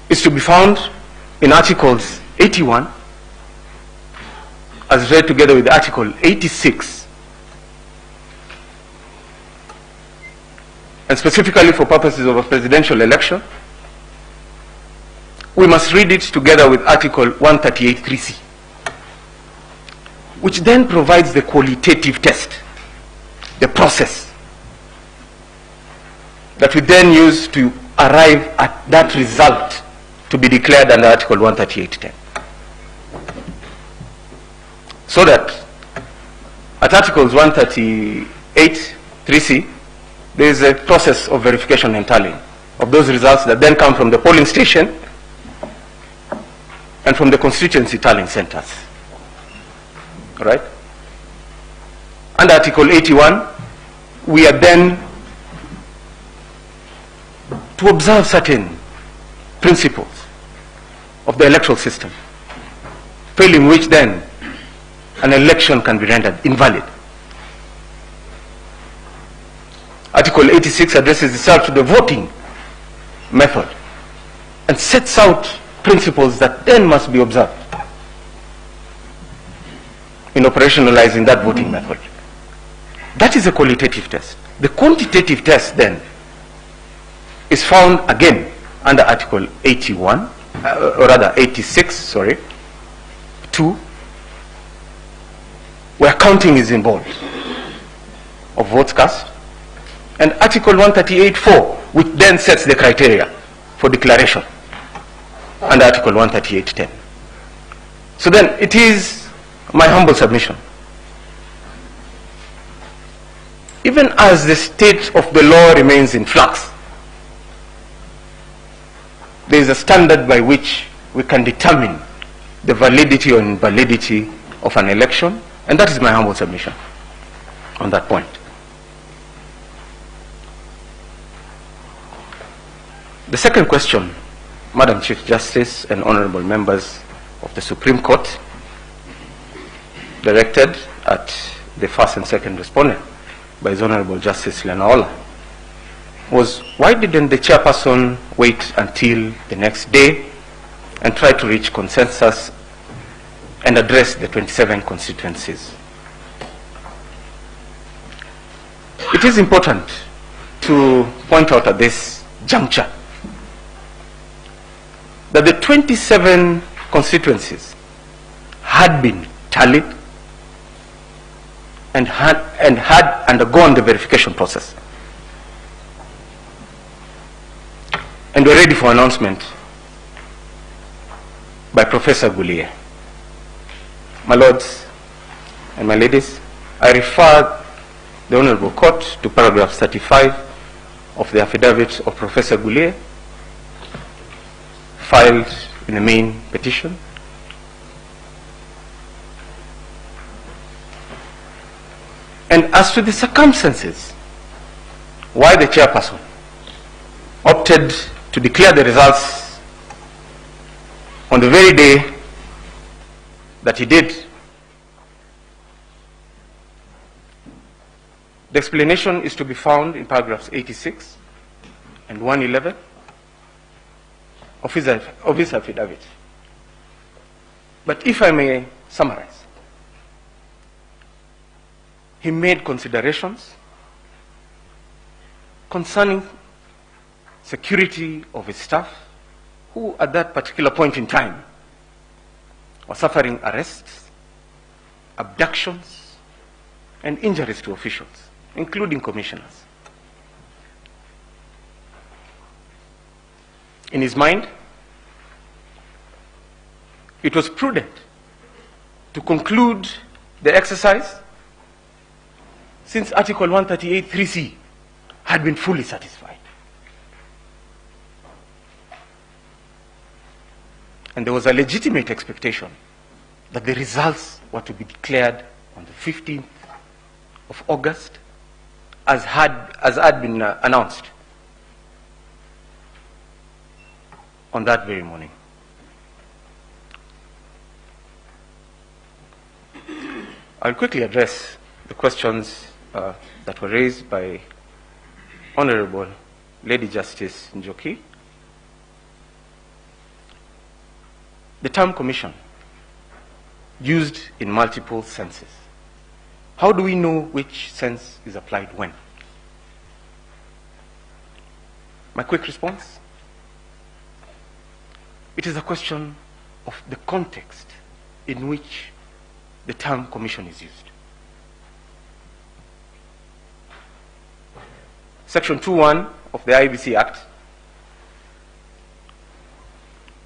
is to be found in Articles 81 as read together with Article 86, and specifically for purposes of a presidential election, we must read it together with Article 138(3)(c), which then provides the qualitative test, the process that we then use to arrive at that result to be declared under Article 138(10). So that at Articles 138(3)(c), there is a process of verification and tallying of those results that then come from the polling station and from the constituency tallying centers. All right? Under Article 81, we are then to observe certain principles of the electoral system, failing which then an election can be rendered invalid. Article 86 addresses itself to the voting method and sets out principles that then must be observed in operationalizing that voting method. That is a qualitative test. The quantitative test then is found again under Article 81, or rather 86, 2, where counting is involved of votes cast, and Article 138(4), which then sets the criteria for declaration under Article 138(10). So then it is my humble submission, even as the state of the law remains in flux, there is a standard by which we can determine the validity or invalidity of an election, and that is my humble submission on that point. The second question, Madam Chief Justice and honorable members of the Supreme Court, directed at the first and second respondent by His Honorable Justice Lenaola, was why didn't the chairperson wait until the next day and try to reach consensus and address the 27 constituencies? It is important to point out at this juncture that the 27 constituencies had been tallied and had undergone the verification process and were ready for announcement by Professor Goulier. My lords and my ladies, I refer the Honorable Court to paragraph 35 of the affidavit of Professor Goulier, filed in the main petition. And as to the circumstances why the chairperson opted to declare the results on the very day that he did, the explanation is to be found in paragraphs 86 and 111 of his affidavit. But if I may summarize, he made considerations concerning security of his staff, who at that particular point in time were suffering arrests, abductions, and injuries to officials, including commissioners. In his mind, it was prudent to conclude the exercise since Article 138(3)(c) had been fully satisfied. And there was a legitimate expectation that the results were to be declared on the 15th of August as had been announced on that very morning. I'll quickly address the questions that were raised by Honorable Lady Justice Njoki the term commission used in multiple senses. How do we know which sense is applied when? My quick response? It is a question of the context in which the term commission is used. Section 2.1 of the IBC Act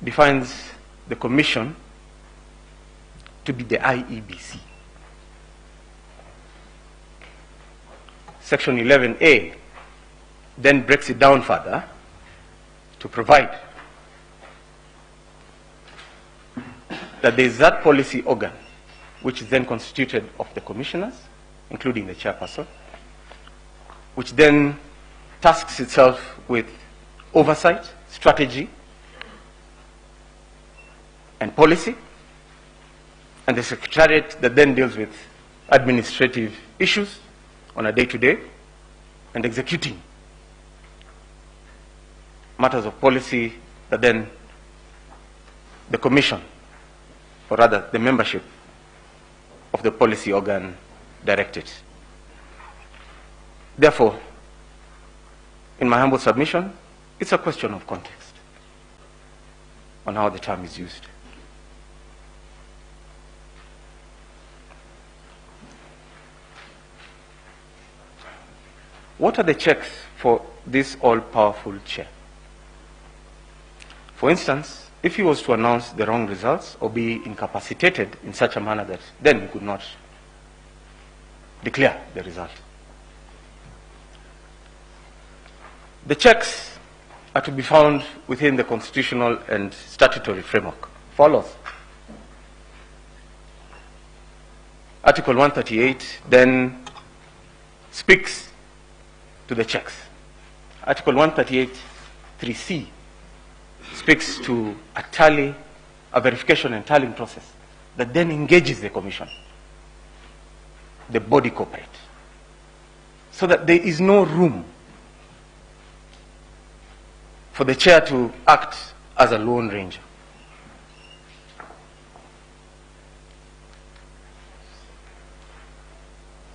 defines the commission to be the IEBC. Section 11A then breaks it down further to provide that there is that policy organ which is then constituted of the commissioners, including the chairperson, which then tasks itself with oversight, strategy, and policy, and the secretariat that then deals with administrative issues on a day-to-day and executing matters of policy that then the commission, or rather the membership of the policy organ directed. Therefore, in my humble submission, it's a question of context on how the term is used. What are the checks for this all-powerful chair? For instance, if he was to announce the wrong results or be incapacitated in such a manner that then he could not declare the result. The checks are to be found within the constitutional and statutory framework. Follows. Article 138 then speaks to the checks. Article 138 3C speaks to a verification and tallying process that then engages the commission, the body corporate, so that there is no room for the chair to act as a lone ranger.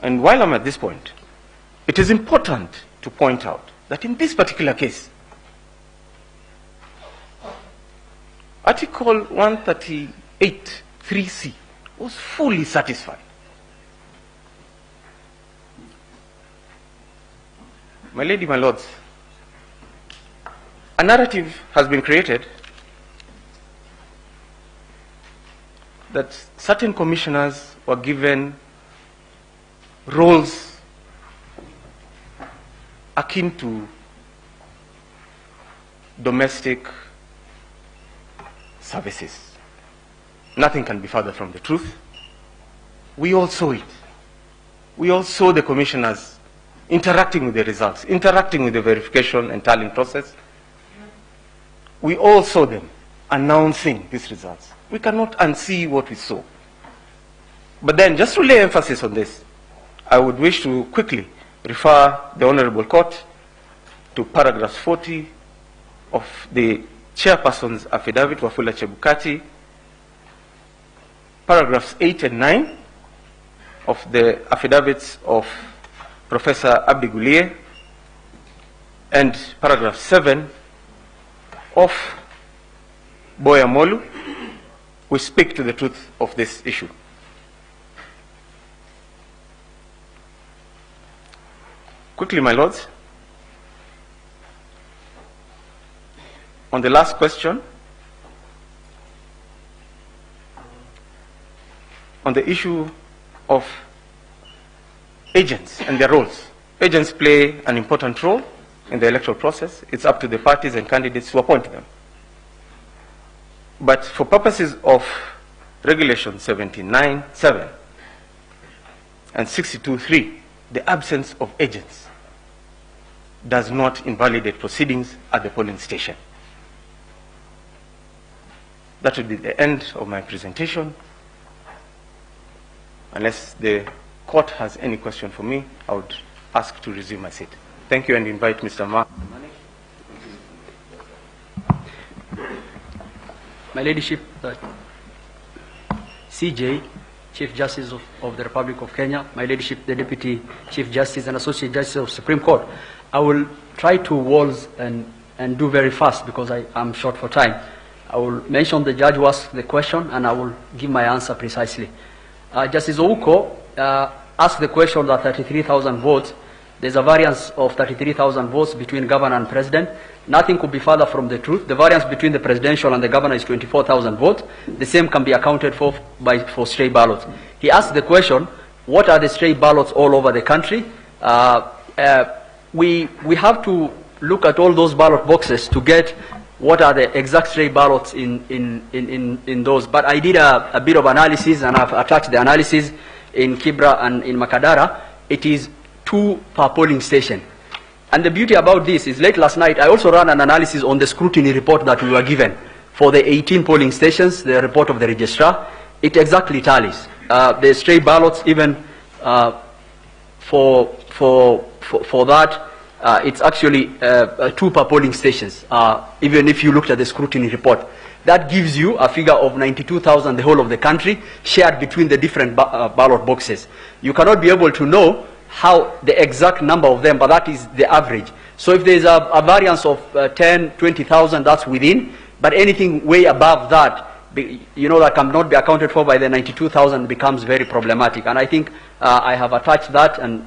And while I'm at this point, it is important to point out that in this particular case, Article 138 3C was fully satisfied. My lady, my lords, a narrative has been created that certain commissioners were given roles akin to domestic services. Nothing can be further from the truth. We all saw it. We all saw the commissioners interacting with the results, interacting with the verification and tallying process. We all saw them announcing these results. We cannot unsee what we saw. But then, just to lay emphasis on this, I would wish to quickly refer the Honorable Court to paragraph 40 of the Chairperson's affidavit, Wafula Chebukati, paragraphs 8 and 9 of the affidavits of Professor Abdi Gulier, and paragraph 7 of Boya Molu, which speak to the truth of this issue. Quickly, my lords, on the last question, on the issue of agents and their roles. Agents play an important role in the electoral process. It's up to the parties and candidates to appoint them. But for purposes of Regulation 79(7) and 62(3), the absence of agents does not invalidate proceedings at the polling station. That would be the end of my presentation. Unless the court has any question for me, I would ask to resume my seat. Thank you, and invite Mr. Ma. My Ladyship, CJ, Chief Justice of the Republic of Kenya, my leadership, the Deputy Chief Justice and Associate Justice of Supreme Court. I will try to waltz and do very fast because I'm short for time. I will mention the judge who asked the question and I will give my answer precisely. Justice Ouko asked the question that 33,000 votes, there's a variance of 33,000 votes between governor and president. Nothing could be further from the truth. The variance between the presidential and the governor is 24,000 votes. The same can be accounted for stray ballots. He asked the question, what are the stray ballots all over the country? We have to look at all those ballot boxes to get what are the exact stray ballots in those. But I did a bit of analysis and I've attached the analysis in Kibra and in Makadara. It is 2 per polling station. And the beauty about this is late last night, I also ran an analysis on the scrutiny report that we were given for the 18 polling stations, the report of the registrar. It exactly tallies. The stray ballots, even for that, it's actually 2 per polling stations, even if you looked at the scrutiny report. That gives you a figure of 92,000, the whole of the country, shared between the different ballot boxes. You cannot be able to know how the exact number of them, but that is the average. So if there is a variance of 10, 20,000, that's within, but anything way above that, you know, that cannot be accounted for by the 92,000 becomes very problematic. And I think I have attached that, and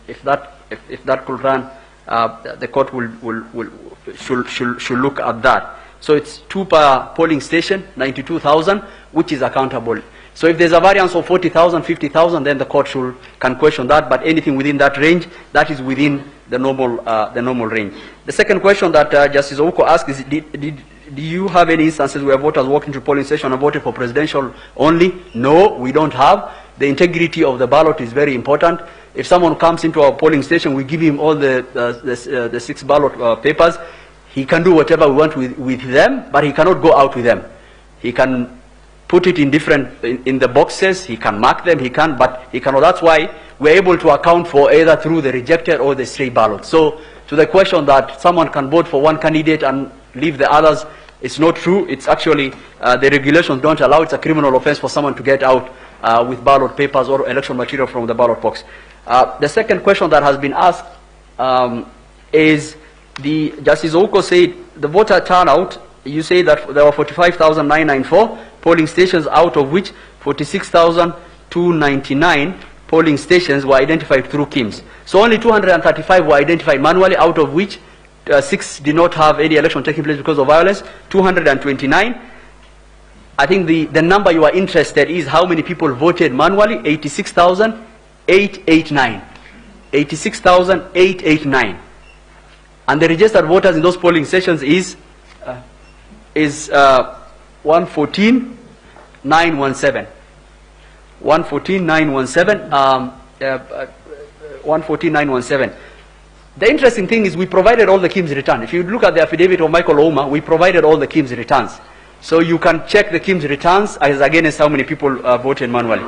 if that could run, the court should look at that. So it's 2 per polling station, 92,000, which is accountable. So if there's a variance of 40,000, 50,000, then the court can question that. But anything within that range, that is within the normal range. The second question that Justice Ouko asked is, do you have any instances where voters walked into polling station and voted for presidential only? No, we don't have. The integrity of the ballot is very important. If someone comes into our polling station, we give him all the 6 ballot papers. He can do whatever we want with them, but he cannot go out with them. He can put it in the boxes, he can mark them, but he cannot. That's why we're able to account for either through the rejected or the stray ballot. So to the question that someone can vote for one candidate and leave the others, it's not true. It's actually, the regulations don't allow. It's a criminal offense for someone to get out with ballot papers or election material from the ballot box. The second question that has been asked is, Justice Ouko said, the voter turnout, you say that there were 45,994 polling stations, out of which 46,299 polling stations were identified through KIMS. So only 235 were identified manually, out of which 6 did not have any election taking place because of violence. 229. I think the number you are interested is how many people voted manually. 86,889. 86,889. And the registered voters in those polling stations is 114,917. 114,917. 114,917. The interesting thing is we provided all the KIMS return. If you look at the affidavit of Michael Ouma, we provided all the KIMS returns. So you can check the KIMS returns as against how many people voted manually.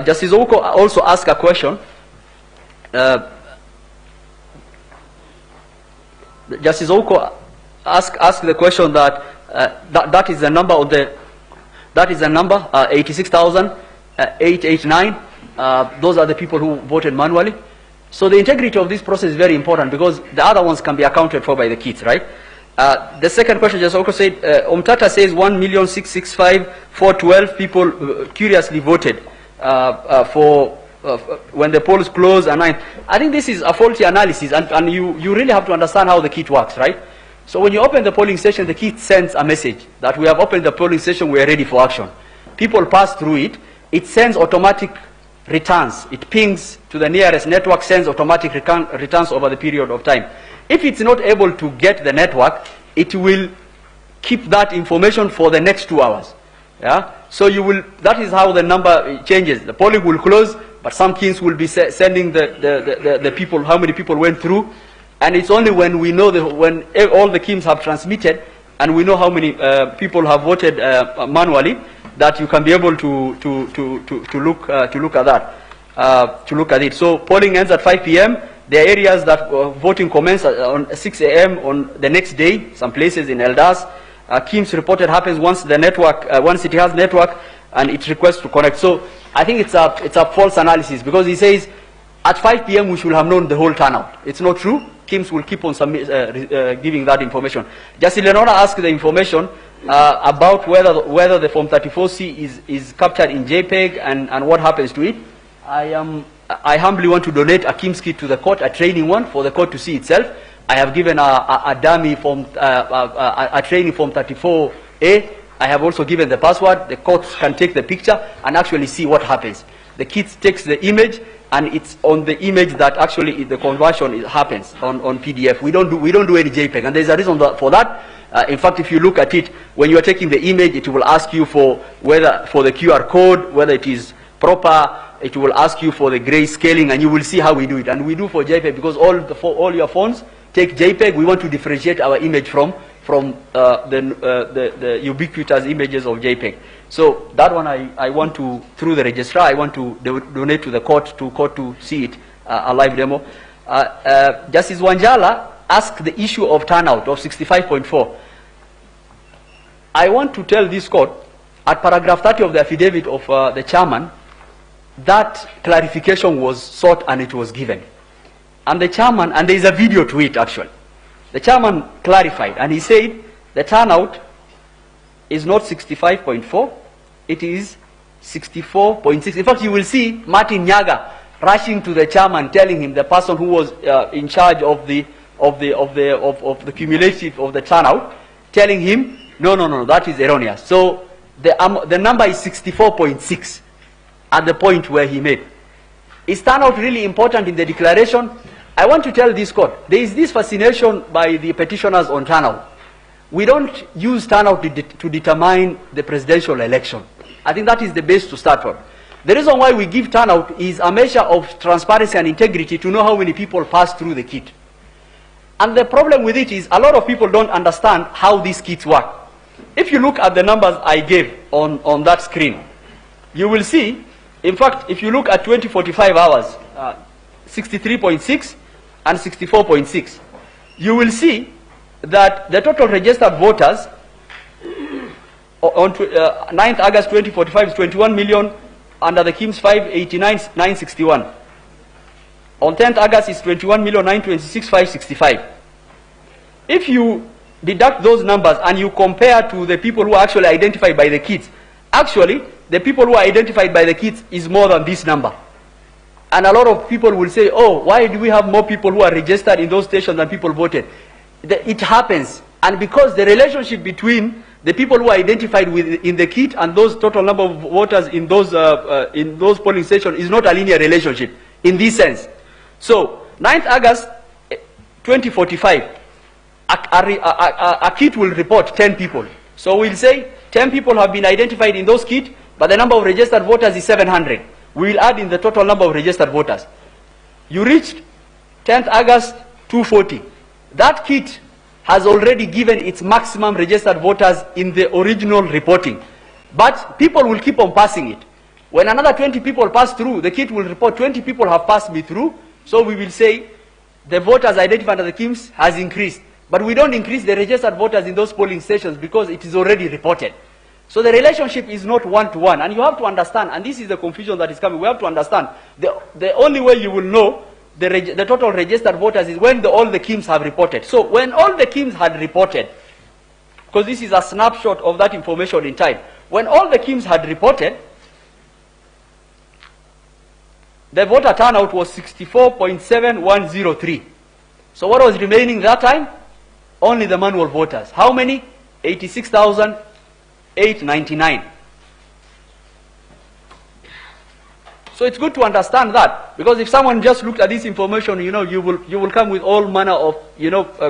Justice Ouko also asked a question. Justice Ouko asked the question that that is the number of the 86,889. Those are the people who voted manually. So the integrity of this process is very important because the other ones can be accounted for by the kids, right? The second question, Justice Ouko said, Omtata says 1,665,412 people curiously voted when the polls closed. And I think this is a faulty analysis, and you really have to understand how the kit works, right? So when you open the polling station, the kit sends a message that we have opened the polling station, we are ready for action. People pass through it. It sends automatic returns. It pings to the nearest network, sends automatic returns over the period of time. If it's not able to get the network, it will keep that information for the next 2 hours. Yeah. So that is how the number changes. The polling will close, but some kings will be sending the people, how many people went through. And it's only when we know when all the kings have transmitted and we know how many people have voted manually that you can be able to look at that, to look at it. So polling ends at 5 p.m. There are areas that voting commences on 6 a.m. on the next day. Some places in Eldas, KIMS reported happens once the network, once it has network, and it requests to connect. So I think it's a false analysis, because he says at 5 p.m. we should have known the whole turnout. It's not true. KIMS will keep on giving that information. Justice Lenora asked the information about whether the Form 34C is captured in JPEG and what happens to it. I humbly want to donate a KIMS kit to the court, a training one for the court to see itself. I have given a dummy form, a training Form 34A. I have also given the password. The court can take the picture and actually see what happens. The kit takes the image, and it's on the image that actually the conversion happens on PDF. We don't do any JPEG, and there's a reason for that. In fact, if you look at it, when you are taking the image, it will ask you for the QR code, whether it is proper. It will ask you for the grayscaling, and you will see how we do it. And we do for JPEG, because all your phones take JPEG. We want to differentiate our image from the ubiquitous images of JPEG. So that one I want to, through the registrar, I want to donate to the court to see it, a live demo. Justice Wanjala asked the issue of turnout of 65.4. I want to tell this court, at paragraph 30 of the affidavit of the chairman, that clarification was sought and it was given. And the chairman, and there is a video to it actually, the chairman clarified, and he said the turnout is not 65.4, it is 64.6. In fact, you will see Martin Nyaga rushing to the chairman, telling him, the person who was in charge of the cumulative of the turnout, telling him, no, that is erroneous. So the number is 64.6 at the point where he made. Is turnout really important in the declaration? I want to tell this court, there is this fascination by the petitioners on turnout. We don't use turnout to determine the presidential election. I think that is the base to start from. The reason why we give turnout is a measure of transparency and integrity, to know how many people pass through the kit. And the problem with it is a lot of people don't understand how these kits work. If you look at the numbers I gave on that screen, you will see, in fact, if you look at 2045 hours, 63.6 and 64.6, you will see that the total registered voters on 9th August 2045 is 21 million, under the KIMS 589,961. On 10th August is 21,926,565. If you deduct those numbers and you compare to the people who are actually identified by the kits, actually the people who are identified by the kits is more than this number. And a lot of people will say, oh, why do we have more people who are registered in those stations than people voted? It happens. And because the relationship between the people who are identified in the kit and those total number of voters in those polling stations is not a linear relationship in this sense. So 9th August 2045, a kit will report 10 people. So we'll say 10 people have been identified in those kits, but the number of registered voters is 700. We will add in the total number of registered voters. You reached 10th August 240. That kit has already given its maximum registered voters in the original reporting. But people will keep on passing it. When another 20 people pass through, the kit will report 20 people have passed me through. So we will say the voters identified under the KIMS has increased. But we don't increase the registered voters in those polling stations because it is already reported. So the relationship is not one-to-one. And you have to understand, and this is the confusion that is coming, we have to understand, the only way you will know the total registered voters is when all the KIMS have reported. So when all the KIMS had reported, because this is a snapshot of that information in time, when all the KIMS had reported, the voter turnout was 64.7103. So what was remaining that time? Only the manual voters. How many? 86,899. So it's good to understand that, because if someone just looked at this information, you will come with all manner of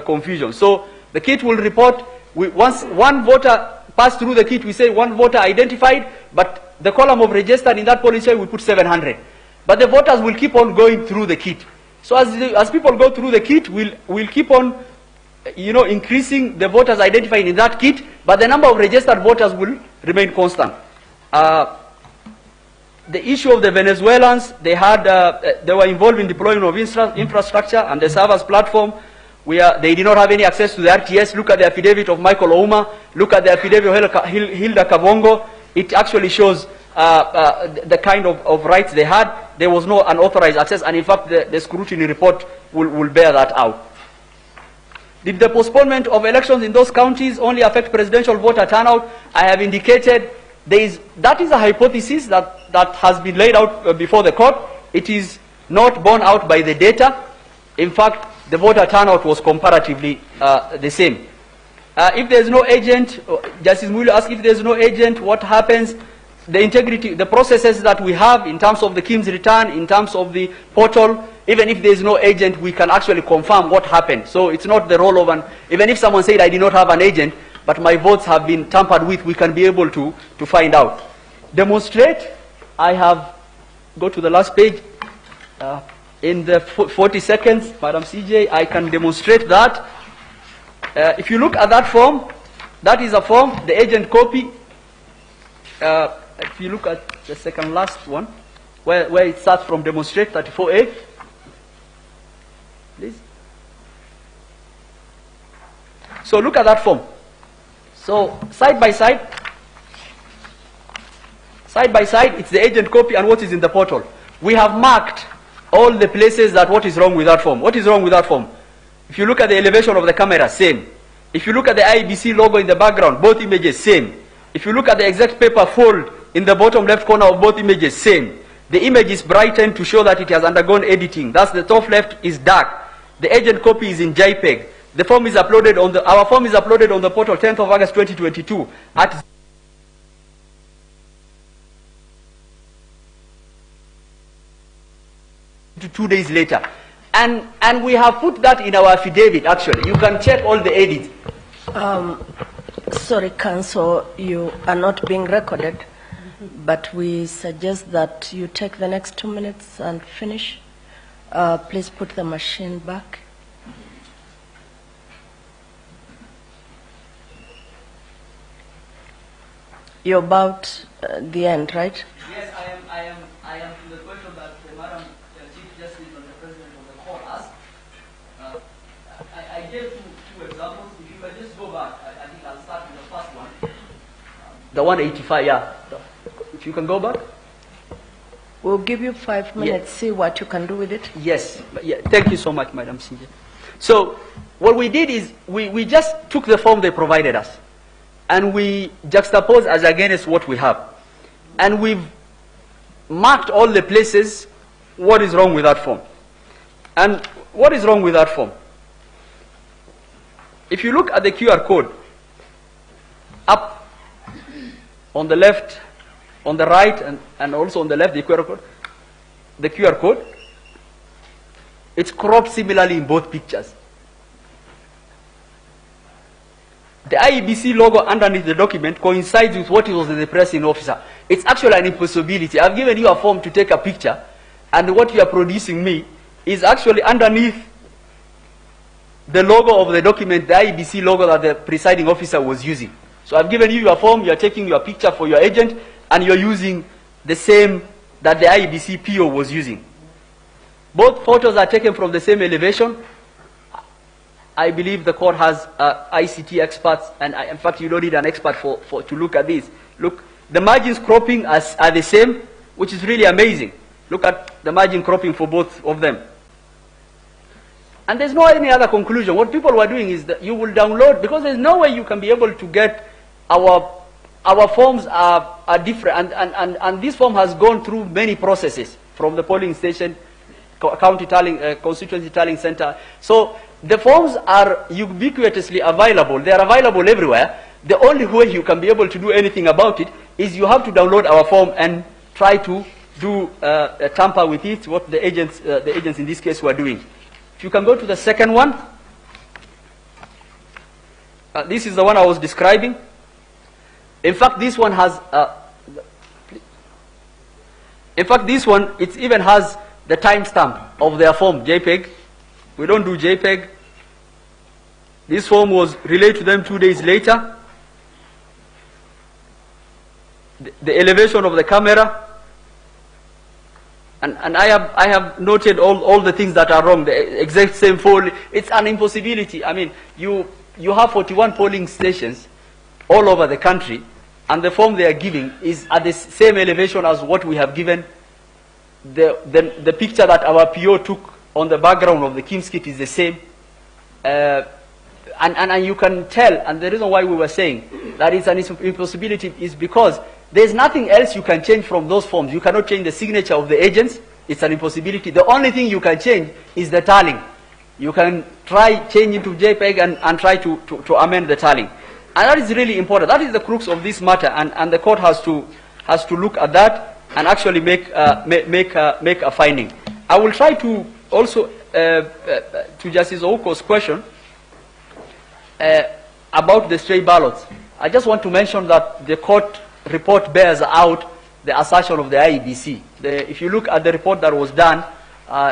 confusion. So the kit will report, once one voter passed through the kit, we say one voter identified, but the column of registered in that polling station we put 700. But the voters will keep on going through the kit. So as people go through the kit, we'll keep on increasing the voters identified in that kit, but the number of registered voters will remain constant. The issue of the Venezuelans, they were involved in deployment of infrastructure and the servers platform. They did not have any access to the RTS. Look at the affidavit of Michael Ouma. Look at the affidavit of Hilda Kavongo. It actually shows the kind of rights they had. There was no unauthorized access, and in fact the scrutiny report will bear that out. Did the postponement of elections in those counties only affect presidential voter turnout? I have indicated that is a hypothesis that has been laid out before the court. It is not borne out by the data. In fact, the voter turnout was comparatively the same. If there is no agent, Justice Mulu asked, if there is no agent, what happens? The integrity, the processes that we have in terms of the KIM's return, in terms of the portal, even if there is no agent, we can actually confirm what happened. So it's not the role of even if someone said I did not have an agent, but my votes have been tampered with, we can be able to find out. Demonstrate, I have, go to the last page. In the 40 seconds, Madam CJ, I can demonstrate that. If you look at that form, that is a form, the agent copy. If you look at the second last one, where it starts from demonstrate, 34A, please. So look at that form. So side by side, it's the agent copy and what is in the portal. We have marked all the places that what is wrong with that form. What is wrong with that form? If you look at the elevation of the camera, same. If you look at the IEBC logo in the background, both images, same. If you look at the exact paper fold in the bottom left corner of both images, same. The image is brightened to show that it has undergone editing. That's the top left is dark. The agent copy is in JPEG. The form is uploaded on our form is uploaded on the portal 10th of August 2022 at 2 days later. And we have put that in our affidavit, actually. You can check all the edits. Sorry, Counsel, you are not being recorded, but we suggest that you take the next 2 minutes and finish. Please put the machine back. You're about the end, right? Yes, I am to the question that Madam Chief Justice and the President of the Court asked. I gave two examples. If you can just go back, I think I'll start with the first one. The 185, yeah. If you can go back. We'll give you 5 minutes, see what you can do with it. Yes, yeah. Thank you so much, Madam CJ. So what we did is we just took the form they provided us and we juxtaposed as against what we have. And we've marked all the places what is wrong with that form. And what is wrong with that form? If you look at the QR code, up on the left, on the right, and also on the left, the QR code, it's cropped similarly in both pictures. The IEBC logo underneath the document coincides with what was in the pressing officer. It's actually an impossibility. I've given you a form to take a picture, and what you are producing me is actually underneath the logo of the document, the IEBC logo that the presiding officer was using. So I've given you your form, you are taking your picture for your agent, and you're using the same that the IEBC PO was using. Both photos are taken from the same elevation. I believe the court has ICT experts, and in fact you don't need an expert to look at this. Look, the margins cropping are the same, which is really amazing. Look at the margin cropping for both of them. And there's no any other conclusion. What people were doing is that you will download, because there's no way you can be able to get our forms are different, and this form has gone through many processes from the polling station, county tallying, constituency tallying center. So the forms are ubiquitously available. They are available everywhere. The only way you can be able to do anything about it is you have to download our form and try to do tamper with it, what the agents in this case were doing. If you can go to the second one. This is the one I was describing. In fact, this one has, it even has the timestamp of their form, JPEG. We don't do JPEG. This form was relayed to them 2 days later. The elevation of the camera. And I have noted all the things that are wrong, the exact same fold. It's an impossibility. I mean, you have 41 polling stations all over the country, and the form they are giving is at the same elevation as what we have given. The picture that our PO took on the background of the Kim's kit is the same. And you can tell, and the reason why we were saying that it's an impossibility is because there's nothing else you can change from those forms. You cannot change the signature of the agents. It's an impossibility. The only thing you can change is the tallying. You can try change into JPEG and try to amend the tallying. And that is really important. That is the crux of this matter, and the court has to look at that and actually make a finding. I will try to also, to Justice Ouko's question about the stray ballots. I just want to mention that the court report bears out the assertion of the IEBC. If you look at the report that was done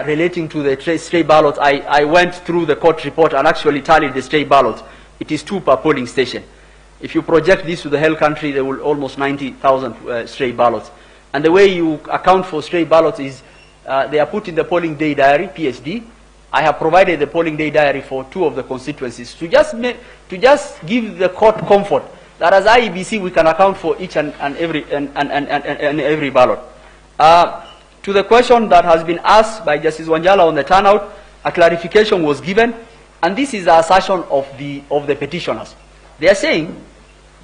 relating to the stray ballots, I went through the court report and actually tallied the stray ballots. It is 2 per polling station. If you project this to the whole country, there will almost 90,000 stray ballots. And the way you account for stray ballots is they are put in the polling day diary, PSD. I have provided the polling day diary for 2 of the constituencies to just give the court comfort that as IEBC we can account for each and every ballot. To the question that has been asked by Justice Wanjala on the turnout, a clarification was given, and this is the assertion of the petitioners. They are saying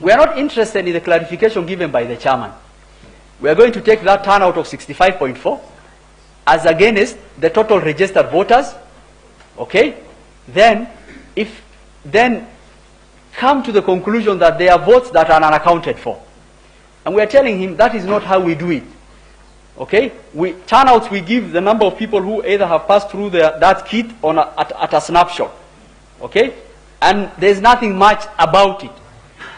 we are not interested in the clarification given by the chairman. We are going to take that turnout of 65.4 as against the total registered voters. Okay, then come to the conclusion that there are votes that are unaccounted for. And we are telling him that is not how we do it. Okay, turnouts, we give the number of people who either have passed through that kit on at a snapshot. Okay, and there's nothing much about it.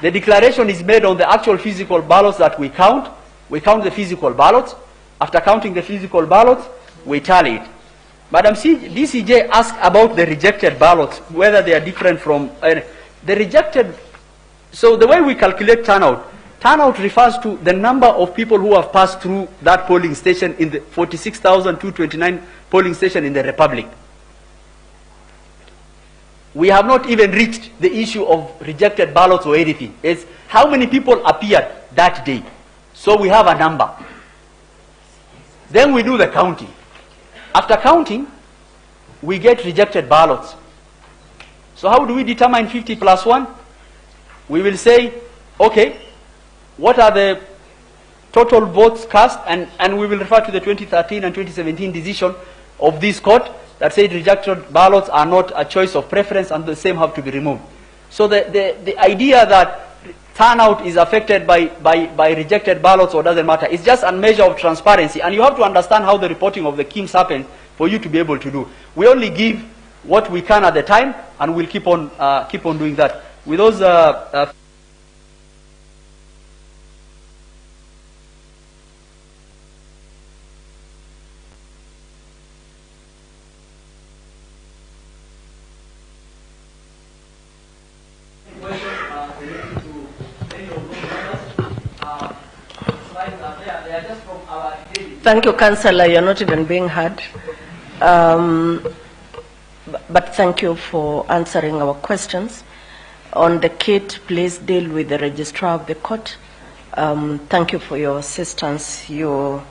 The declaration is made on the actual physical ballots that we count. We count the physical ballots. After counting the physical ballots, we tally it. Madam DCJ asked about the rejected ballots, whether they are different from the rejected. So the way we calculate turnout refers to the number of people who have passed through that polling station in the 46,229 polling station in the Republic. We have not even reached the issue of rejected ballots or anything. It's how many people appeared that day. So we have a number. Then we do the counting. After counting, we get rejected ballots. So how do we determine 50 plus 1? We will say, okay, what are the total votes cast? And we will refer to the 2013 and 2017 decision of this court that said rejected ballots are not a choice of preference and the same have to be removed. So the idea that turnout is affected by rejected ballots or doesn't matter, it's just a measure of transparency. And you have to understand how the reporting of the Kims happens for you to be able to do. We only give what we can at the time, and we'll keep on doing that. With those Thank you, Councillor. You're not even being heard. But thank you for answering our questions. On the kit, please deal with the registrar of the court. Thank you for your assistance. Your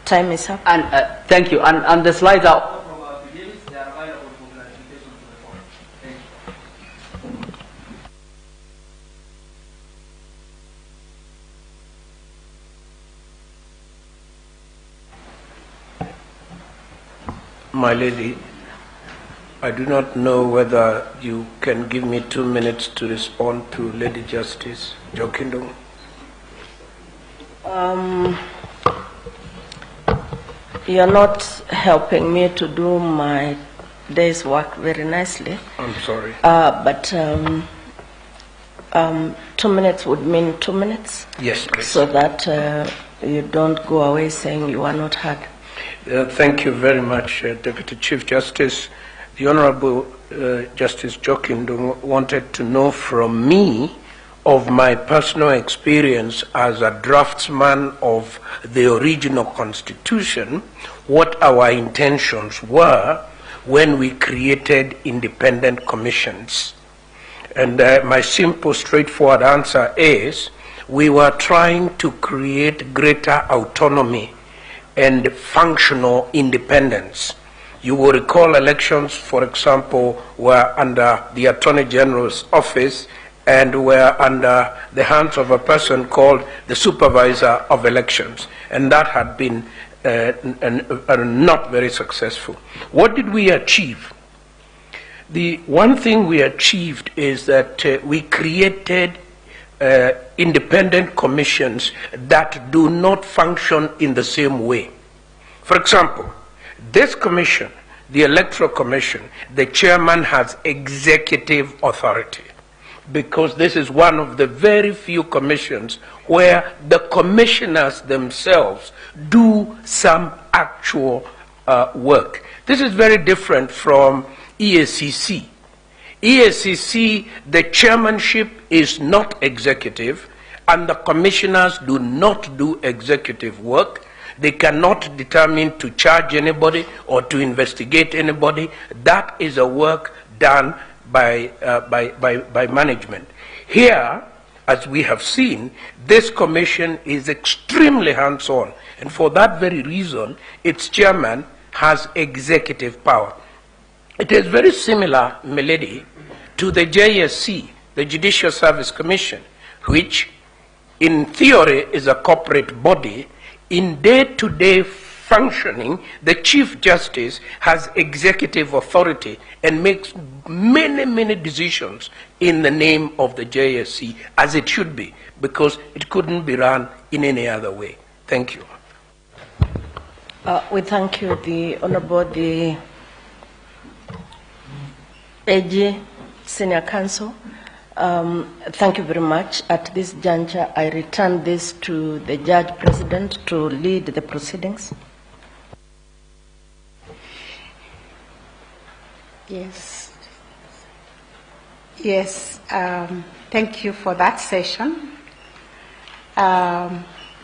time is up. And thank you. And the slides are from our affidavits. They are available for clarification to the court. Thank you. My lady, I do not know whether you can give me 2 minutes to respond to Lady Justice Jokindo. You're not helping me to do my day's work very nicely. I'm sorry. But 2 minutes would mean 2 minutes. Yes, please. So that you don't go away saying you are not heard. Thank you very much, Deputy Chief Justice. The Honorable Justice Jokindo wanted to know from me of my personal experience as a draftsman of the original Constitution, what our intentions were when we created independent commissions. And my simple, straightforward answer is, we were trying to create greater autonomy and functional independence. You will recall elections, for example, were under the Attorney General's office and were under the hands of a person called the Supervisor of Elections, and that had been not very successful. What did we achieve? The one thing we achieved is that we created independent commissions that do not function in the same way. For example, this commission, the Electoral Commission, the chairman has executive authority, because this is one of the very few commissions where the commissioners themselves do some actual work. This is very different from EACC. EACC, the chairmanship is not executive, and the commissioners do not do executive work. They cannot determine to charge anybody or to investigate anybody. That is a work done by management. Here, as we have seen, this commission is extremely hands-on, and for that very reason, its chairman has executive power. It is very similar, Milady, to the JSC, the Judicial Service Commission, which in theory is a corporate body. In day-to-day functioning, the Chief Justice has executive authority and makes many, many decisions in the name of the JSC, as it should be, because it couldn't be run in any other way. Thank you. We thank you, the Honorable, the AG, Senior Counsel. Thank you very much. At this juncture, I return this to the Judge President to lead the proceedings. Yes. Yes. Thank you for that session.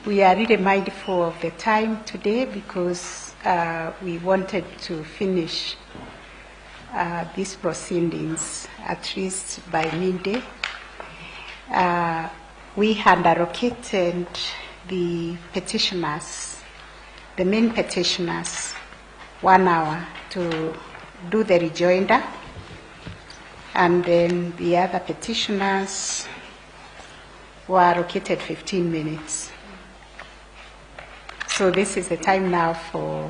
We are really mindful of the time today because we wanted to finish these proceedings at least by midday. We had allocated the petitioners, the main petitioners, 1 hour to do the rejoinder, and then the other petitioners were allocated 15 minutes. So this is the time now for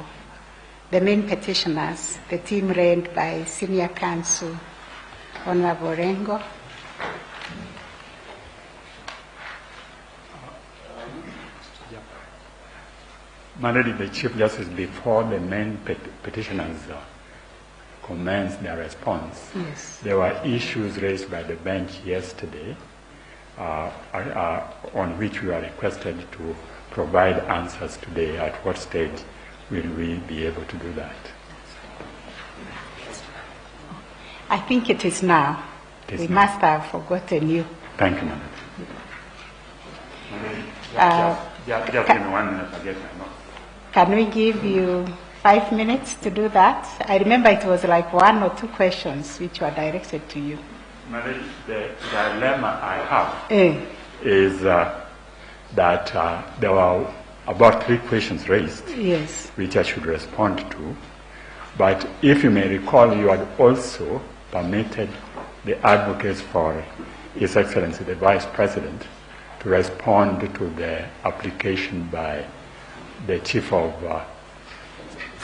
the main petitioners, the team led by Senior Counsel Honorable Rengo. Madam the Chief Justice, before the main petitioners commence their response, Yes. there were issues raised by the bench yesterday on which we are requested to provide answers today. At what stage will we be able to do that? I think it is now. It is We now. must have forgotten you. Thank you, Madam. Just give me 1 minute, I get my notes. Can we give you 5 minutes to do that? I remember it was like 1 or 2 questions which were directed to you. Madam, the dilemma I have Eh. is that there were about 3 questions raised, Yes. which I should respond to. But if you may recall, you had also permitted the advocates for His Excellency the Vice President to respond to the application by the Chief of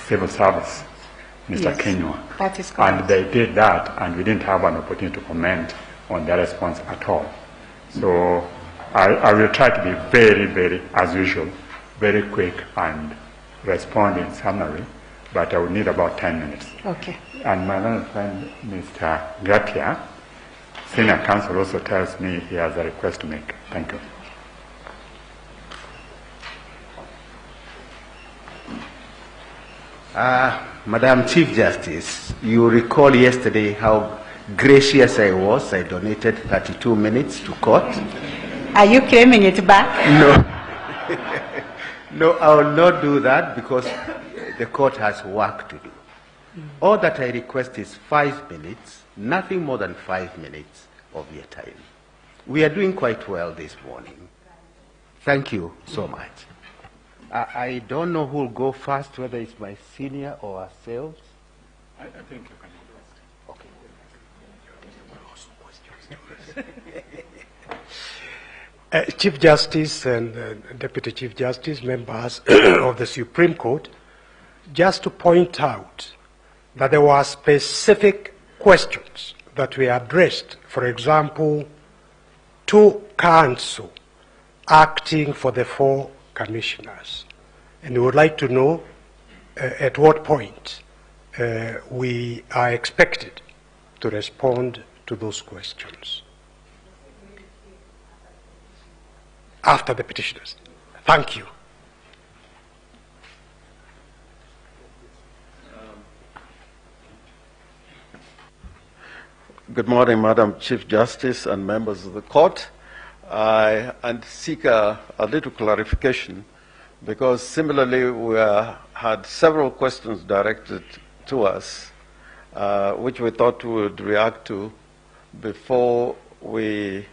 Civil Service, Mr. Yes. Kenywa. That is correct. And they did that, and we didn't have an opportunity to comment on their response at all. So I will try to be very, very, as usual, very quick and respond in summary, but I will need about 10 minutes. Okay. And my learned friend, Mr. Gatia, Senior Counsel, also tells me he has a request to make. Thank you. Madam Chief Justice, you recall yesterday how gracious I was. I donated 32 minutes to court. Are you claiming it back? No. No, I will not do that because the court has work to do. All that I request is 5 minutes, nothing more than 5 minutes of your time. We are doing quite well this morning. Thank you so much. I don't know who will go first, whether it's my senior or ourselves. I think you can go first. Chief Justice and Deputy Chief Justice, members of the Supreme Court, just to point out that there were specific questions that were addressed. For example, to counsel acting for the 4 commissioners. And we would like to know at what point we are expected to respond to those questions. After the petitioners. Thank you. Good morning, Madam Chief Justice and members of the court. I seek a little clarification because similarly we had several questions directed to us which we thought we would react to before we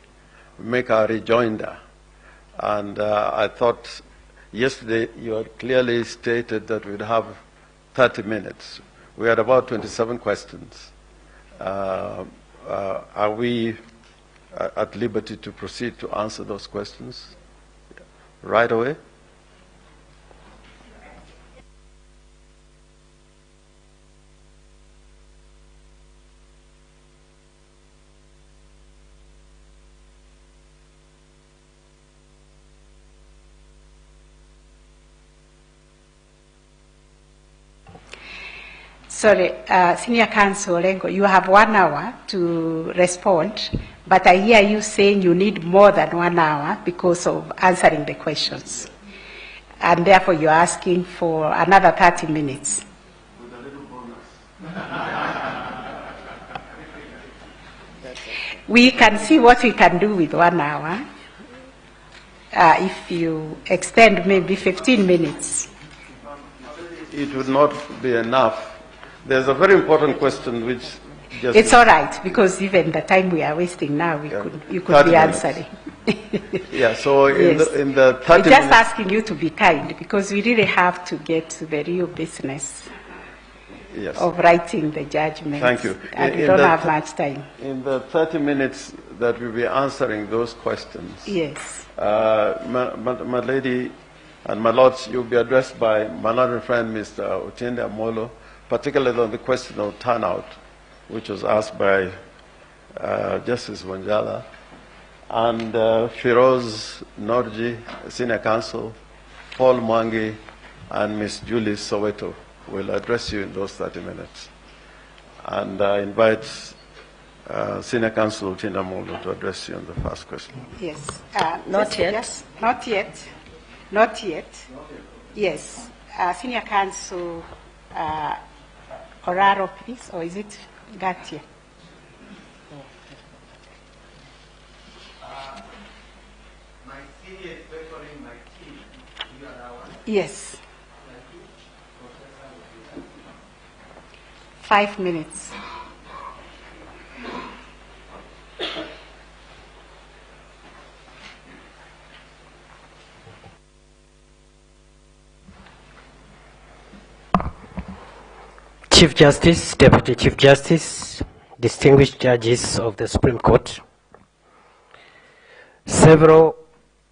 make our rejoinder. And I thought yesterday you had clearly stated that we'd have 30 minutes. We had about 27 questions. Are we at liberty to proceed to answer those questions right away? Sorry, Senior Counsel Lengo, you have 1 hour to respond, but I hear you saying you need more than 1 hour because of answering the questions. And therefore you're asking for another 30 minutes. With a little bonus. We can see what we can do with 1 hour. If you extend maybe 15 minutes. It would not be enough. There's a very important question which just... It's all right, because even the time we are wasting now, you could be answering. Yeah, so Yes. in the 30 We're just minutes... asking you to be kind, because we really have to get to the real business Yes. of writing the judgment. Thank you. And we don't have much time. In the 30 minutes that we'll be answering those questions, Yes. my lady and my lords, you'll be addressed by my learned friend, Mr. Otiende Amolo, particularly on the question of turnout, which was asked by Justice Wanjala, and Firoz Norji, Senior Counsel, Paul Mwangi, and Ms. Julie Soweto will address you in those 30 minutes. And I invite Senior Counsel Otiende Amolo to address you on the first question. Yes. Not yet. Yes. Not yet. Not yet. Yes. Senior Counsel Oraro, please, or is it Gatia? My senior is beckoning my team. You are our... Yes. 5 minutes. Chief Justice, Deputy Chief Justice, distinguished judges of the Supreme Court.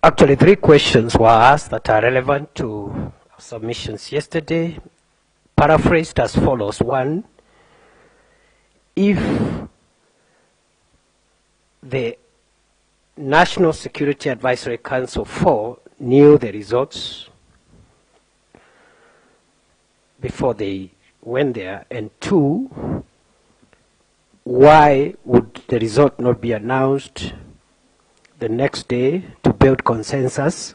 Actually 3 questions were asked that are relevant to submissions yesterday, paraphrased as follows. 1, if the National Security Advisory Council 4 knew the results before they went there, and 2, why would the result not be announced the next day to build consensus,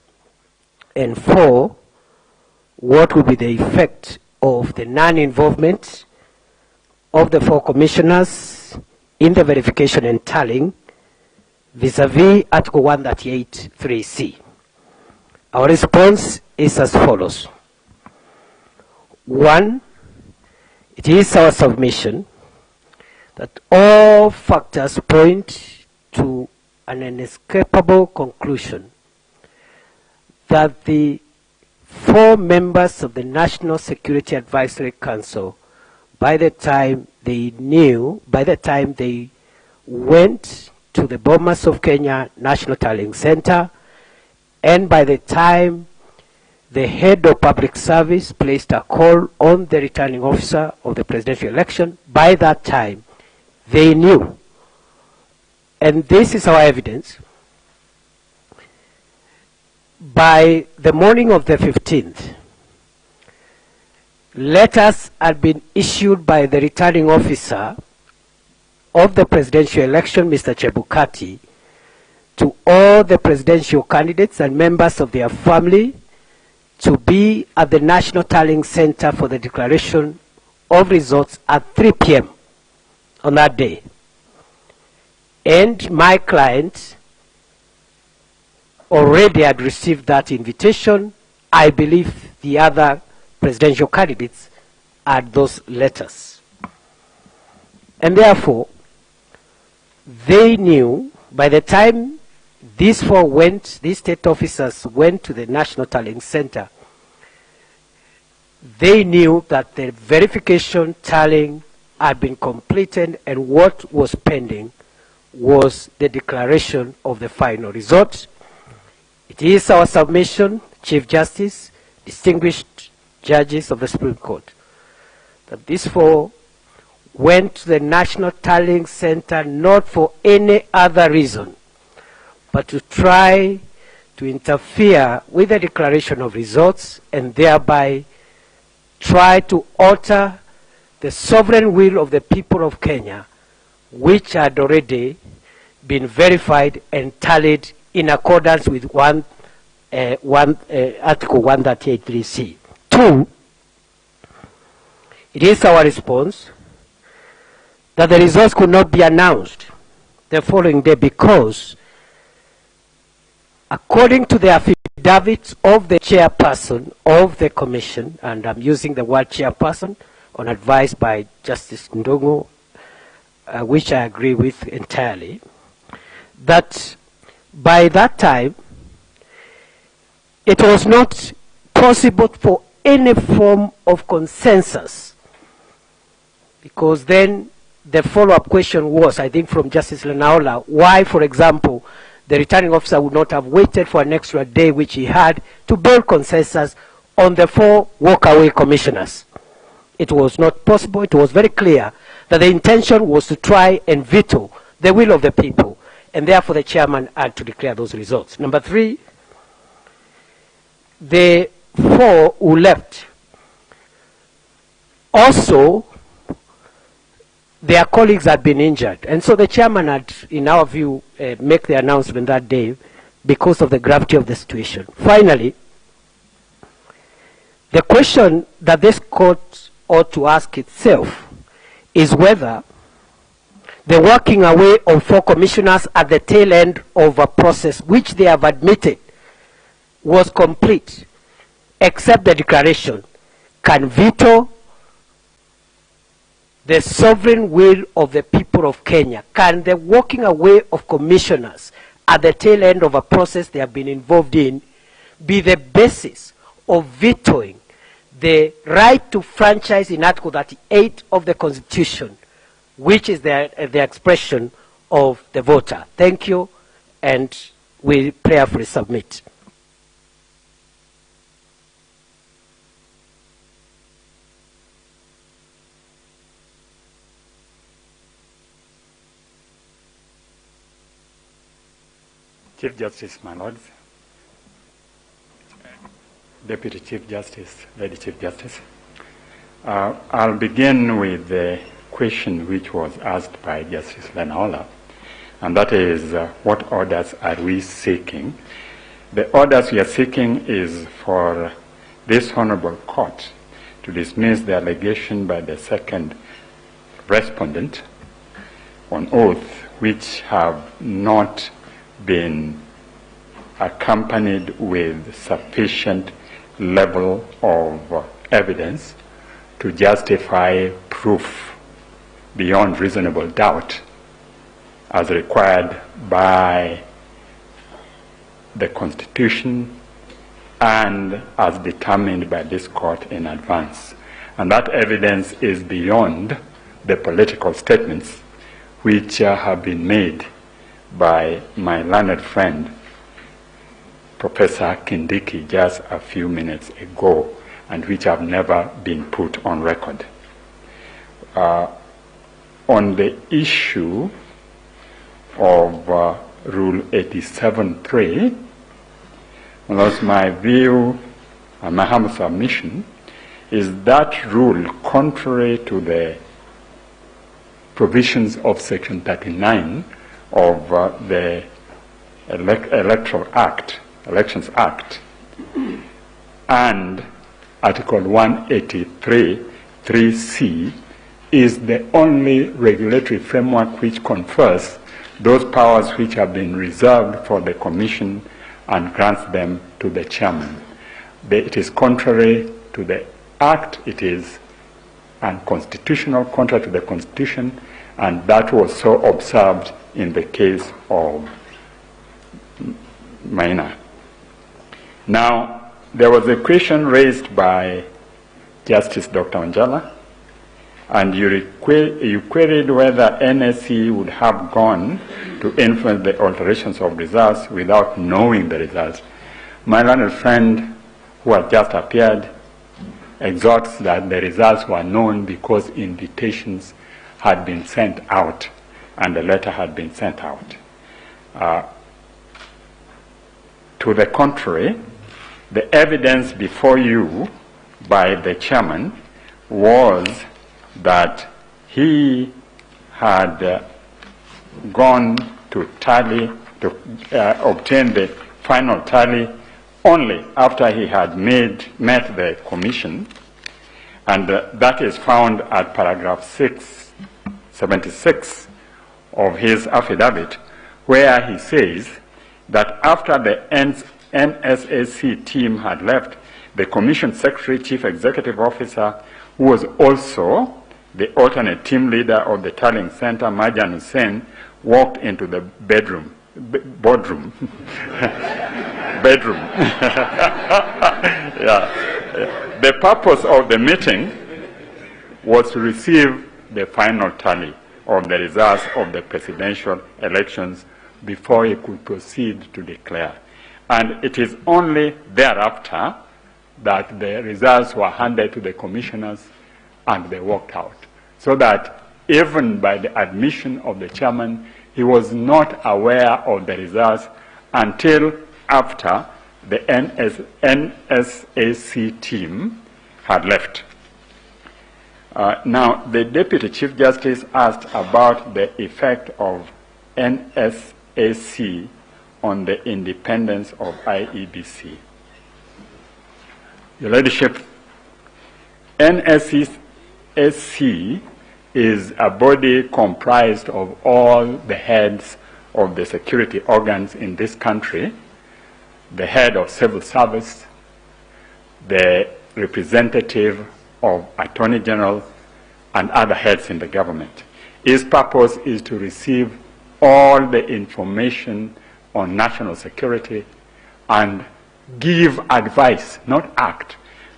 and 4, what would be the effect of the non-involvement of the 4 commissioners in the verification and tallying vis-a-vis Article 138(3)(c. Our response is as follows. 1, it is our submission that all factors point to an inescapable conclusion that the 4 members of the National Security Advisory Council, by the time they went to the Bomas of Kenya National Tallying Center, and by the time the head of public service placed a call on the returning officer of the presidential election, by that time they knew. And this is our evidence. By the morning of the 15th, letters had been issued by the returning officer of the presidential election, Mr. Chebukati, to all the presidential candidates and members of their family to be at the National Tallying Center for the declaration of results at 3 p.m. on that day. And my client already had received that invitation. I believe the other presidential candidates had those letters. And therefore, they knew by the time these state officers went to the National Tallying Center, they knew that the verification tallying had been completed, and what was pending was the declaration of the final result. It is our submission, Chief Justice, distinguished judges of the Supreme Court, that these 4 went to the National Tallying Center not for any other reason but to try to interfere with the declaration of results and thereby try to alter the sovereign will of the people of Kenya, which had already been verified and tallied in accordance with Article 138(3)(c). 2, it is our response that the results could not be announced the following day because, according to the affidavits of the chairperson of the commission, and I'm using the word chairperson on advice by Justice Ndungu, which I agree with entirely, that by that time it was not possible for any form of consensus, because then the follow-up question was, I think from Justice Lenaola, why, for example, the returning officer would not have waited for an extra day which he had to build consensus on the 4 walk-away commissioners. It was not possible. It was very clear that the intention was to try and veto the will of the people, and therefore the chairman had to declare those results. Number 3, the 4 who left also, their colleagues had been injured. And so the chairman had, in our view, make the announcement that day because of the gravity of the situation. Finally, the question that this court ought to ask itself is whether the working away of 4 commissioners at the tail end of a process which they have admitted was complete, except the declaration, can veto the sovereign will of the people of Kenya. Can the walking away of commissioners at the tail end of a process they have been involved in be the basis of vetoing the right to franchise in Article 38 of the Constitution, which is the expression of the voter? Thank you, and we prayerfully submit. Chief Justice, my lords, Deputy Chief Justice, Lady Chief Justice, I'll begin with the question which was asked by Justice Lenaola, and that is, what orders are we seeking? The orders we are seeking is for this honorable court to dismiss the allegation by the second respondent on oath, which have not been accompanied with sufficient level of evidence to justify proof beyond reasonable doubt as required by the Constitution and as determined by this court in advance. And that evidence is beyond the political statements which have been made by my learned friend, Professor Kindiki, just a few minutes ago, and which have never been put on record. On the issue of Rule 87.3, that's my view and my humble submission, is that rule contrary to the provisions of Section 39 of the Electoral Act, Elections Act, and Article 183, 3C, is the only regulatory framework which confers those powers which have been reserved for the Commission and grants them to the chairman. It is contrary to the Act, it is unconstitutional, contrary to the Constitution, and that was so observed in the case of Maina. Now, there was a question raised by Justice Dr. Onjala, and you queried whether NSC would have gone to influence the alterations of results without knowing the results. My learned friend, who has just appeared, exhorts that the results were known because invitations had been sent out and the letter had been sent out. To the contrary, the evidence before you by the chairman was that he had gone to tally, to obtain the final tally only after he had met the commission, and that is found at paragraph 676 of his affidavit, where he says that after the NSAC team had left, the commission secretary, chief executive officer, who was also the alternate team leader of the tallying center, Marjan Hussain, walked into the boardroom. Yeah. The purpose of the meeting was to receive the final tally of the results of the presidential elections before he could proceed to declare. And it is only thereafter that the results were handed to the commissioners and they walked out. So that even by the admission of the chairman, he was not aware of the results until after the NSAC team had left. Now, the Deputy Chief Justice asked about the effect of NSAC on the independence of IEBC. Your Ladyship, NSAC is a body comprised of all the heads of the security organs in this country, the head of civil service, the representative of Attorney General, and other heads in the government. Its purpose is to receive all the information on national security and give advice, not act,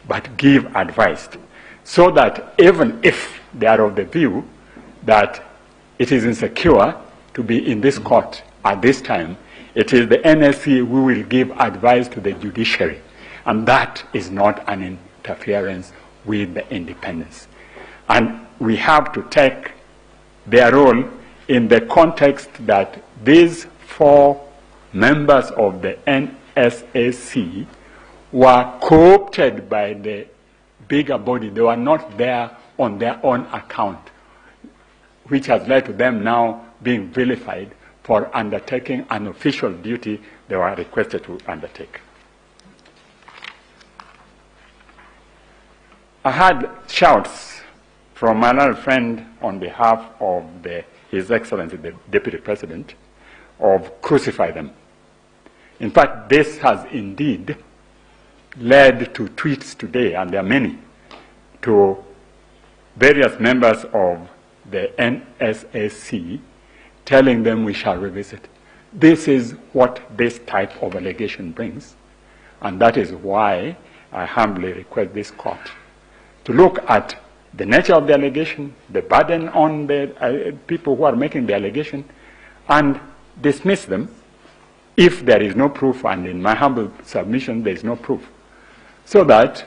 but give advice, so that even if they are of the view that it is insecure to be in this court at this time, it is the NSC who will give advice to the judiciary, and that is not an interference with the independence. And we have to take their role in the context that these 4 members of the NSAC were co-opted by the bigger body. They were not there on their own account, which has led to them now being vilified for undertaking an official duty they were requested to undertake. I had shouts from another friend on behalf of His Excellency, the Deputy President, of crucify them. In fact, this has indeed led to tweets today, and there are many, to various members of the NSAC telling them we shall revisit. This is what this type of allegation brings. And that is why I humbly request this court to look at the nature of the allegation, the burden on the people who are making the allegation, and dismiss them if there is no proof, and in my humble submission there is no proof, so that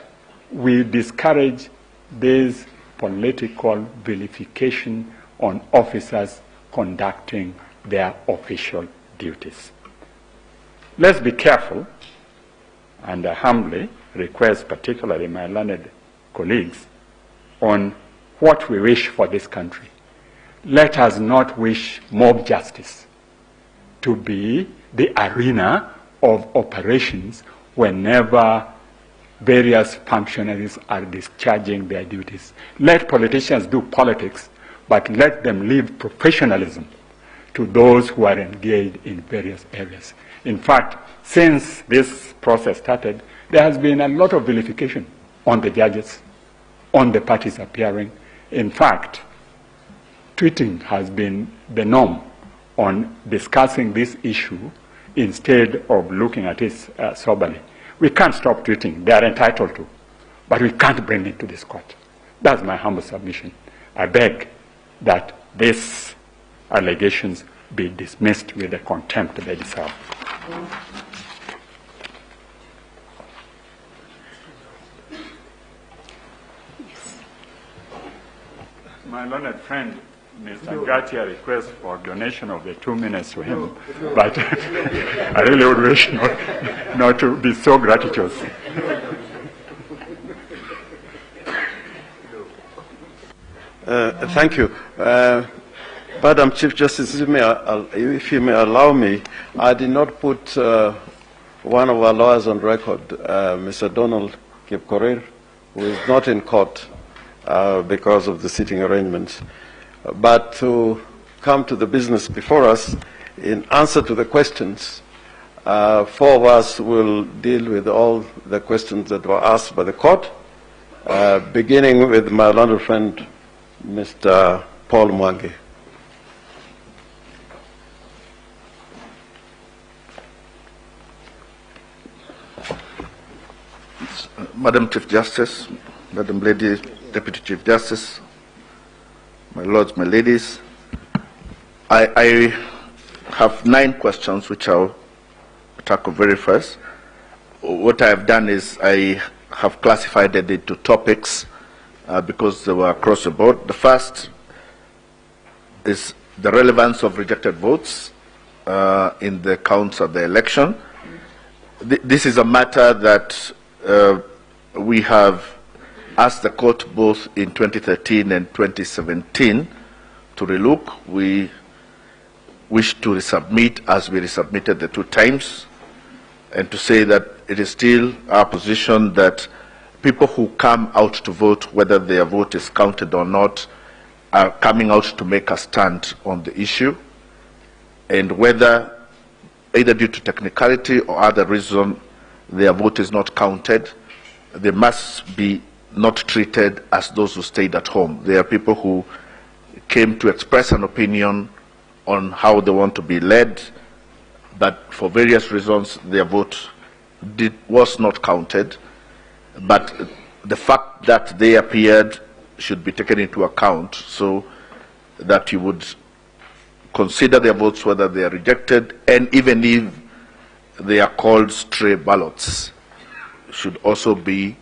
we discourage this political vilification on officers conducting their official duties. Let's be careful, and I humbly request particularly my learned colleagues on what we wish for this country. Let us not wish mob justice to be the arena of operations whenever various functionaries are discharging their duties. Let politicians do politics, but let them leave professionalism to those who are engaged in various areas. In fact, since this process started, there has been a lot of vilification on the judges, on the parties appearing. In fact, tweeting has been the norm on discussing this issue instead of looking at it soberly. We can't stop tweeting. They are entitled to. But we can't bring it to this court. That's my humble submission. I beg that these allegations be dismissed with the contempt they deserve. My learned friend, Mr. Gatia, requests for donation of the 2 minutes to him, but I really would wish not to be so gratuitous. Thank you. Madam Chief Justice, if you may allow me, I did not put one of our lawyers on record, Mr. Donald Kipkorir, who is not in court because of the sitting arrangements. But to come to the business before us, in answer to the questions, 4 of us will deal with all the questions that were asked by the court, beginning with my learned friend, Mr. Paul Mwangi. Madam Chief Justice, Madam Lady Deputy Chief Justice, my lords, my ladies, I have 9 questions which I'll tackle very first. What I have done is I have classified it into topics because they were across the board. The first is the relevance of rejected votes in the counts of the election. This is a matter that we have asked the court both in 2013 and 2017 to relook. We wish to resubmit as we resubmitted the 2 times, and to say that it is still our position that people who come out to vote, whether their vote is counted or not, are coming out to make a stand on the issue, and whether either due to technicality or other reason their vote is not counted, they must be not treated as those who stayed at home. They are people who came to express an opinion on how they want to be led, but for various reasons their vote was not counted. But the fact that they appeared should be taken into account, so that you would consider their votes whether they are rejected, and even if they are called stray ballots, should also be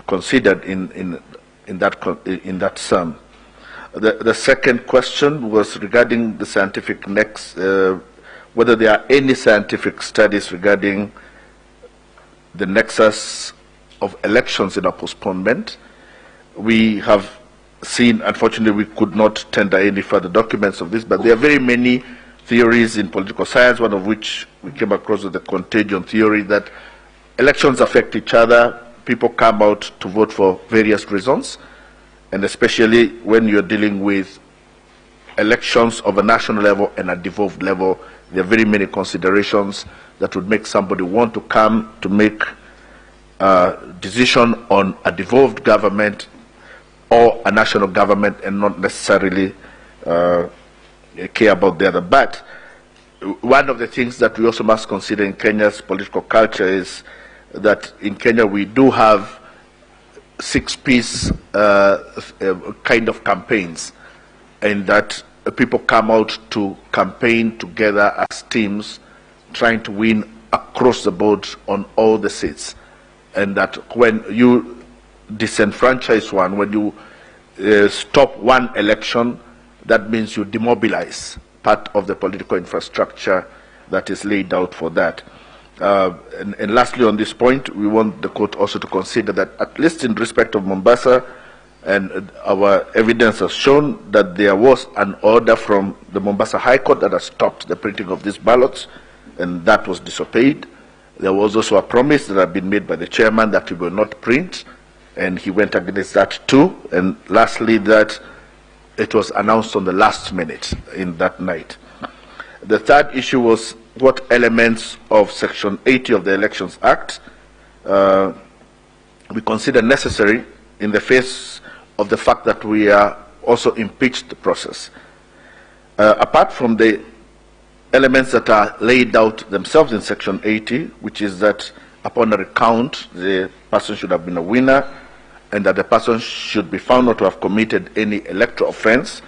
considered in that sum. The second question was regarding the scientific whether there are any scientific studies regarding the nexus of elections in a postponement. We have seen, unfortunately, we could not tender any further documents of this, but there are very many theories in political science, one of which we came across with the contagion theory, that elections affect each other. People come out to vote for various reasons, and especially when you're dealing with elections of a national level and a devolved level, there are very many considerations that would make somebody want to come to make a decision on a devolved government or a national government and not necessarily care about the other. But one of the things that we also must consider in Kenya's political culture is that in Kenya we do have six-piece kind of campaigns, and that people come out to campaign together as teams, trying to win across the board on all the seats. And that when you disenfranchise one, when you stop one election, that means you demobilize part of the political infrastructure that is laid out for that. And lastly, on this point, we want the court also to consider that, at least in respect of Mombasa, and our evidence has shown that there was an order from the Mombasa High Court that has stopped the printing of these ballots, and that was disobeyed. There was also a promise that had been made by the chairman that he will not print, and he went against that too. And lastly, that it was announced on the last minute in that night. The third issue was what elements of Section 80 of the Elections Act we consider necessary in the face of the fact that we are also impeached the process. Apart from the elements that are laid out themselves in Section 80, which is that upon a recount, the person should have been a winner, and that the person should be found not to have committed any electoral offense.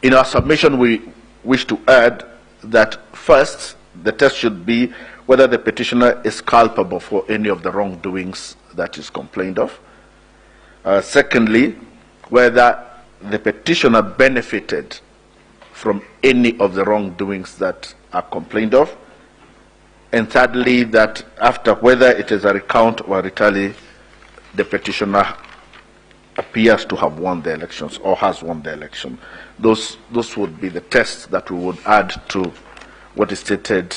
In our submission, we wish to add that first, the test should be whether the petitioner is culpable for any of the wrongdoings that is complained of. Secondly, whether the petitioner benefited from any of the wrongdoings that are complained of. And thirdly, that after, whether it is a recount or a retally, the petitioner appears to have won the elections or has won the election. Those would be the tests that we would add to what is stated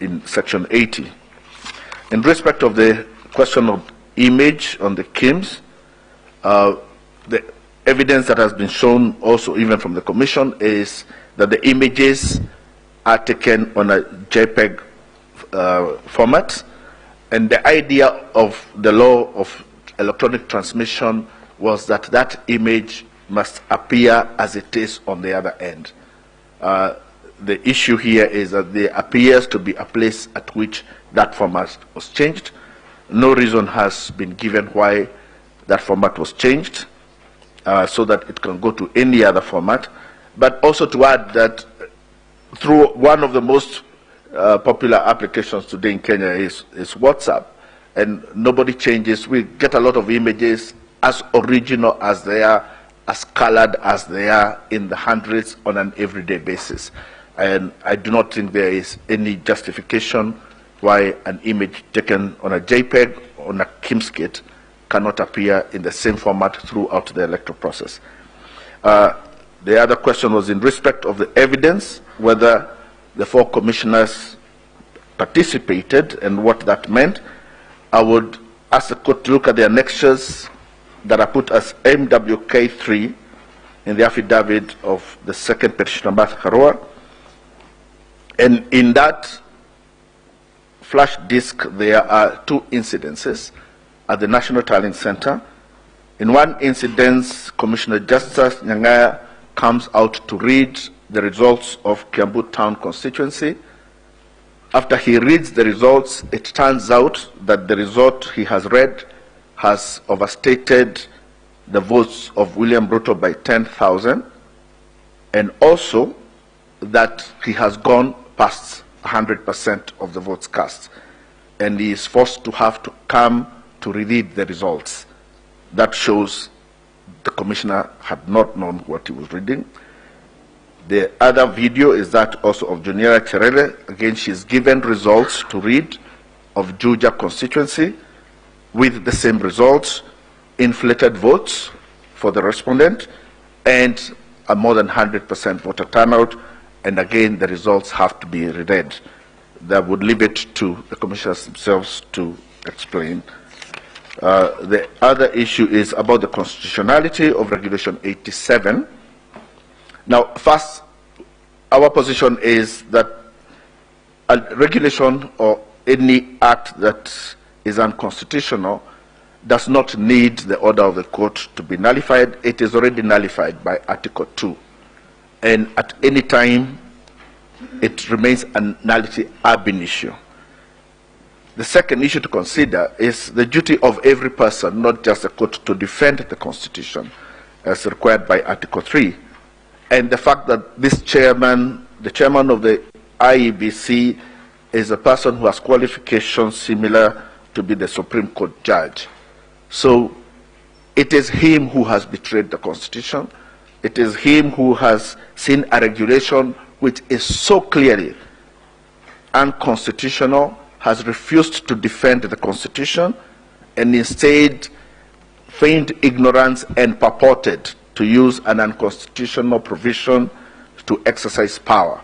in Section 80. In respect of the question of image on the KIMS, the evidence that has been shown also even from the Commission is that the images are taken on a JPEG format, and the idea of the law of electronic transmission was that that image must appear as it is on the other end. The issue here is that there appears to be a place at which that format was changed. No reason has been given why that format was changed, so that it can go to any other format. But also to add that through one of the most popular applications today in Kenya is WhatsApp, and nobody changes. We get a lot of images as original as they are, as colored as they are, in the hundreds on an everyday basis. And I do not think there is any justification why an image taken on a JPEG on a KIMS kit cannot appear in the same format throughout the electoral process. The other question was in respect of the evidence, whether the four commissioners participated and what that meant. I would ask the court to look at the annexures that are put as MWK3 in the affidavit of the second petitioner, Martha Karua. And in that flash disk, there are two incidences at the National Tallying Center. In one incident, Commissioner Justice Nyangaya comes out to read the results of Kiambu Town constituency. After he reads the results, it turns out that the result he has read has overstated the votes of William Ruto by 10,000, and also that he has gone past 100% of the votes cast, and he is forced to have to come to reread the results. That shows the commissioner had not known what he was reading. The other video is that also of Juniera Cherele. Again, she's given results to read of Juja constituency with the same results, inflated votes for the respondent, and a more than 100% voter turnout. And again, the results have to be reread. That would leave it to the commissioners themselves to explain. The other issue is about the constitutionality of Regulation 87. Now, first, our position is that a regulation or any act that is unconstitutional does not need the order of the court to be nullified. It is already nullified by Article 2. And at any time, it remains a nullity ab initio. The second issue to consider is the duty of every person, not just the court, to defend the Constitution as required by Article 3. And the fact that this chairman, the chairman of the IEBC, is a person who has qualifications similar to be the Supreme Court judge. So it is him who has betrayed the Constitution. It is him who has seen a regulation which is so clearly unconstitutional, has refused to defend the Constitution, and instead feigned ignorance and purported to use an unconstitutional provision to exercise power.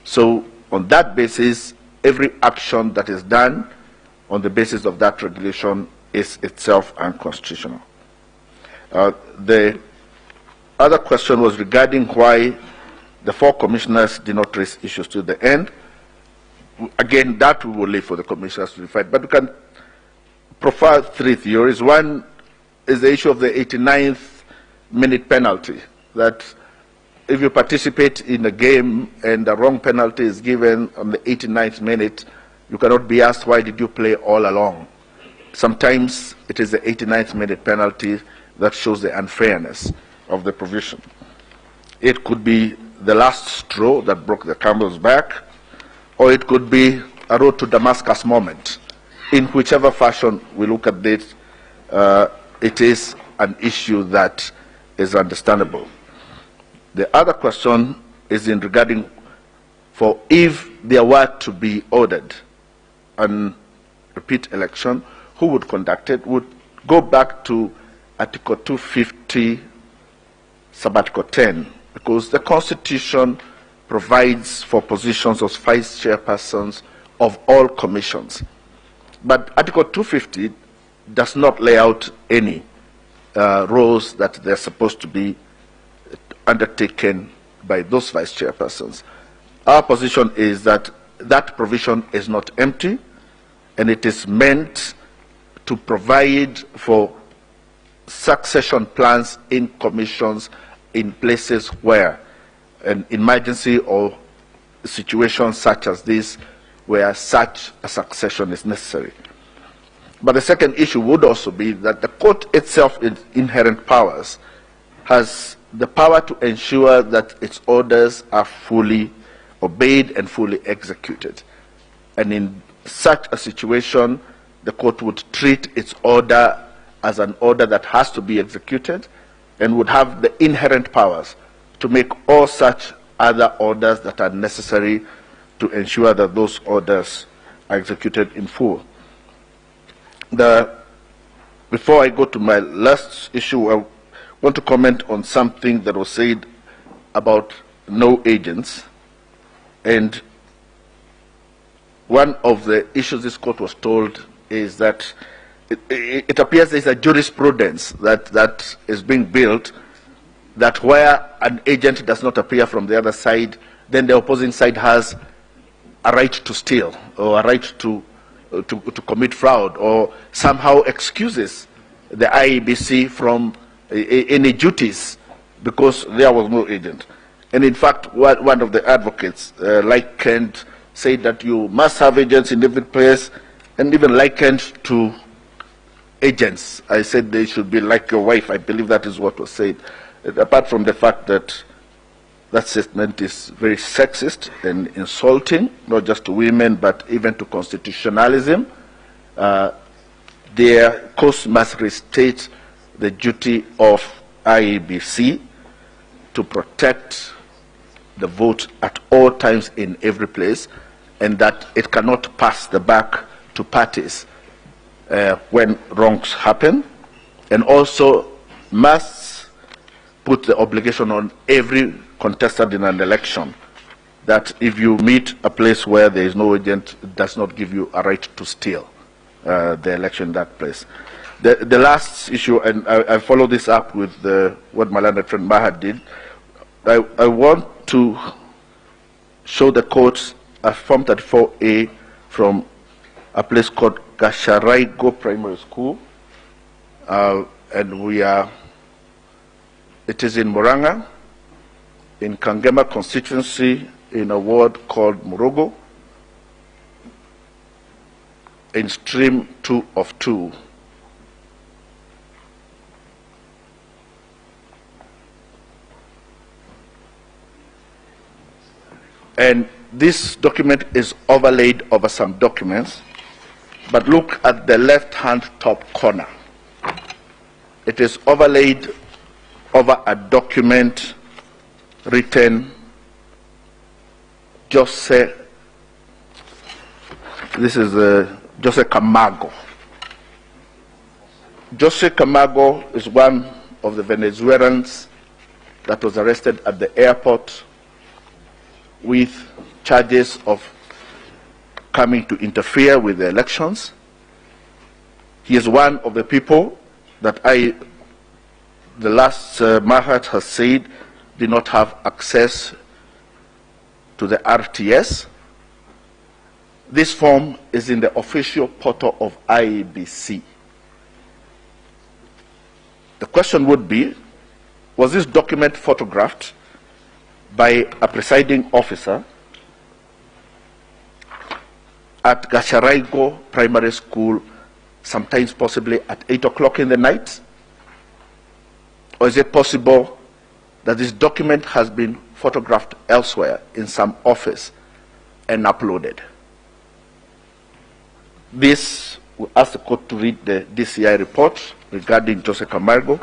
So on that basis, every action that is done on the basis of that regulation is itself unconstitutional. The other question was regarding why the 4 commissioners did not raise issues to the end. Again, that we will leave for the commissioners to decide, but we can profile 3 theories. One is the issue of the 89th minute penalty, that if you participate in a game and the wrong penalty is given on the 89th minute, you cannot be asked, why did you play all along? Sometimes it is the 89th minute penalty that shows the unfairness of the provision. It could be the last straw that broke the camel's back, or it could be a road to Damascus moment. In whichever fashion we look at this, it is an issue that is understandable. The other question is in regarding for if there were to be ordered a repeat election, who would conduct it? Would go back to Article 250, Sub-Article 10, because the Constitution provides for positions of vice chairpersons of all commissions. But Article 250 does not lay out any roles that they're supposed to be undertaken by those vice chairpersons. Our position is that that provision is not empty, and it is meant to provide for succession plans in commissions in places where an emergency or situation such as this, where such a succession is necessary. But the second issue would also be that the court itself, in inherent powers, has the power to ensure that its orders are fully obeyed and fully executed. And in such a situation, the court would treat its order as an order that has to be executed and would have the inherent powers to make all such other orders that are necessary to ensure that those orders are executed in full. Before I go to my last issue, I want to comment on something that was said about no agents. And one of the issues this court was told is that it appears there's a jurisprudence that is being built that where an agent does not appear from the other side, then the opposing side has a right to steal or a right to commit fraud, or somehow excuses the IEBC from any duties because there was no agent. And in fact, one of the advocates likened, said that you must have agents in every place, and even likened to agents. I said they should be like your wife. I believe that is what was said. Apart from the fact that that statement is very sexist and insulting, not just to women, but even to constitutionalism, their course must restate the duty of IEBC to protect the vote at all times in every place, and that it cannot pass the buck to parties when wrongs happen, and also must put the obligation on every contestant in an election that if you meet a place where there is no agent, it does not give you a right to steal the election in that place. The last issue, and I follow this up with what my learned friend Mahat did, I want to show the courts a Form 34A from a place called Gasharaigo Primary School, and it is in Murang'a, in Kangema constituency in a ward called Murugo in stream 2 of 2. And this document is overlaid over some documents, but look at the left-hand top corner. It is overlaid over a document written Jose Camargo. Jose Camargo is one of the Venezuelans that was arrested at the airport with charges of coming to interfere with the elections. He is one of the people that the last Mahat has said did not have access to the RTS. This form is in the official portal of IEBC. The question would be, was this document photographed by a presiding officer at Gasharaigo Primary School, sometimes possibly at 8 o'clock in the night? Or is it possible that this document has been photographed elsewhere in some office and uploaded? This, we ask the court to read the DCI report regarding Jose Camargo,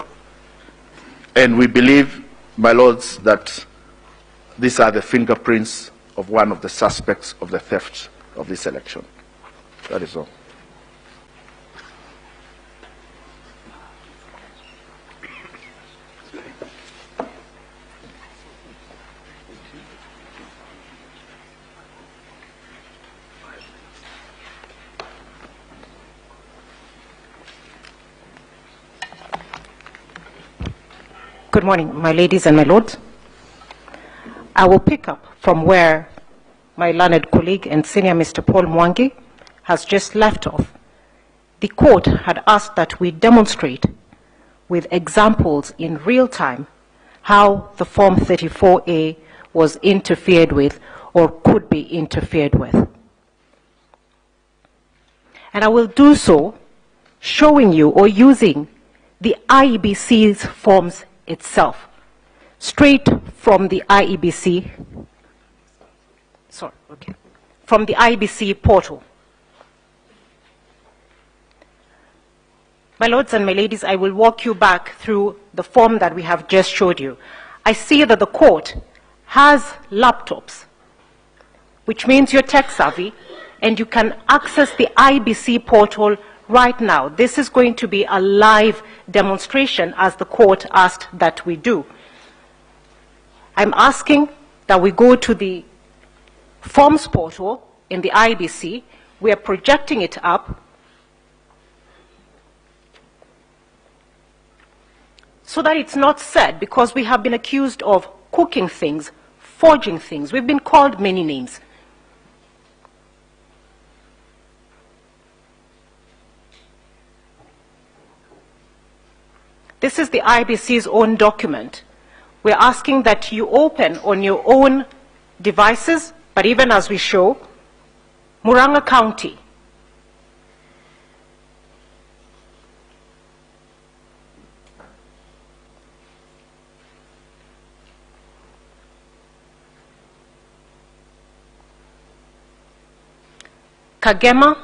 and we believe, my lords, that these are the fingerprints of one of the suspects of the theft of this election. That is all. Good morning, my ladies and my lords. I will pick up from where my learned colleague and senior Mr. Paul Mwangi has just left off. The court had asked that we demonstrate with examples in real time how the Form 34A was interfered with or could be interfered with. And I will do so showing you or using the IEBC's forms itself, straight from the IEBC, from the IEBC portal. My lords and my ladies, I will walk you back through the form that we have just showed you. I see that the court has laptops, which means you're tech savvy, and you can access the IEBC portal right now. This is going to be a live demonstration, as the court asked that we do. I'm asking that we go to the forms portal in the IEBC. We are projecting it up so that it's not said, because we have been accused of cooking things, forging things. We've been called many names. This is the IEBC's own document. We're asking that you open on your own devices, but even as we show, Murang'a County. Kangema,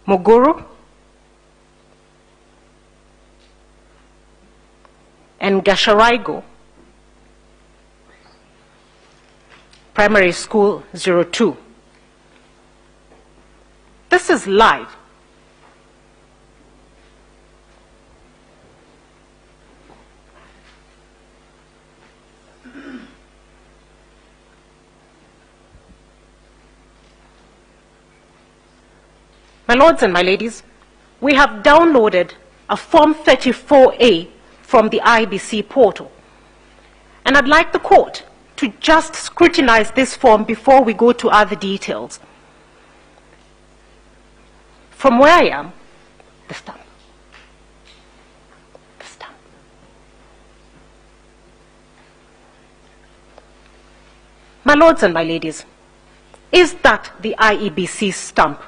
Moguru, and Gasharaigo Primary School 02. This is live. My lords and my ladies, we have downloaded a Form 34A from the IEBC portal. And I'd like the court to just scrutinize this form before we go to other details. From where I am, the stamp. My lords and my ladies, is that the IEBC stamp?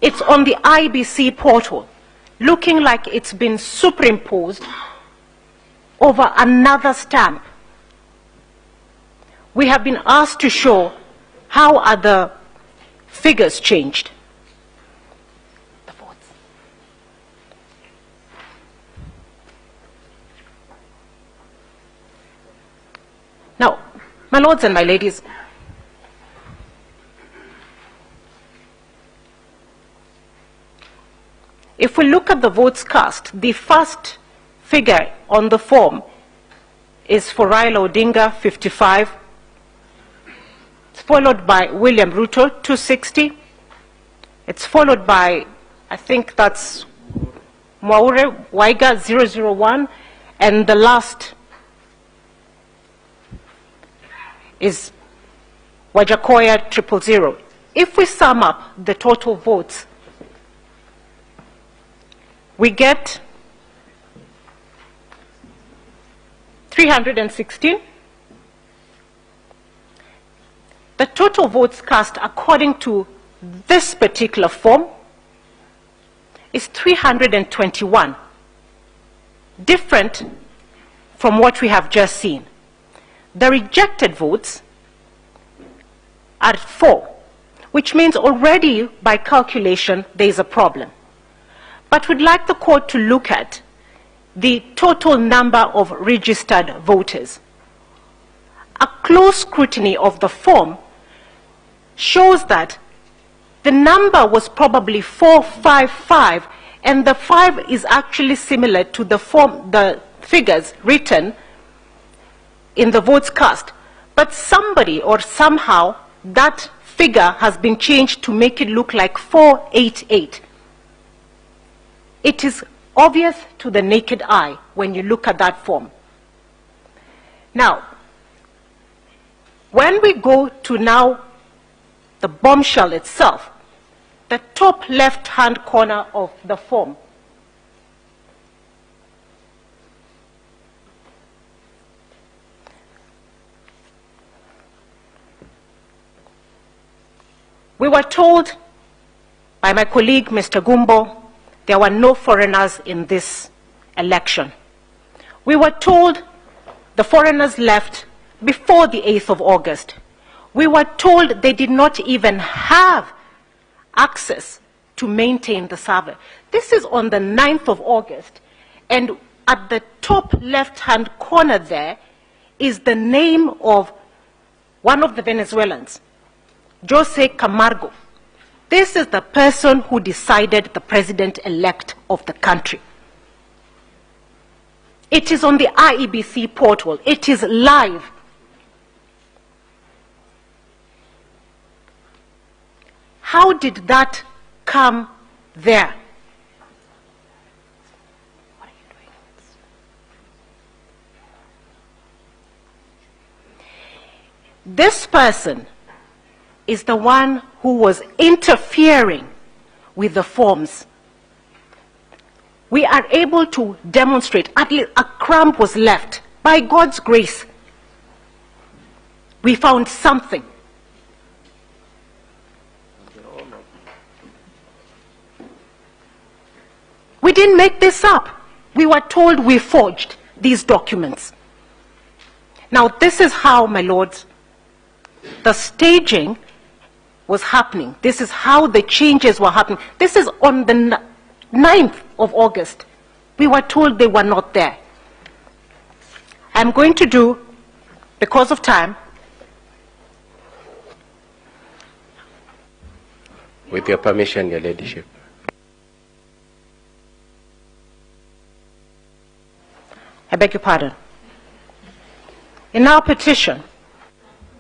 It's on the IEBC portal, looking like it's been superimposed over another stamp. We have been asked to show how are the figures changed. The votes. Now, my lords and my ladies, if we look at the votes cast, the first figure on the form is for Raila Odinga, 55. It's followed by William Ruto, 260. It's followed by, I think that's Mwaure Waiga, 001. And the last is Wajakoya, 000. If we sum up the total votes, we get 316. The total votes cast according to this particular form is 321, different from what we have just seen. The rejected votes are 4, which means already by calculation there is a problem. But we'd like the court to look at the total number of registered voters. A close scrutiny of the form shows that the number was probably 455, and the 5 is actually similar to the figures written in the votes cast. But somebody or somehow that figure has been changed to make it look like 488. It is obvious to the naked eye when you look at that form. Now, when we go to now the bombshell itself, the top left-hand corner of the form, we were told by my colleague, Mr. Gumbo, there were no foreigners in this election. We were told the foreigners left before the 8th of August. We were told they did not even have access to maintain the server. This is on the 9th of August, and at the top left-hand corner there is the name of one of the Venezuelans, Jose Camargo. This is the person who decided the president-elect of the country. It is on the IEBC portal. It is live. How did that come there? What are you doing? This person is the one who was interfering with the forms. We are able to demonstrate, at least a crumb was left. By God's grace, we found something. We didn't make this up. We were told we forged these documents. Now, this is how, my lords, the staging was happening. This is how the changes were happening. This is on the 9th of August. We were told they were not there. I'm going to do, because of time, with your permission, Your Ladyship. I beg your pardon. In our petition,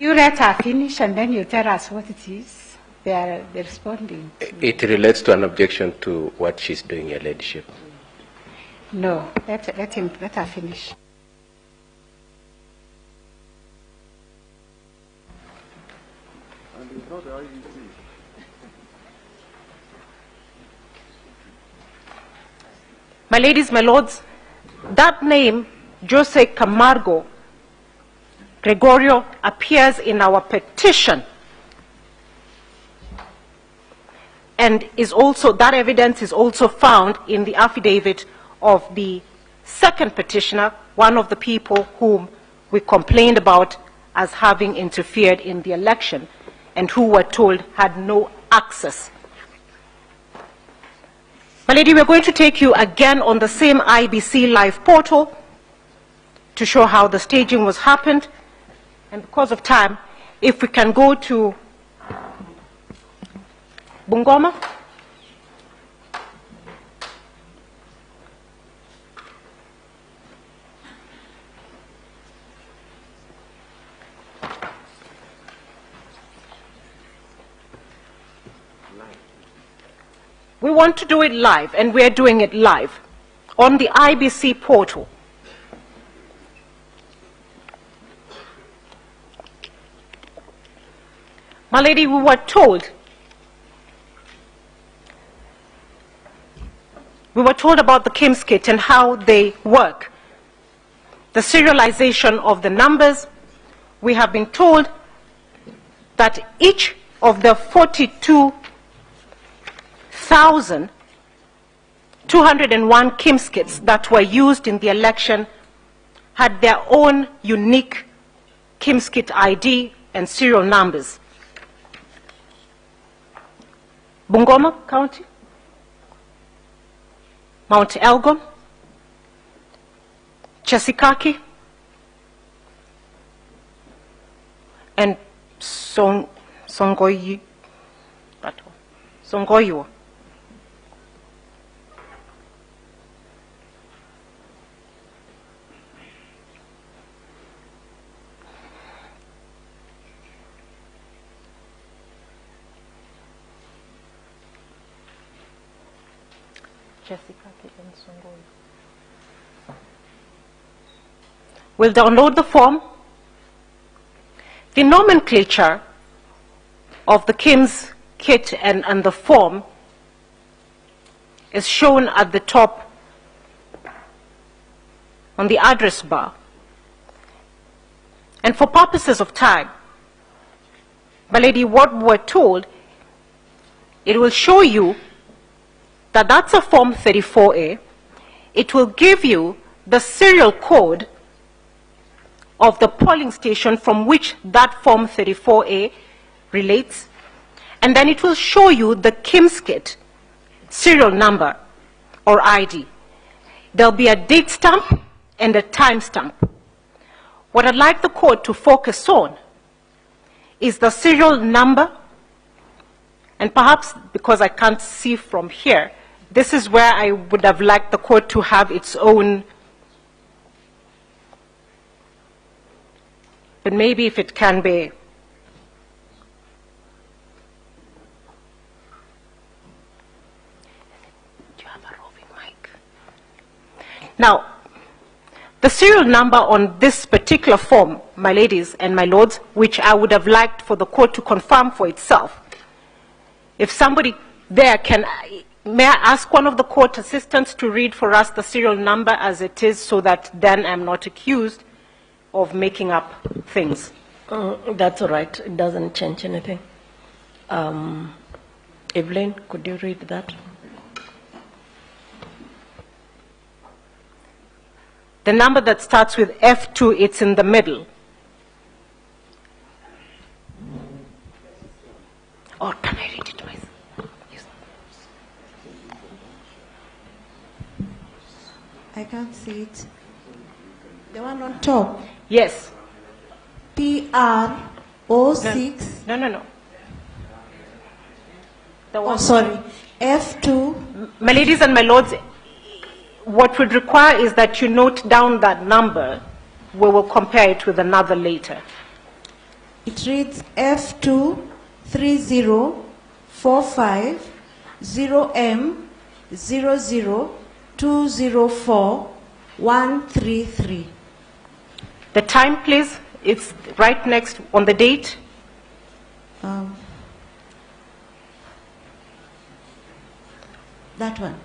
You let her finish and then you tell us what it is. They're responding. It relates to an objection to what she's doing, Your Ladyship. No, let her finish. my ladies, my lords, that name, Jose Camargo, Gregorio appears in our petition, and is also, that evidence is also found in the affidavit of the second petitioner, one of the people whom we complained about as having interfered in the election and who were told had no access. My lady, we're going to take you again on the same IBC live portal to show how the staging was happened. And because of time, if we can go to Bungoma. We want to do it live, and we're doing it live on the IBC portal. My lady, we were told about the KIMS kit and how they work. The serialization of the numbers. We have been told that each of the 42,201 KIMS kits that were used in the election had their own unique KIMS kit ID and serial numbers. Bungoma County, Mount Elgon, Chesikaki, and Songoyo. We'll download the form. The nomenclature of the KIMS kit and the form is shown at the top on the address bar. And for purposes of time, my lady, what we're told, it will show you that that's a Form 34A. It will give you the serial code of the polling station from which that Form 34A relates. And then it will show you the KIMS kit serial number or ID. There'll be a date stamp and a time stamp. What I'd like the court to focus on is the serial number, and perhaps because I can't see from here, this is where I would have liked the court to have its own, but maybe if it can be. Do you have a roving mic? Now, the serial number on this particular form, my ladies and my lords, which I would have liked for the court to confirm for itself. If somebody there can, may I ask one of the court assistants to read for us the serial number as it is, so that then I'm not accused of making up things. That's all right. It doesn't change anything. Evelyn, could you read that? The number that starts with F2, it's in the middle. Or can I read it myself? Yes. I can't see it. The one on top? Yes. PR06. No. Oh, sorry. F2. My ladies and my lords, what would require is that you note down that number. We will compare it with another later. It reads F2 3045 0M 00204 133. The time, please. It's right next on the date. That one.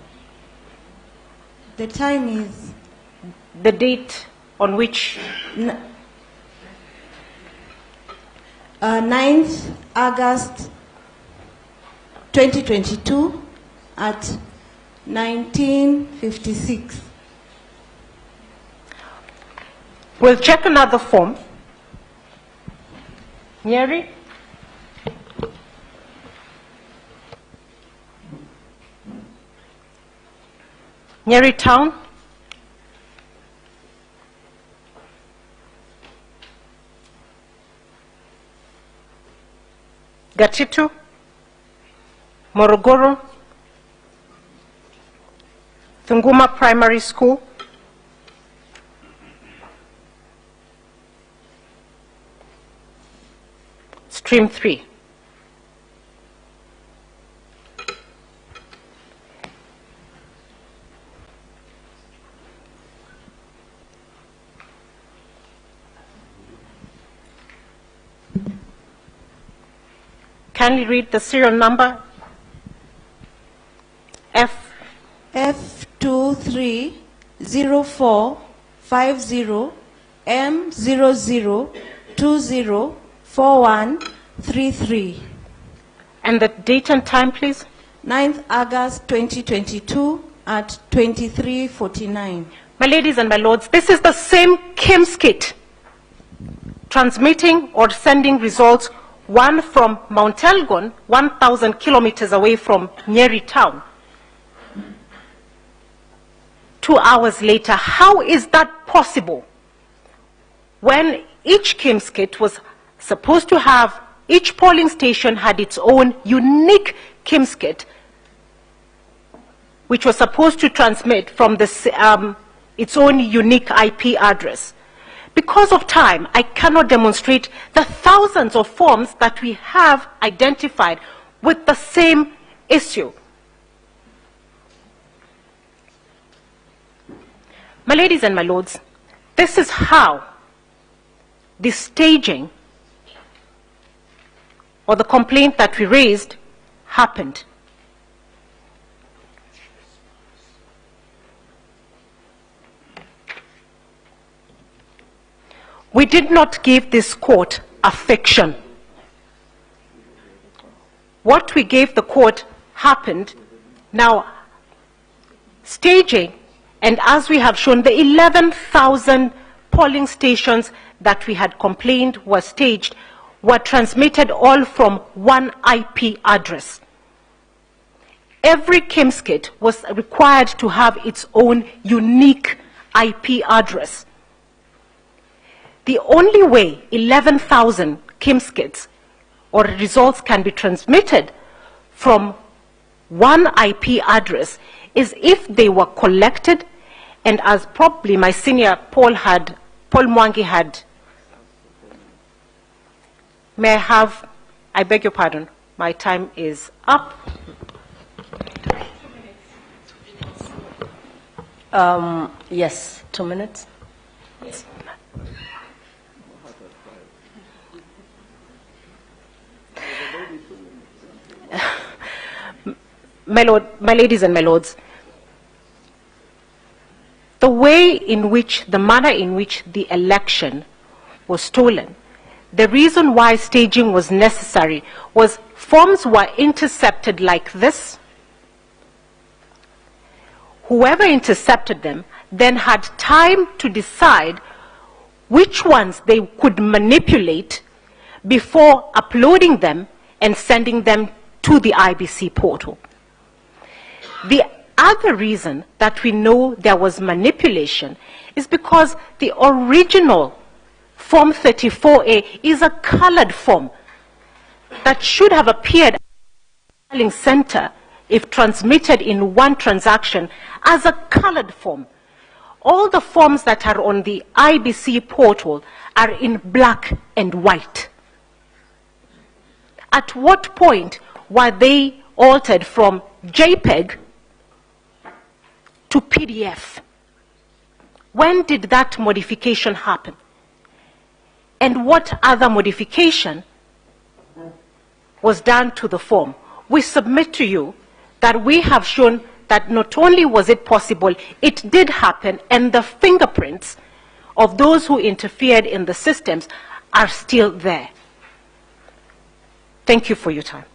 The time is... The date on which... 9th August 2022 at 1956. We'll check another form. Nyeri? Nyeri Town? Gatitu? Morogoro? Tunguma Primary School? Stream 3. Kindly read the serial number. F230450 M00204133. And the date and time, please? 9th August 2022 at 23:49. My ladies and my lords, this is the same KIMS kit transmitting or sending results, one from Mount Elgon, 1,000 kilometers away from Nyeri Town. 2 hours later, how is that possible? When each KIMS kit was supposed to have, each polling station had its own unique KIMS kit, which was supposed to transmit from its own unique IP address. Because of time, I cannot demonstrate the thousands of forms that we have identified with the same issue. My ladies and my lords, this is how the staging or the complaint that we raised happened. We did not give this court a fiction. What we gave the court happened. Now, staging, and as we have shown, the 11,000 polling stations that we had complained were staged were transmitted all from one IP address. Every KIMS kit was required to have its own unique IP address. The only way 11,000 KIMS kits or results can be transmitted from one IP address is if they were collected, and as probably my senior Paul Mwangi had. May I have, I beg your pardon, my time is up. Yes, 2 minutes. Yes. My ladies and my lords, the manner in which the election was stolen, the reason why staging was necessary was forms were intercepted like this. Whoever intercepted them then had time to decide which ones they could manipulate before uploading them and sending them to the IBC portal. The other reason that we know there was manipulation is because the original Form 34A is a colored form that should have appeared at the filing center if transmitted in one transaction as a colored form. All the forms that are on the IBC portal are in black and white. At what point were they altered from JPEG to PDF? When did that modification happen? And what other modification was done to the form? We submit to you that we have shown that not only was it possible, it did happen, and the fingerprints of those who interfered in the systems are still there. Thank you for your time.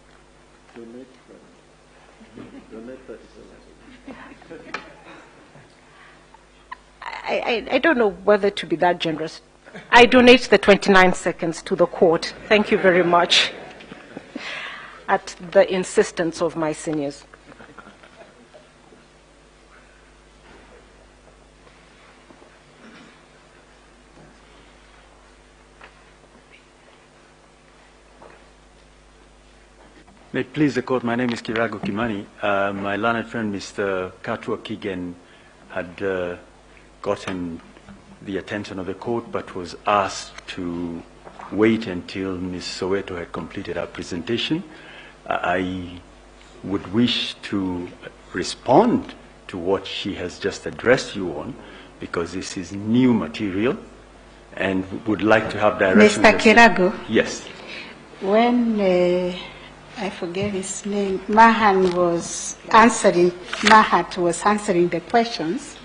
I don't know whether to be that generous. I donate the 29 seconds to the court. Thank you very much. At the insistence of my seniors. May it please the court, my name is Kirago Kimani. My learned friend, Mr. Katua Kigen, had gotten the attention of the court, but was asked to wait until Ms. Soweto had completed her presentation. I would wish to respond to what she has just addressed you on, because this is new material, and would like to have direction. Mr. Kirago? Yes. When, I forget his name, Mahat was answering the questions,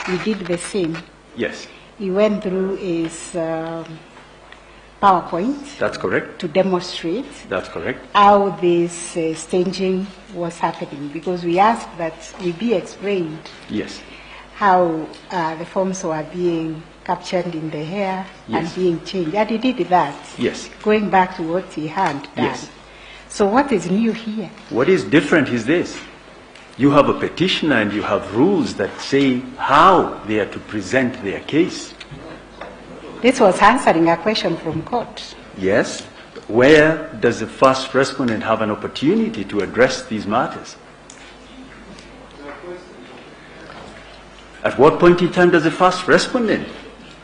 he did the same. Yes. He went through his PowerPoint. That's correct. To demonstrate. That's correct. How this staging was happening, because we asked that it be explained. Yes. How the forms were being captured in the hair Yes. and being changed. And he did that. Yes. Going back to what he had done. Yes. So what is new here? What is different is this. You have a petitioner and you have rules that say how they are to present their case. This was answering a question from court. Yes. Where does the first respondent have an opportunity to address these matters? At what point in time does the first respondent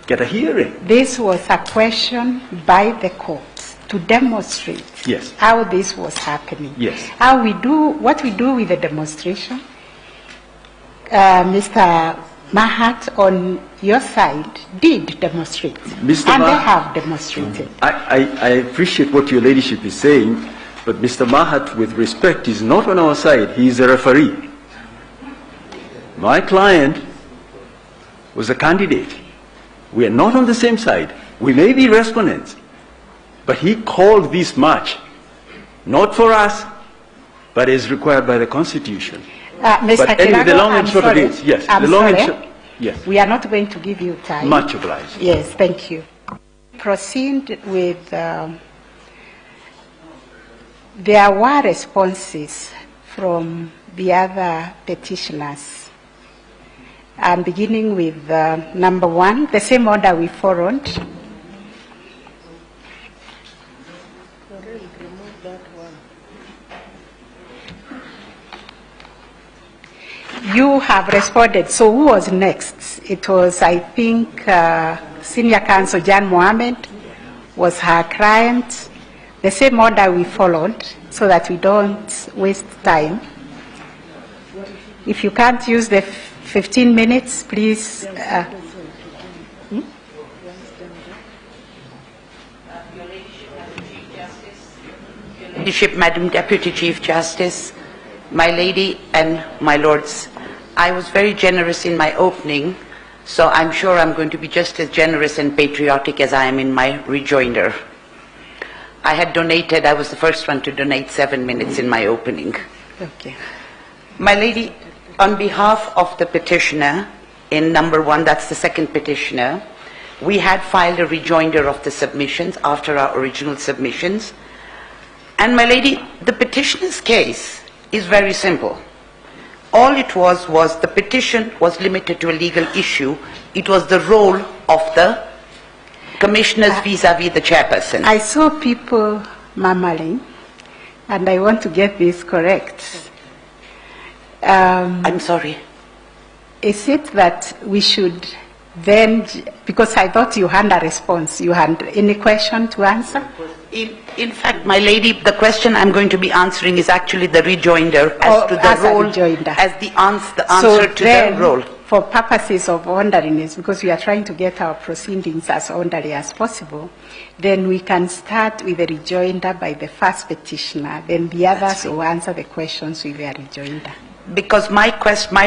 get a hearing? This was a question by the court to demonstrate Yes. how this was happening. Yes. How we do, what we do with the demonstration. Mr. Mahat on your side did demonstrate. Mr. And they Mahat- have demonstrated. I appreciate what your ladyship is saying, but Mr. Mahat, with respect, is not on our side. He is a referee. My client was a candidate. We are not on the same side. We may be respondents, but he called this match, not for us, but as required by the Constitution. Mr. But anyway, the Kirago, long and I'm short of sorry. it, yes. I'm The long and sorry. short, yes. We are not going to give you time. Much obliged. Yes, thank you. Proceed with, there were responses from the other petitioners. I'm beginning with number one, the same order we followed. You have responded. So who was next? It was, I think, Senior Counsel Jan Mohammed was her client. The same order we followed so that we don't waste time. If you can't use the 15 minutes, please. Ladyship, Madam Deputy Chief Justice, my lady and my lords, I was very generous in my opening, so I'm sure I'm going to be just as generous and patriotic as I am in my rejoinder. I had donated, I was the first one to donate 7 minutes in my opening. Okay. My lady, on behalf of the petitioner, in number one, that's the second petitioner, we had filed a rejoinder of the submissions after our original submissions. And my lady, the petitioner's case is very simple. All it was the petition was limited to a legal issue. It was the role of the commissioners vis-à-vis the chairperson. I saw people murmuring, and I want to get this correct. I'm sorry. Is it that we should then, because I thought you had a response, you had any question to answer? In fact, my lady, the question I'm going to be answering is actually the rejoinder as to the role, as the answer to then, the role. For purposes of orderliness, because we are trying to get our proceedings as orderly as possible, then we can start with the rejoinder by the first petitioner, then the others will answer the questions with their rejoinder. Because my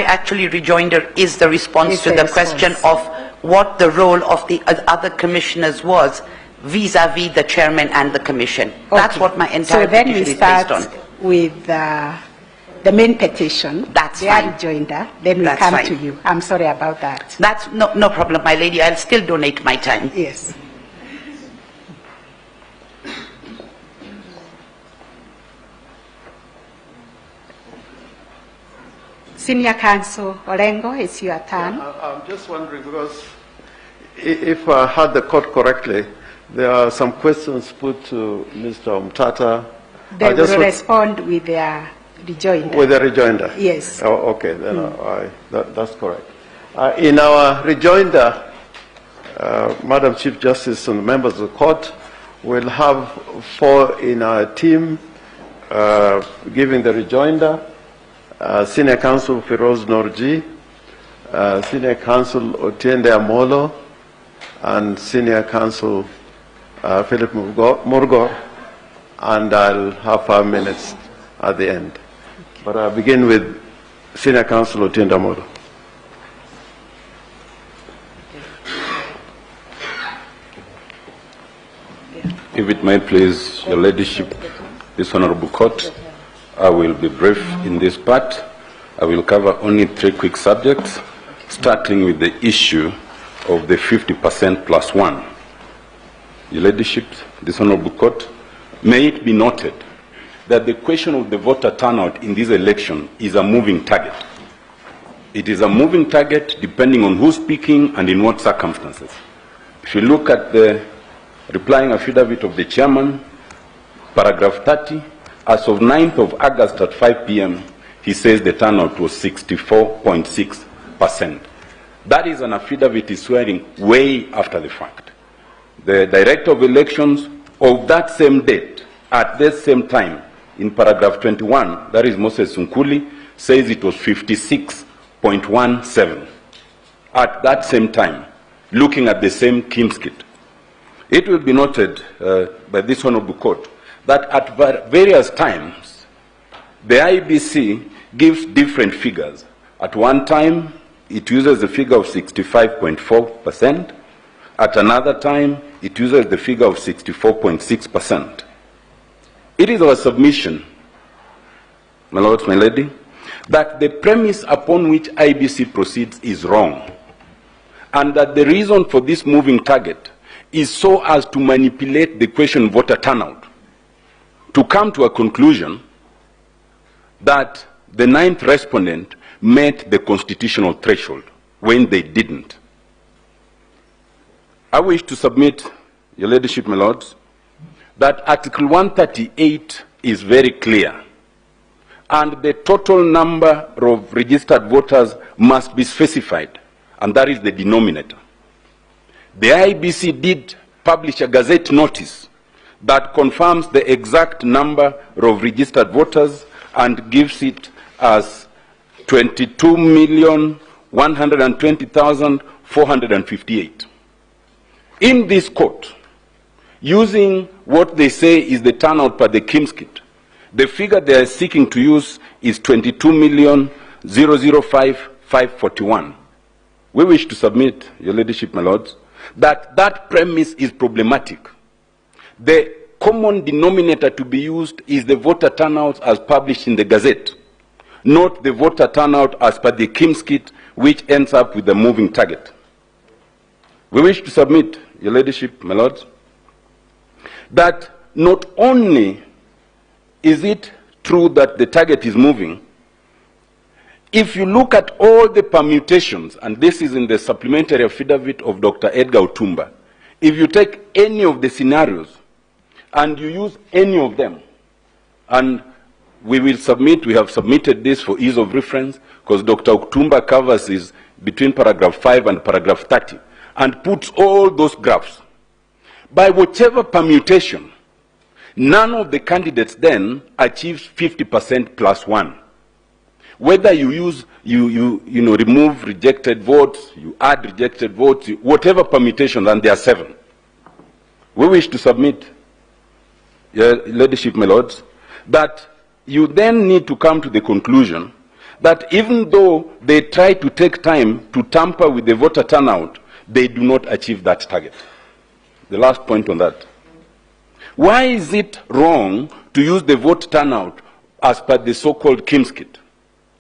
actually rejoinder is the response to the question of what the role of the other commissioners was vis-à-vis the chairman and the commission. That's what my entire so then petition we is based on. start with the main petition. That's the fine. Rejoinder. Then we That's come fine. to you. I'm sorry about that. That's no problem, my lady. I'll still donate my time. Yes. Senior Counsel Olengo, it's your turn. I'm just wondering, because if I heard the court correctly, there are some questions put to Mr. Mtata. They will respond with their rejoinder. With a rejoinder? Yes. Oh, okay, then that's correct. In our rejoinder, Madam Chief Justice and members of the court will have 4 in our team giving the rejoinder. Senior Counsel Firoz Norji, Senior Counsel Otiende Amolo, and Senior Counsel Philip Murgor, and I'll have 5 minutes at the end. But I'll begin with Senior Counsel Otiende Amolo. If it may please Your Ladyship, this Honorable Court, I will be brief in this part. I will cover only 3 quick subjects, starting with the issue of the 50% plus 1. Your Ladyship, this Honorable Court, may it be noted that the question of the voter turnout in this election is a moving target. It is a moving target depending on who's speaking and in what circumstances. If you look at the replying affidavit of the chairman, paragraph 30, as of 9th of August at 5 p.m., he says the turnout was 64.6%. That is an affidavit he's swearing way after the fact. The Director of Elections of that same date, at that same time, in paragraph 21, that is Moses Sunkuli, says it was 56.17 at that same time, looking at the same Kimskit. It will be noted by this Honorable Court that at various times, the IBC gives different figures. At one time, it uses the figure of 65.4%. At another time, it uses the figure of 64.6%. It is our submission, my lords, my lady, that the premise upon which IBC proceeds is wrong, and that the reason for this moving target is so as to manipulate the question voter turnout, to come to a conclusion that the 9th respondent met the constitutional threshold when they didn't. I wish to submit, Your Ladyship, my lords, that Article 138 is very clear, and the total number of registered voters must be specified, and that is the denominator. The IBC did publish a Gazette notice that confirms the exact number of registered voters and gives it as 22,120,458. In this court, using what they say is the turnout per the Kimskit, the figure they are seeking to use is 22,005,541. We wish to submit, Your Ladyship, my lords, that that premise is problematic. The common denominator to be used is the voter turnout as published in the Gazette, not the voter turnout as per the Kimskit, which ends up with a moving target. We wish to submit, Your Ladyship, my lords, that not only is it true that the target is moving, if you look at all the permutations, and this is in the supplementary affidavit of Dr. Edgar Otumba, if you take any of the scenarios and you use any of them, and we will submit, we have submitted this for ease of reference, because Dr. Otumba covers is between paragraph 5 and paragraph 30, and puts all those graphs. By whichever permutation, none of the candidates then achieves 50% plus 1. Whether you use, remove rejected votes, you add rejected votes, whatever permutation, and there are 7. We wish to submit, Your Ladyship, my lords, that you then need to come to the conclusion that even though they try to take time to tamper with the voter turnout, they do not achieve that target. the last point on that. Why is it wrong to use the vote turnout as per the so-called Kim's kit?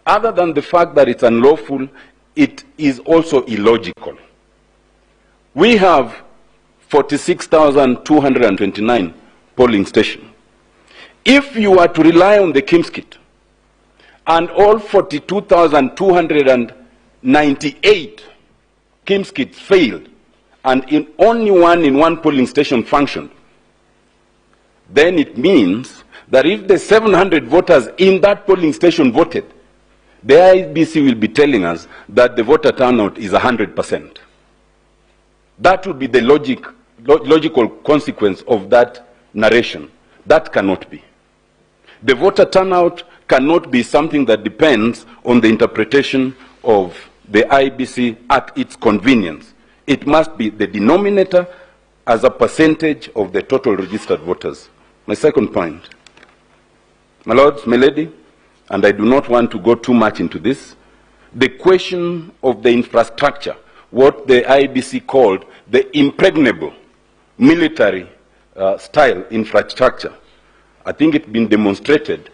Other than the fact that it's unlawful, it is also illogical. We have 46,229 polling stations. If you are to rely on the Kim's kit, and all 42,298 Kim's kits failed, and only one in one polling station functioned, then it means that if the 700 voters in that polling station voted, the IBC will be telling us that the voter turnout is 100%. That would be the logical consequence of that narration. That cannot be. The voter turnout cannot be something that depends on the interpretation of the IBC at its convenience. It must be the denominator as a percentage of the total registered voters. My second point. My lords, my lady, and I do not want to go too much into this, the question of the infrastructure, what the IBC called the impregnable military style infrastructure, I think it's been demonstrated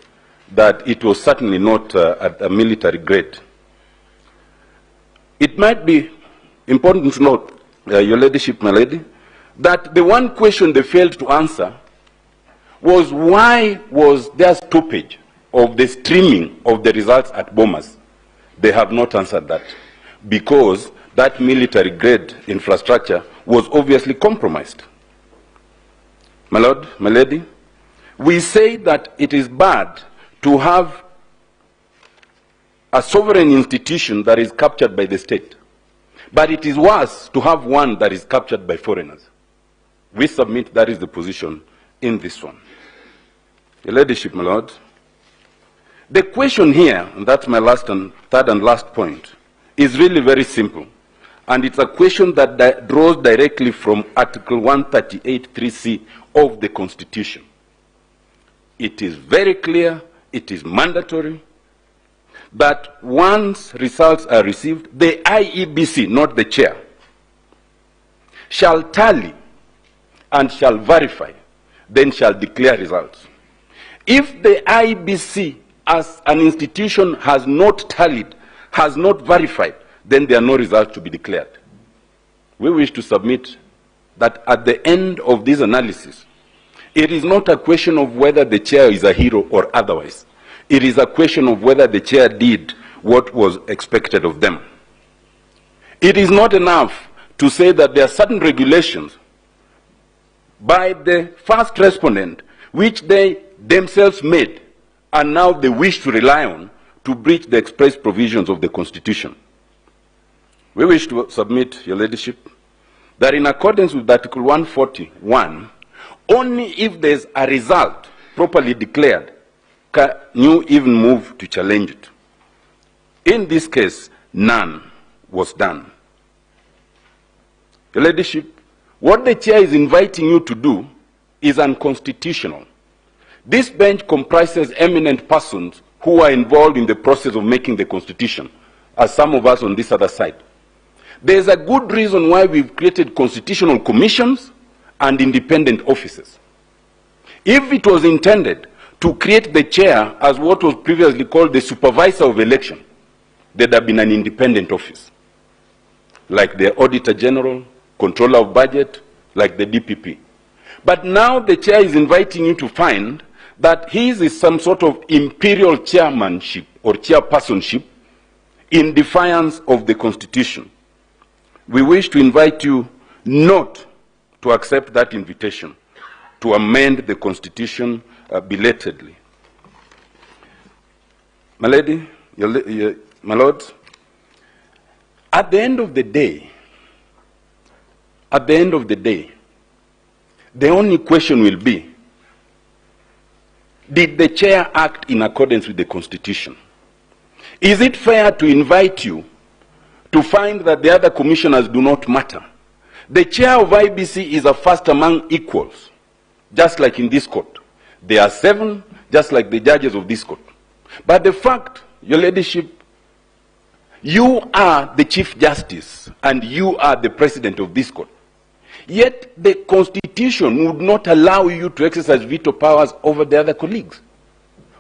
that it was certainly not at a military grade. It might be important to note, Your Ladyship, my lady, that the one question they failed to answer was why was there stoppage of the streaming of the results at Bomas. They have not answered that, because that military grade infrastructure was obviously compromised. My lord, my lady, we say that it is bad to have a sovereign institution that is captured by the state, but it is worse to have one that is captured by foreigners. We submit that is the position in this one. Your Ladyship, my lord, the question here, and that's my third and last point, is really very simple. And it's a question that draws directly from Article 138(3)(c) of the Constitution. It is very clear, it is mandatory, that once results are received, the IEBC, not the chair, shall tally and shall verify, then shall declare results. If the IEBC as an institution has not tallied, has not verified, then there are no results to be declared. We wish to submit that at the end of this analysis, it is not a question of whether the chair is a hero or otherwise. It is a question of whether the chair did what was expected of them. It is not enough to say that there are certain regulations by the first respondent which they themselves made and now they wish to rely on to breach the express provisions of the Constitution. We wish to submit, Your Ladyship, that in accordance with Article 141, only if there is a result properly declared can you even move to challenge it. In this case, none was done. Your Ladyship, what the chair is inviting you to do is unconstitutional. This bench comprises eminent persons who are involved in the process of making the Constitution, as some of us on this other side. There is a good reason why we've created constitutional commissions and independent offices. If it was intended to create the chair as what was previously called the supervisor of election, there'd have been an independent office, like the Auditor General, Controller of Budget, like the DPP. But now the chair is inviting you to find that his is some sort of imperial chairmanship or chairpersonship in defiance of the Constitution. We wish to invite you not to accept that invitation to amend the Constitution belatedly. My lady, my lords, at the end of the day, the only question will be, did the chair act in accordance with the Constitution? Is it fair to invite you to find that the other commissioners do not matter? The chair of IBC is a first among equals, just like in this court. There are 7, just like the judges of this court. But the fact, Your Ladyship, you are the Chief Justice and you are the President of this court. Yet the Constitution would not allow you to exercise veto powers over the other colleagues.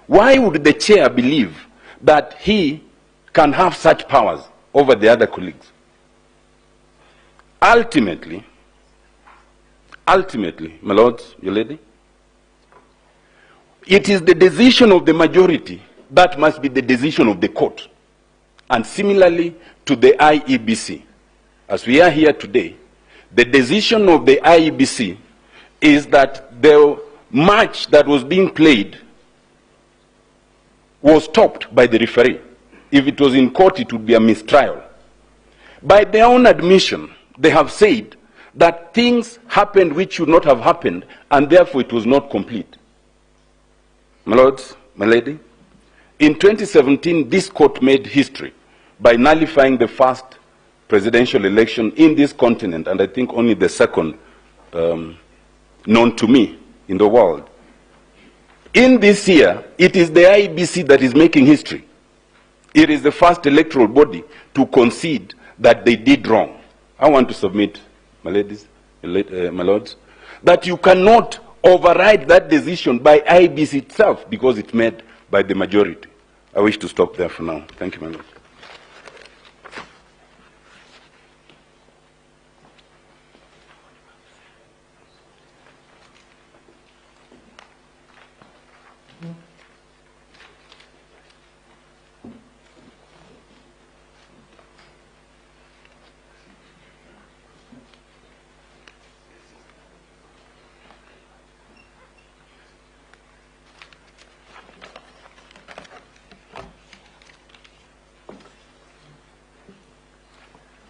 Why would the chair believe that he can have such powers over the other colleagues? Ultimately, my lords, your lady, it is the decision of the majority that must be the decision of the court. And similarly to the IEBC, as we are here today, the decision of the IEBC is that the match that was being played was stopped by the referee. If it was in court, it would be a mistrial. By their own admission, they have said that things happened which should not have happened, and therefore it was not complete. My lords, my lady, in 2017, this court made history by nullifying the first presidential election in this continent, and I think only the second known to me in the world. In this year, it is the IEBC that is making history. It is the first electoral body to concede that they did wrong. I want to submit, my ladies, my lords, that you cannot override that decision by IEBC itself because it's made by the majority. I wish to stop there for now. Thank you, my lord.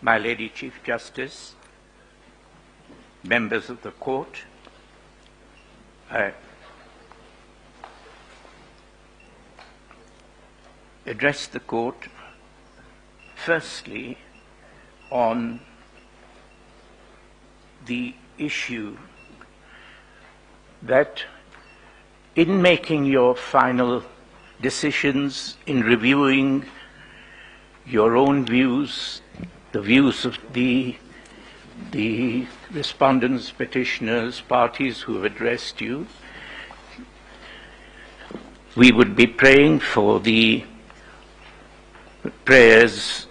My Lady Chief Justice, members of the court, I address the court firstly on the issue that in making your final decisions, in reviewing your own views, the views of the respondents, petitioners, parties who have addressed you, we would be praying for the prayers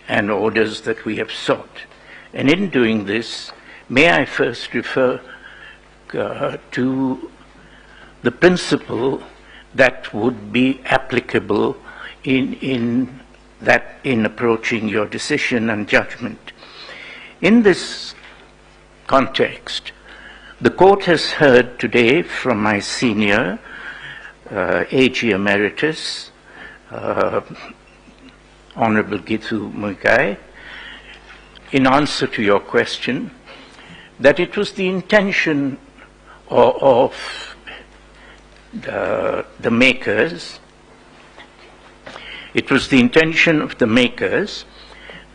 and orders that we have sought. And in doing this, may I first refer to the principle that would be applicable in approaching your decision and judgment. In this context, the court has heard today from my senior, AG Emeritus, Honorable Gitu Muigai, in answer to your question, that it was the intention of the makers, it was the intention of the makers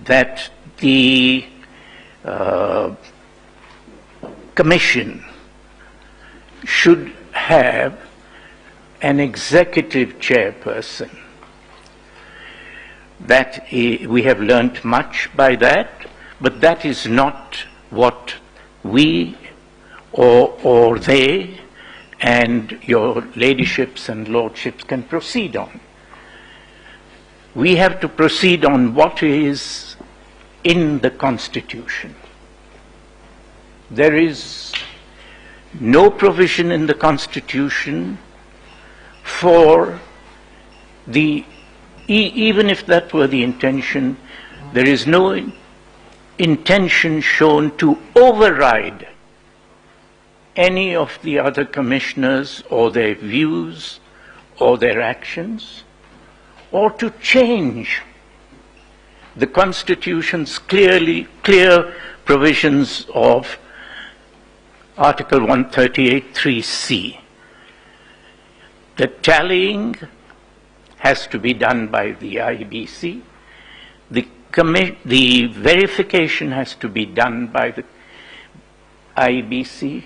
that the Commission should have an executive chairperson. That we have learnt much by that, but that is not what we or they and your ladyships and lordships can proceed on. We have to proceed on what is in the Constitution. There is no provision in the Constitution for even if that were the intention, there is no intention shown to override any of the other commissioners or their views or their actions, or to change the Constitution's clear provisions of Article 138(3)(c). The tallying has to be done by the IEBC. The verification has to be done by the IEBC.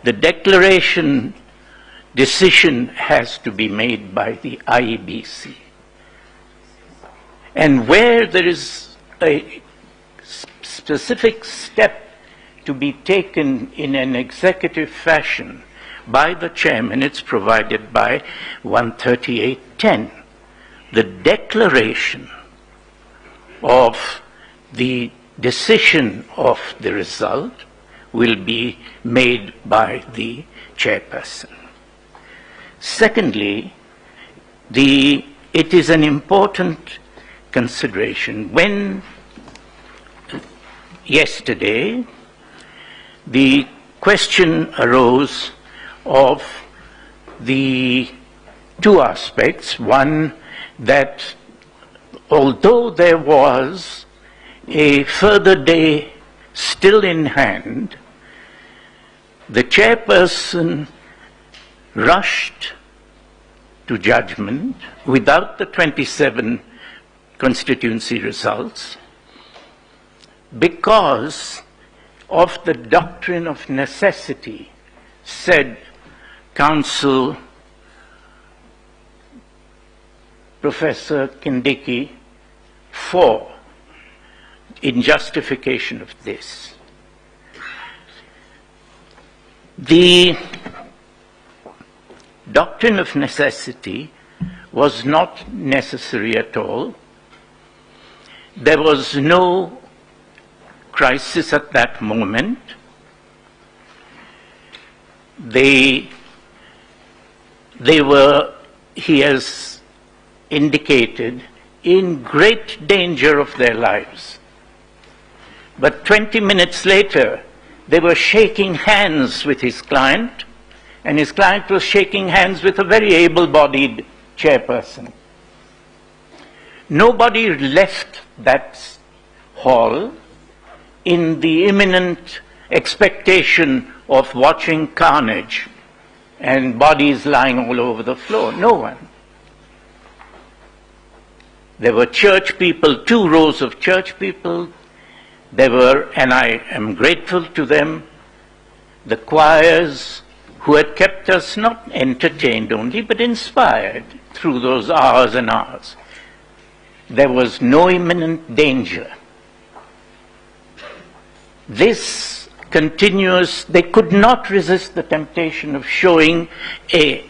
The declaration decision has to be made by the IEBC. And where there is a specific step to be taken in an executive fashion by the chairman, it's provided by 138.10. The declaration of the decision of the result will be made by the chairperson. Secondly, it is an important consideration. When yesterday the question arose of the two aspects. One, that although there was a further day still in hand, the chairperson rushed to judgment without the 27 constituency results because of the doctrine of necessity, said Counsel Professor Kindiki in justification of this. The doctrine of necessity was not necessary at all. There was no crisis at that moment. They were, he has indicated, in great danger of their lives. But 20 minutes later, they were shaking hands with his client, and his client was shaking hands with a very able-bodied chairperson. Nobody left that hall in the imminent expectation of watching carnage and bodies lying all over the floor. No one. There were church people, 2 rows of church people. There were, and I am grateful to them, the choirs who had kept us not entertained only, but inspired through those hours and hours. There was no imminent danger. This continuous, they could not resist the temptation of showing a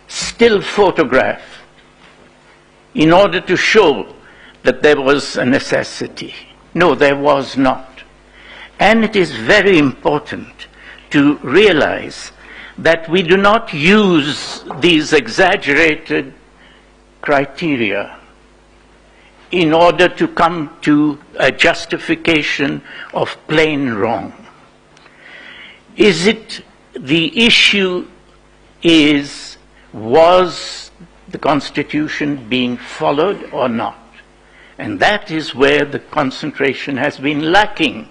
still photograph in order to show that there was a necessity. No, there was not. And it is very important to realize that we do not use these exaggerated criteria in order to come to a justification of plain wrong. Is it, the issue is, was the Constitution being followed or not? And that is where the concentration has been lacking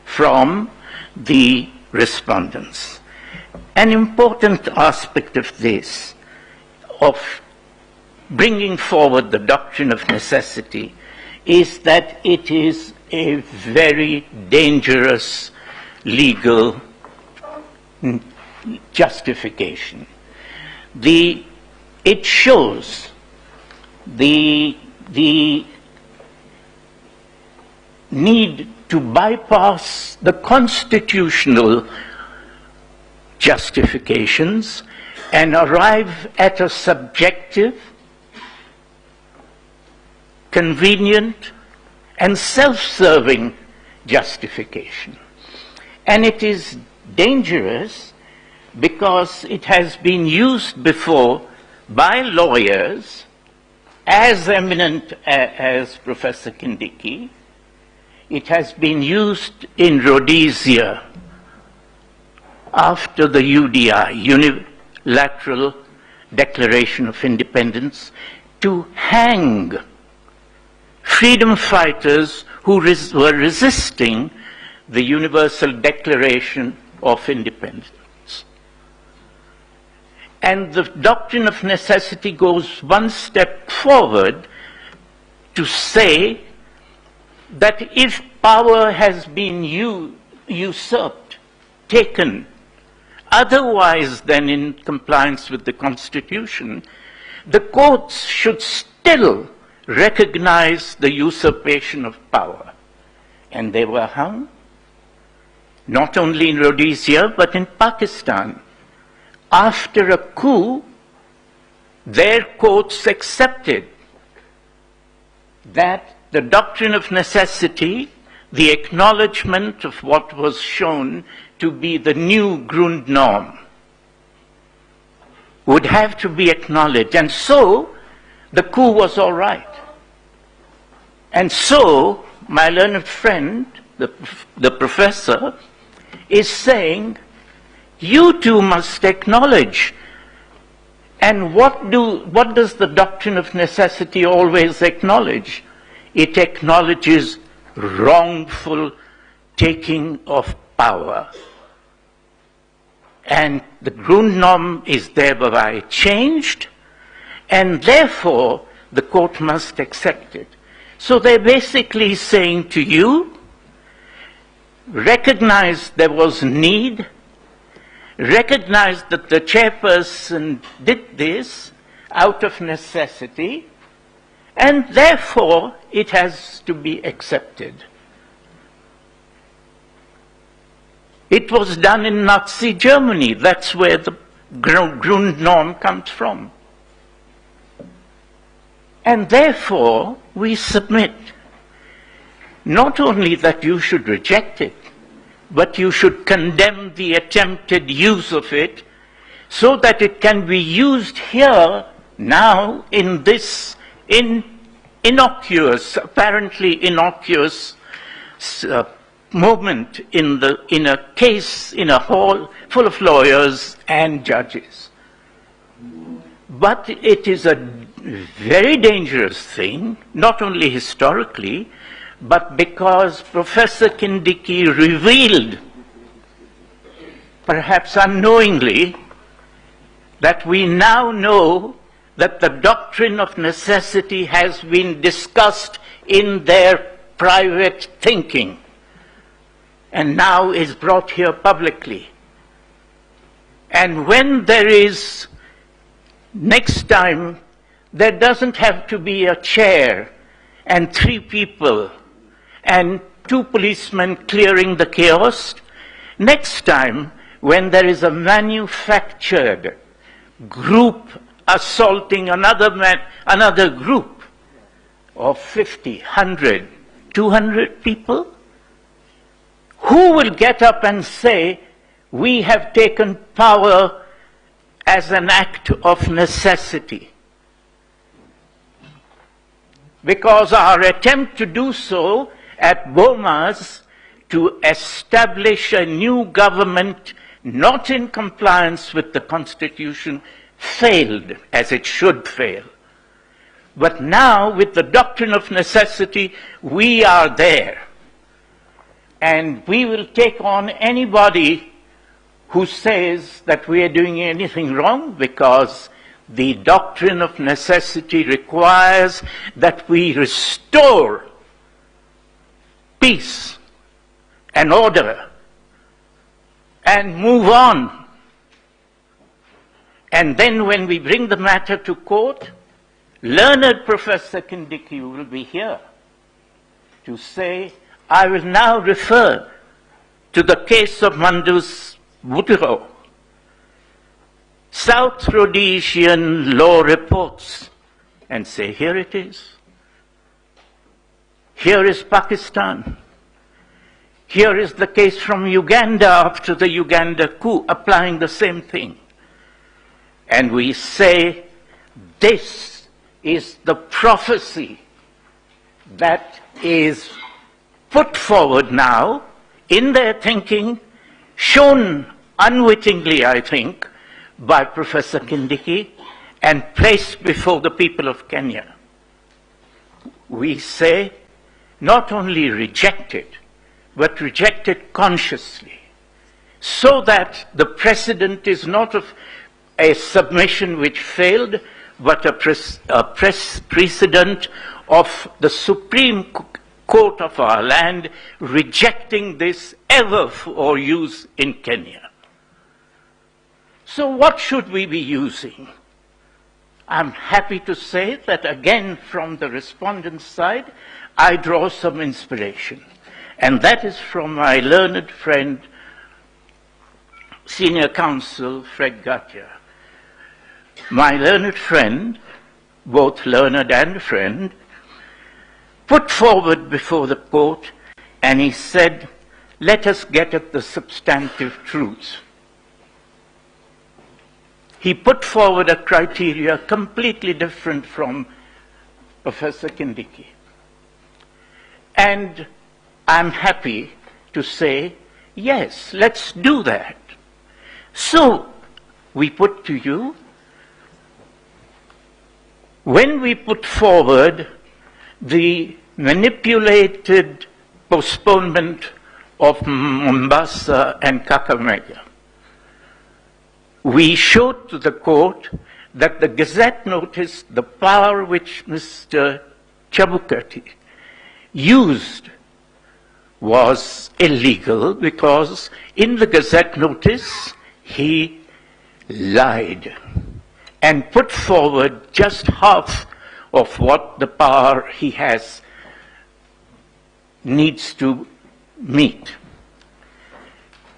from the respondents. An important aspect of this, of bringing forward the doctrine of necessity, is that it is a very dangerous legal justification. It shows the need to bypass the constitutional justifications and arrive at a subjective, convenient, and self-serving justification. And it is dangerous because it has been used before by lawyers as eminent as Professor Kindiki. It has been used in Rhodesia after the UDI, Unilateral Declaration of Independence, to hang freedom fighters who were resisting the Universal Declaration of Independence. And the doctrine of necessity goes one step forward to say that if power has been usurped, taken, otherwise than in compliance with the Constitution, the courts should still recognize the usurpation of power and they were hung, not only in Rhodesia, but in Pakistan. After a coup, their courts accepted that the doctrine of necessity, the acknowledgement of what was shown to be the new Grundnorm, would have to be acknowledged. And so, the coup was all right. And so, my learned friend, the professor, is saying, you too must acknowledge. And what does the doctrine of necessity always acknowledge? It acknowledges wrongful taking of power. And the Grundnorm is thereby changed, and therefore the court must accept it. So they're basically saying to you, recognize there was need, recognize that the chairperson did this out of necessity, and therefore it has to be accepted. It was done in Nazi Germany. That's where the Grundnorm comes from. And therefore, we submit not only that you should reject it, but you should condemn the attempted use of it so that it can be used here now in this innocuous, apparently innocuous moment in a case in a hall full of lawyers and judges. But it is a very dangerous thing, not only historically, but because Professor Kindiki revealed, perhaps unknowingly, that we now know that the doctrine of necessity has been discussed in their private thinking, and now is brought here publicly. And when there is, next time, there doesn't have to be a chair and 3 people and 2 policemen clearing the chaos. Next time, when there is a manufactured group assaulting another group of 50, 100, 200 people, who will get up and say, we have taken power as an act of necessity? Because our attempt to do so at Bomas to establish a new government not in compliance with the Constitution failed, as it should fail. But now, with the doctrine of necessity, we are there. And we will take on anybody who says that we are doing anything wrong, because the doctrine of necessity requires that we restore peace and order and move on. And then when we bring the matter to court, learned Professor Kindiki will be here to say, I will now refer to the case of Mandus Butiro, South Rhodesian law reports, and say, here it is. Here is Pakistan. Here is the case from Uganda after the Uganda coup, applying the same thing. And we say, this is the prophecy that is put forward now in their thinking, shown unwittingly, I think, by Professor Kindiki, and placed before the people of Kenya. We say, not only reject it, but reject it consciously, so that the precedent is not of a submission which failed, but a precedent of the Supreme Court of our land rejecting this ever for use in Kenya. So what should we be using? I'm happy to say that again from the respondent's side, I draw some inspiration. And that is from my learned friend, Senior Counsel Fred Gatia. My learned friend, both learned and friend, put forward before the court, and he said, let us get at the substantive truth. He put forward a criteria completely different from Professor Kindiki. And I'm happy to say, yes, let's do that. So, we put to you, when we put forward the manipulated postponement of Mombasa and Kakamega, we showed to the court that the Gazette notice, the power which Mr. Chabukati used, was illegal because in the Gazette notice he lied and put forward just half of what the power he has needs to meet.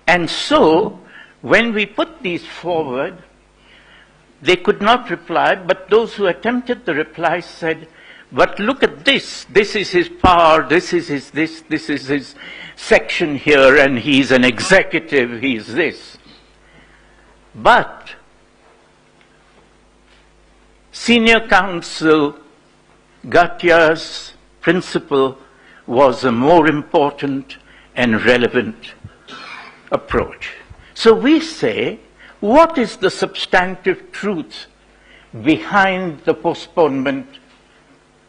And so, when we put these forward, they could not reply, but those who attempted the reply said, but look at this. This is his power, this is his this is his section here, and he's an executive, he's this. But Senior Counsel Gatia's principle was a more important and relevant approach. So we say, what is the substantive truth behind the postponement,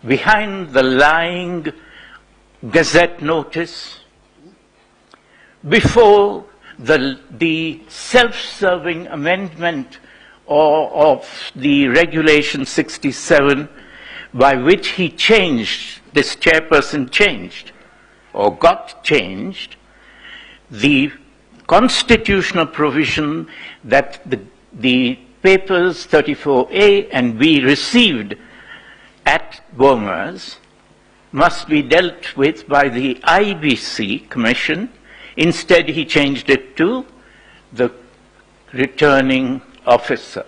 behind the lying Gazette notice, before the self-serving amendment of the Regulation 67 by which he changed, this chairperson changed, or got changed, the constitutional provision that the papers 34A and B received at Bomas must be dealt with by the IBC Commission. Instead, he changed it to the returning officer.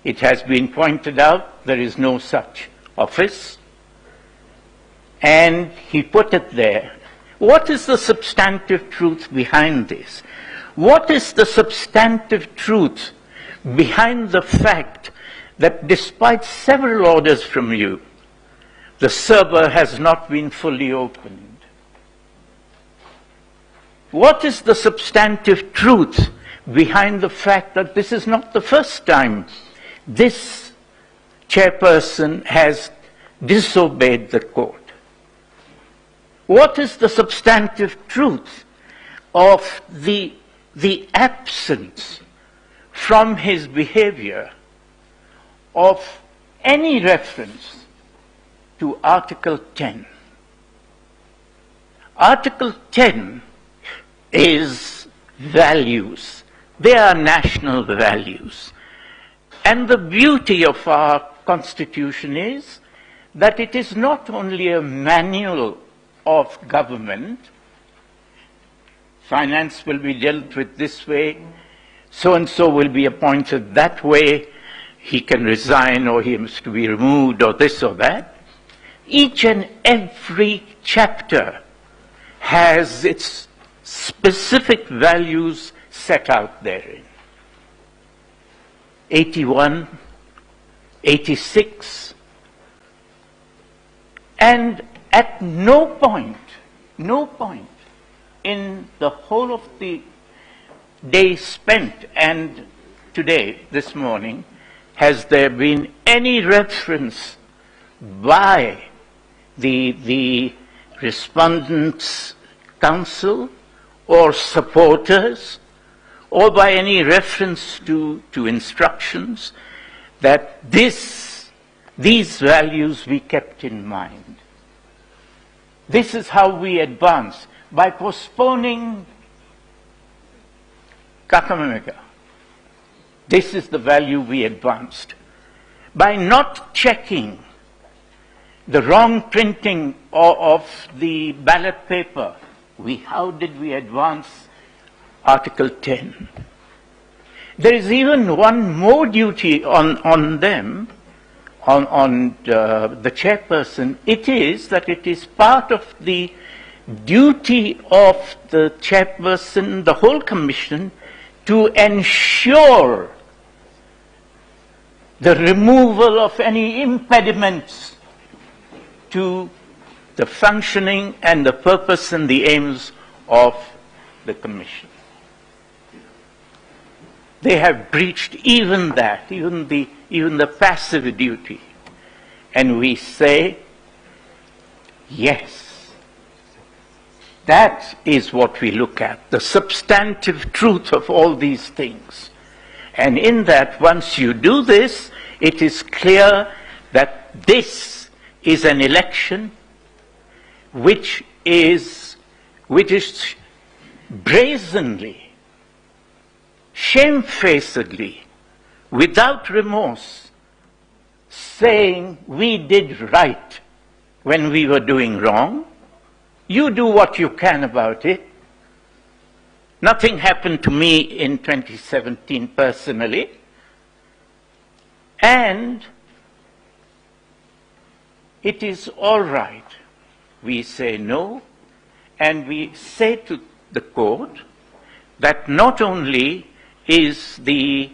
It has been pointed out there is no such office, and he put it there. What is the substantive truth behind this? What is the substantive truth behind the fact that despite several orders from you, the server has not been fully opened? What is the substantive truth behind the fact that this is not the first time this chairperson has disobeyed the court? What is the substantive truth of the absence from his behavior of any reference to Article 10? Article 10 is values. They are national values. And the beauty of our Constitution is that it is not only a manual of government. Finance will be dealt with this way, so-and-so will be appointed that way, he can resign or he is to be removed or this or that. Each and every chapter has its specific values set out therein. 81, 86, and at no point in the whole of the day spent and today, this morning, has there been any reference by the respondents' counsel or supporters or by any reference to instructions that these values be kept in mind. This is how we advance. By postponing Kakamega, this is the value we advanced. By not checking the wrong printing of the ballot paper how did we advance Article 10? There is even one more duty on them, on the chairperson. It is that it is part of the duty of the chairperson, the whole commission, to ensure the removal of any impediments to the functioning and the purpose and the aims of the commission. They have breached even that, even the passive duty. And we say, yes, that is what we look at, the substantive truth of all these things. And in that, once you do this, it is clear that this is an election which is brazenly, shamefacedly, without remorse, saying we did right when we were doing wrong. You do what you can about it. Nothing happened to me in 2017 personally. And it is all right. We say no, and we say to the court that not only is the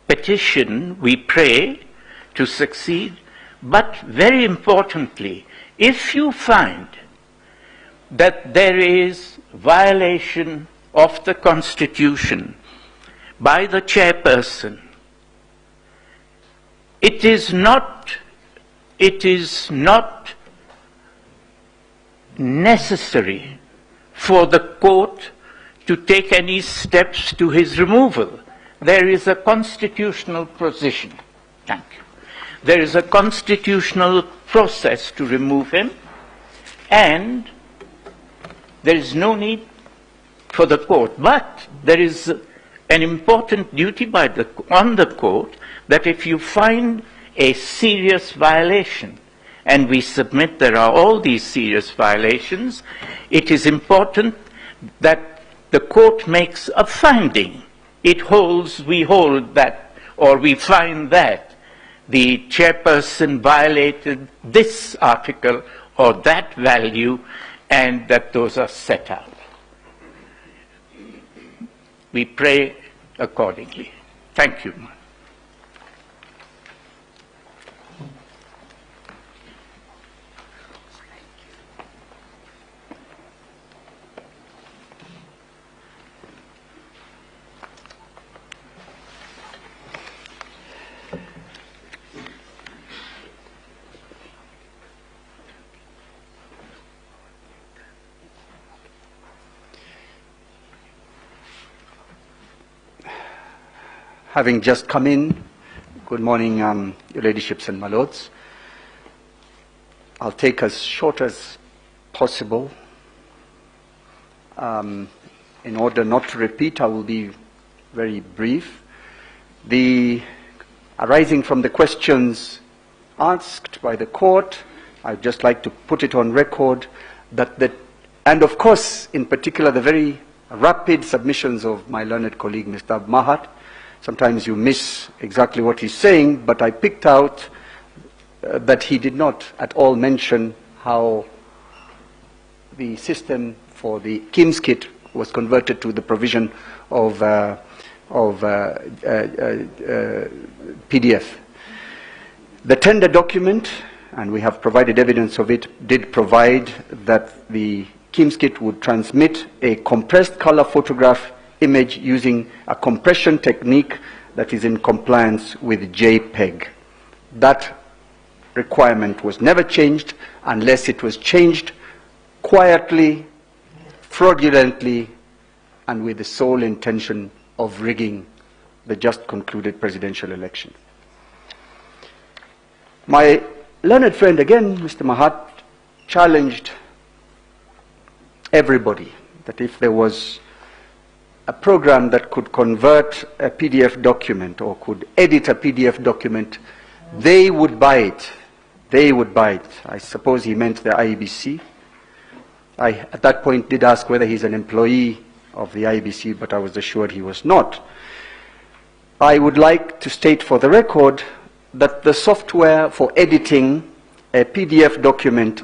petition, we pray, to succeed, but very importantly, if you find that there is violation of the Constitution by the chairperson, it is not necessary for the court to take any steps to his removal. There is a constitutional position. Thank you. There is a constitutional process to remove him, and there is no need for the court. But there is an important duty on the court that if you find a serious violation, and we submit there are all these serious violations, it is important that the court makes a finding. We hold that, or we find that the chairperson violated this article or that value, and that those are set out. We pray accordingly. Thank you. Having just come in, good morning, Your Ladyships and my Lords. I'll take as short as possible. In order not to repeat, I will be very brief. Arising from the questions asked by the court, I'd just like to put it on record and of course, in particular, the very rapid submissions of my learned colleague, Mr. Mahat. Sometimes you miss exactly what he's saying, but I picked out that he did not at all mention how the system for the KIMS kit was converted to the provision of PDF. The tender document, and we have provided evidence of it, did provide that the KIMS kit would transmit a compressed color photograph image using a compression technique that is in compliance with JPEG. That requirement was never changed unless it was changed quietly, fraudulently, and with the sole intention of rigging the just concluded presidential election. My learned friend, again, Mr. Mahat, challenged everybody that if there was a program that could convert a PDF document or could edit a PDF document, they would buy it. They would buy it. I suppose he meant the IEBC. I, at that point, did ask whether he's an employee of the IBC, but I was assured he was not. I would like to state for the record that the software for editing a PDF document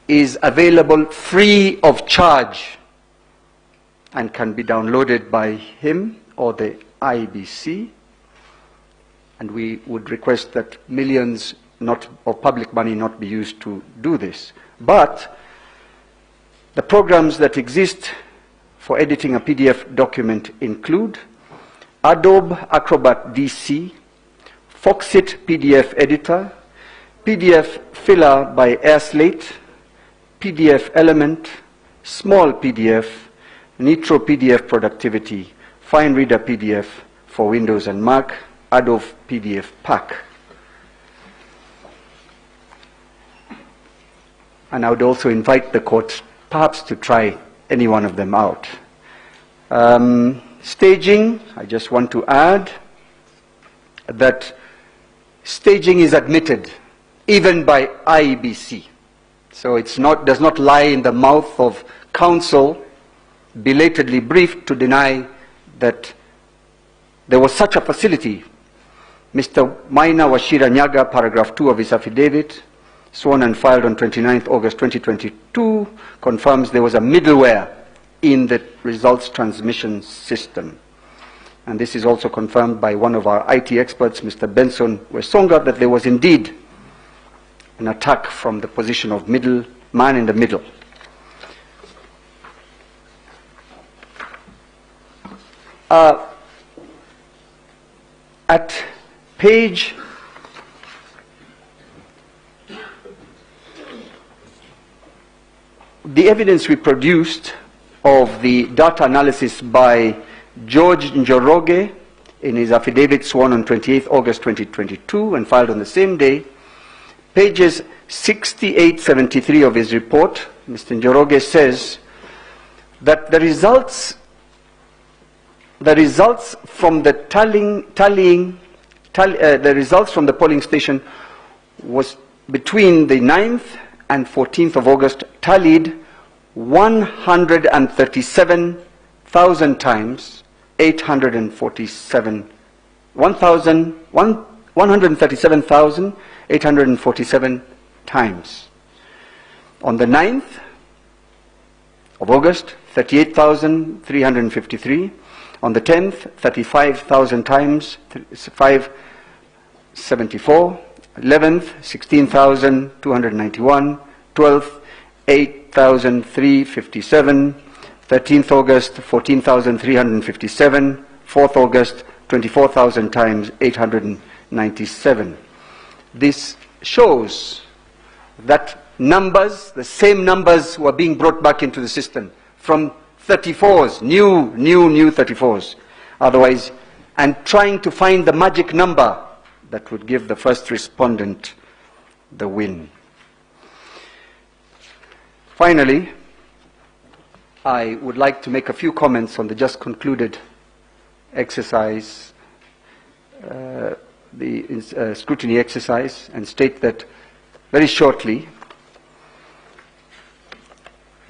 is available free of charge and can be downloaded by him or the IBC. And we would request that millions of public money not be used to do this. But the programs that exist for editing a PDF document include Adobe Acrobat DC, Foxit PDF Editor, PDF Filler by AirSlate, PDF Element, Small PDF, Nitro PDF Productivity, Fine Reader PDF for Windows and Mac, Adobe PDF Pack. And I would also invite the court perhaps to try any one of them out. Staging, I just want to add that staging is admitted even by IBC. So it's not, does not lie in the mouth of counsel, belatedly briefed, to deny that there was such a facility. Mr. Maina Washira Nyaga, paragraph 2 of his affidavit, sworn and filed on 29th August 2022, confirms there was a middleware in the results transmission system. And this is also confirmed by one of our IT experts, Mr. Benson Wesonga, that there was indeed an attack from the position of man in the middle. At page the evidence we produced of the data analysis by George Njoroge in his affidavit sworn on 28th August 2022 and filed on the same day, pages 68-73 of his report, Mr. Njoroge says that the results from the the results from the polling station was between the 9th and 14th of August tallied 137,000 times 137,847 times. On the 9th of August, 38,353. On the 10th, 35,000 times, 574. 11th, 16,291. 12th, 8,357. 13th August, 14,357. 4th August, 24,000 times, 897. This shows that numbers, the same numbers, were being brought back into the system from 34s, new 34s, otherwise, and trying to find the magic number that would give the first respondent the win. Finally, I would like to make a few comments on the just concluded exercise, the scrutiny exercise, and state that very shortly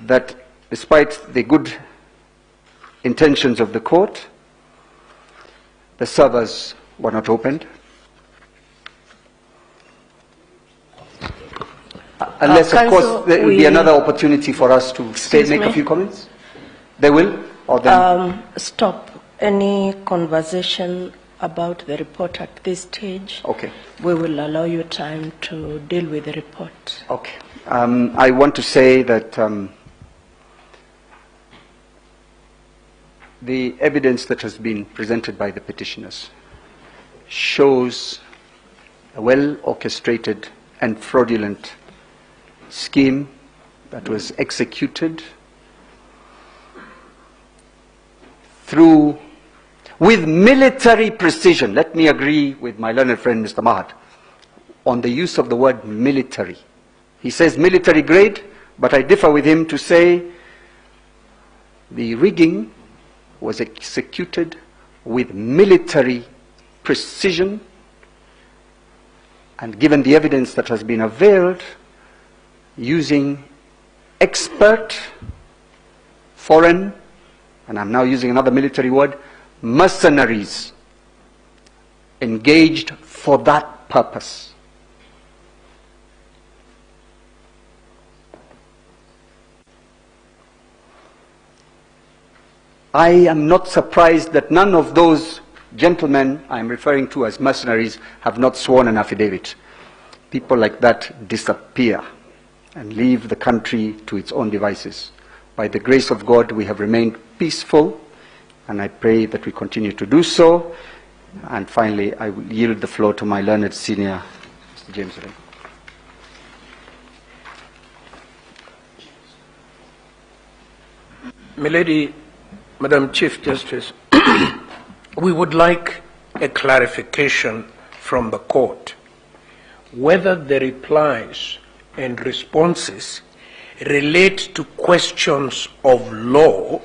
that despite the good intentions of the court, the servers were not opened. Unless, of course, there will be another opportunity for us to make a few comments. They will? Or then stop any conversation about the report at this stage. Okay. We will allow you time to deal with the report. Okay. I want to say that the evidence that has been presented by the petitioners shows a well-orchestrated and fraudulent scheme that was executed with military precision. Let me agree with my learned friend, Mr. Mahat, on the use of the word military. He says military grade, but I differ with him to say the rigging was executed with military precision, and given the evidence that has been availed, using expert, foreign, and I'm now using another military word, mercenaries engaged for that purpose. I am not surprised that none of those gentlemen I'm referring to as mercenaries have not sworn an affidavit. People like that disappear and leave the country to its own devices. By the grace of God, we have remained peaceful, and I pray that we continue to do so. And finally, I will yield the floor to my learned senior, Mr. James Ray. Milady, Madam Chief Justice, we would like a clarification from the court whether the replies and responses relate to questions of law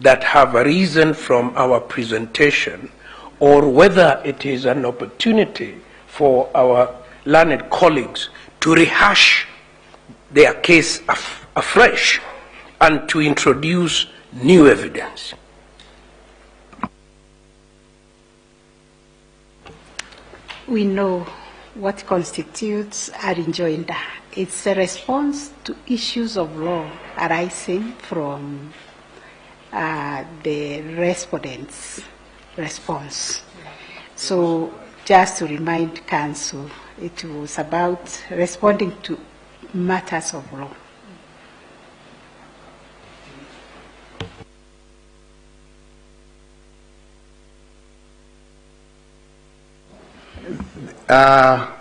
that have arisen from our presentation, or whether it is an opportunity for our learned colleagues to rehash their case afresh and to introduce new evidence. We know what constitutes a rejoinder. It's a response to issues of law arising from the respondent's response. So just to remind Council, it was about responding to matters of law.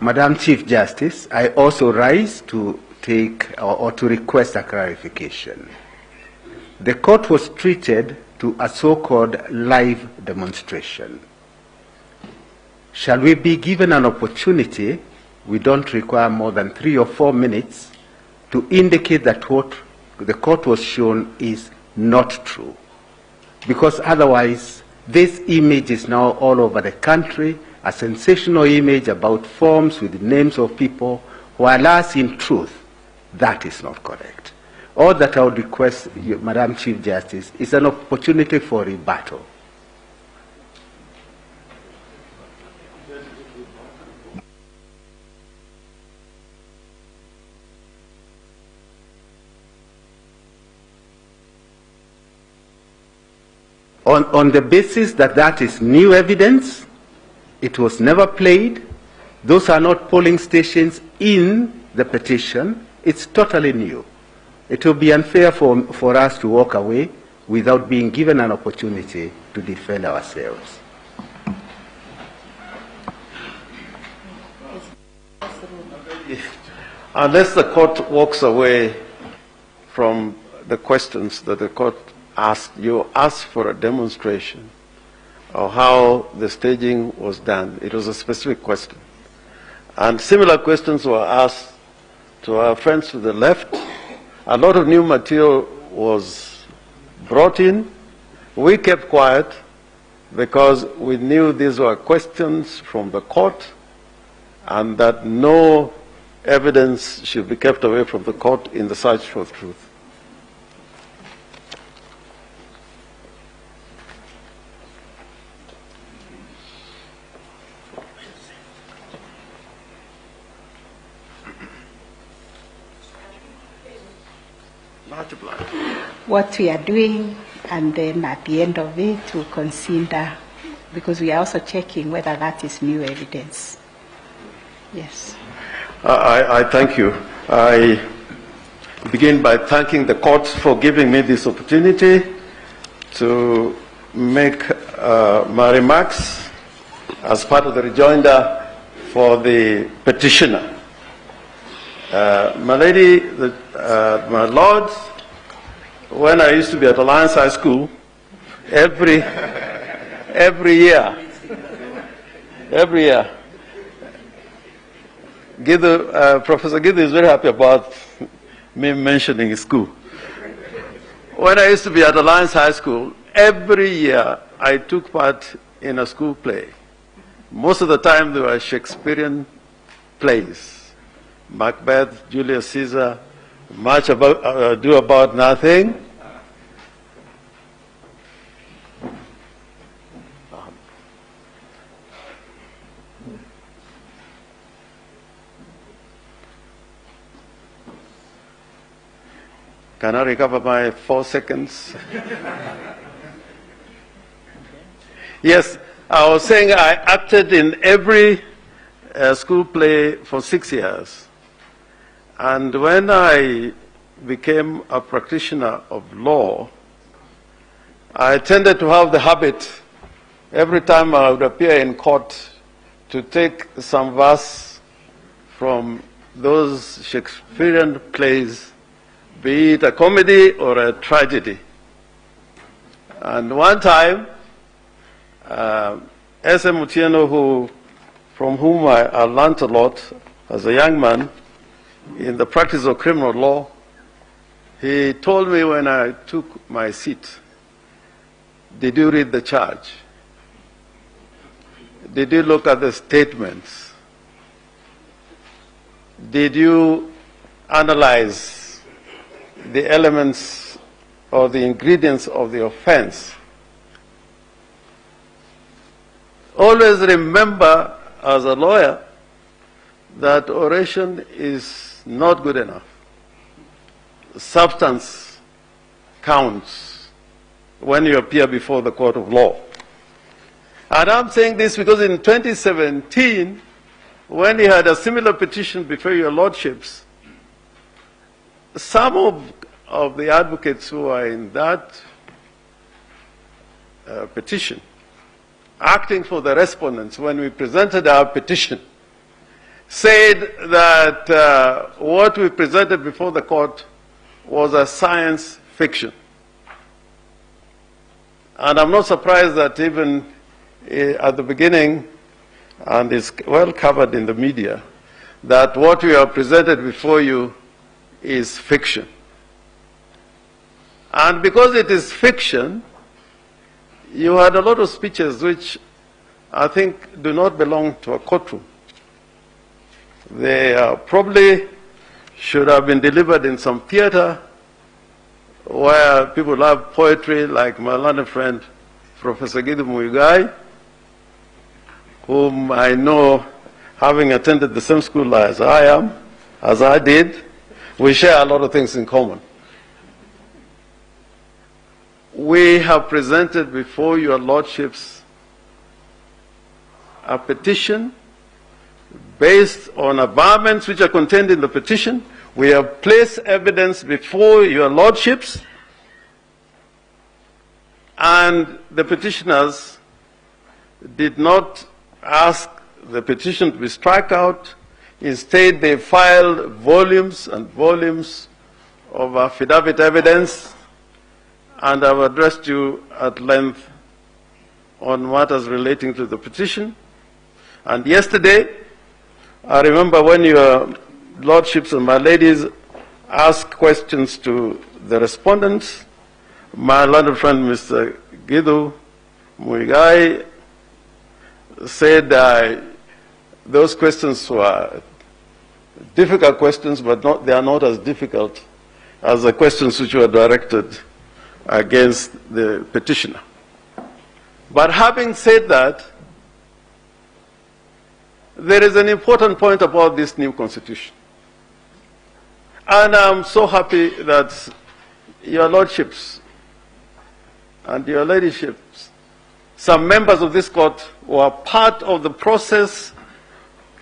Madam Chief Justice, I also rise to take or to request a clarification. The court was treated to a so-called live demonstration. Shall we be given an opportunity, we don't require more than 3 or 4 minutes, to indicate that what the court was shown is not true? Because otherwise, this image is now all over the country, a sensational image about forms with the names of people, whereas in truth, that is not correct. All that I would request, Madam Chief Justice, is an opportunity for rebuttal. On the basis that that is new evidence, it was never played, those are not polling stations in the petition, it's totally new. It will be unfair for us to walk away without being given an opportunity to defend ourselves. Unless the court walks away from the questions that the court asked, you asked for a demonstration of how the staging was done. It was a specific question. And similar questions were asked to our friends to the left. A lot of new material was brought in. We kept quiet because we knew these were questions from the court and that no evidence should be kept away from the court in the search for truth. What we are doing, and then at the end of it, we'll consider, because we are also checking whether that is new evidence. Yes. I thank you. I begin by thanking the court for giving me this opportunity to make my remarks as part of the rejoinder for the petitioner. My lady, my lords, when I used to be at Alliance High School, every year, Professor Giddu is very happy about me mentioning his school. When I used to be at Alliance High School, every year I took part in a school play. Most of the time they were Shakespearean plays. Macbeth, Julius Caesar, much ado about nothing. Can I recover my 4 seconds? Yes, I was saying I acted in every school play for 6 years. And when I became a practitioner of law, I tended to have the habit, every time I would appear in court, to take some verse from those Shakespearean plays, be it a comedy or a tragedy. And one time, S.M. Otieno, from whom I learned a lot as a young man in the practice of criminal law, he told me when I took my seat, did you read the charge? Did you look at the statements? Did you analyze the elements or the ingredients of the offense? Always remember, as a lawyer, that oration is not good enough. Substance counts when you appear before the court of law. And I'm saying this because in 2017, when you had a similar petition before your lordships, some of the advocates who are in that petition, acting for the respondents, when we presented our petition, said that what we presented before the court was a science fiction. And I'm not surprised that even at the beginning, and it's well covered in the media, that what we have presented before you is fiction. And because it is fiction, you had a lot of speeches which I think do not belong to a courtroom. They probably should have been delivered in some theater where people love poetry, like my learned friend, Professor Gidu Muigai, whom I know, having attended the same school as I did. We share a lot of things in common. We have presented before your lordships a petition based on averments which are contained in the petition. We have placed evidence before your lordships, and the petitioners did not ask the petition to be struck out. Instead, they filed volumes and volumes of affidavit evidence, and I've addressed you at length on matters relating to the petition. And yesterday, I remember when your lordships and my ladies asked questions to the respondents, my learned friend, Mr. Gidu Muigai, said those questions were difficult questions, but they are not as difficult as the questions which were directed against the petitioner. But having said that, there is an important point about this new constitution. And I'm so happy that your lordships and your ladyships, some members of this court, were part of the process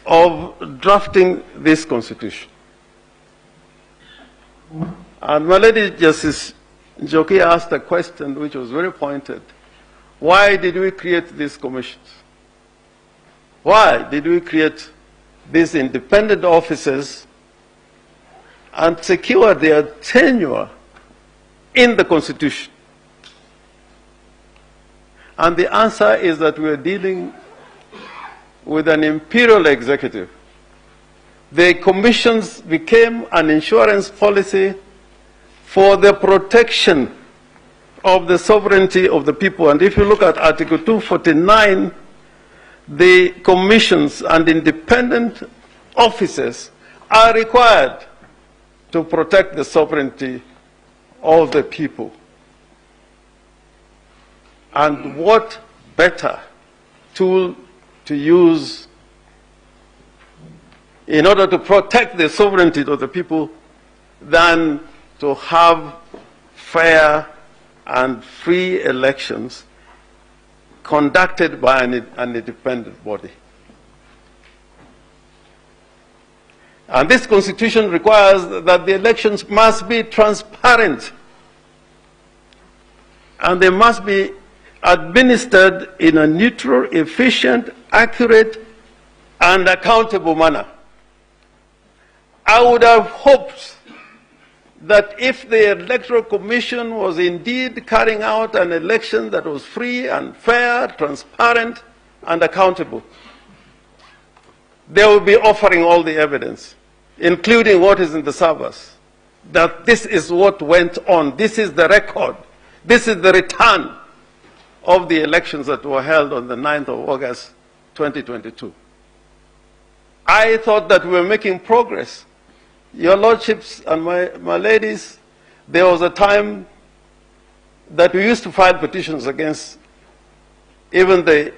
of drafting this constitution. And my lady Justice Njoki asked a question which was very pointed. Why did we create these commissions? Why did we create these independent offices and secure their tenure in the Constitution? And the answer is that we are dealing with an imperial executive. The commissions became an insurance policy for the protection of the sovereignty of the people. And if you look at Article 249, the commissions and independent offices are required to protect the sovereignty of the people. And what better tool to use in order to protect the sovereignty of the people than to have fair and free elections conducted by an independent body. And this constitution requires that the elections must be transparent and they must be administered in a neutral, efficient, accurate, and accountable manner. I would have hoped that if the Electoral Commission was indeed carrying out an election that was free and fair, transparent, and accountable, they will be offering all the evidence, including what is in the servers, that this is what went on, this is the record, this is the return of the elections that were held on the 9th of August, 2022. I thought that we were making progress. Your Lordships and my ladies, there was a time that we used to file petitions against even the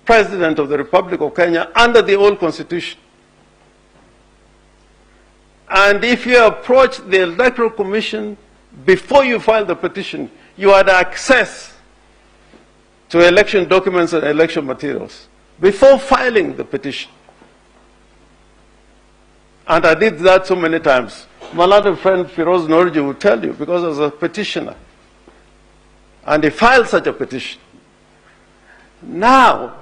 President of the Republic of Kenya under the old Constitution. And if you approach the Electoral Commission before you file the petition, you had access to election documents and election materials before filing the petition. And I did that so many times. My other friend Firoz Norji will tell you, because I was a petitioner. And he filed such a petition. Now,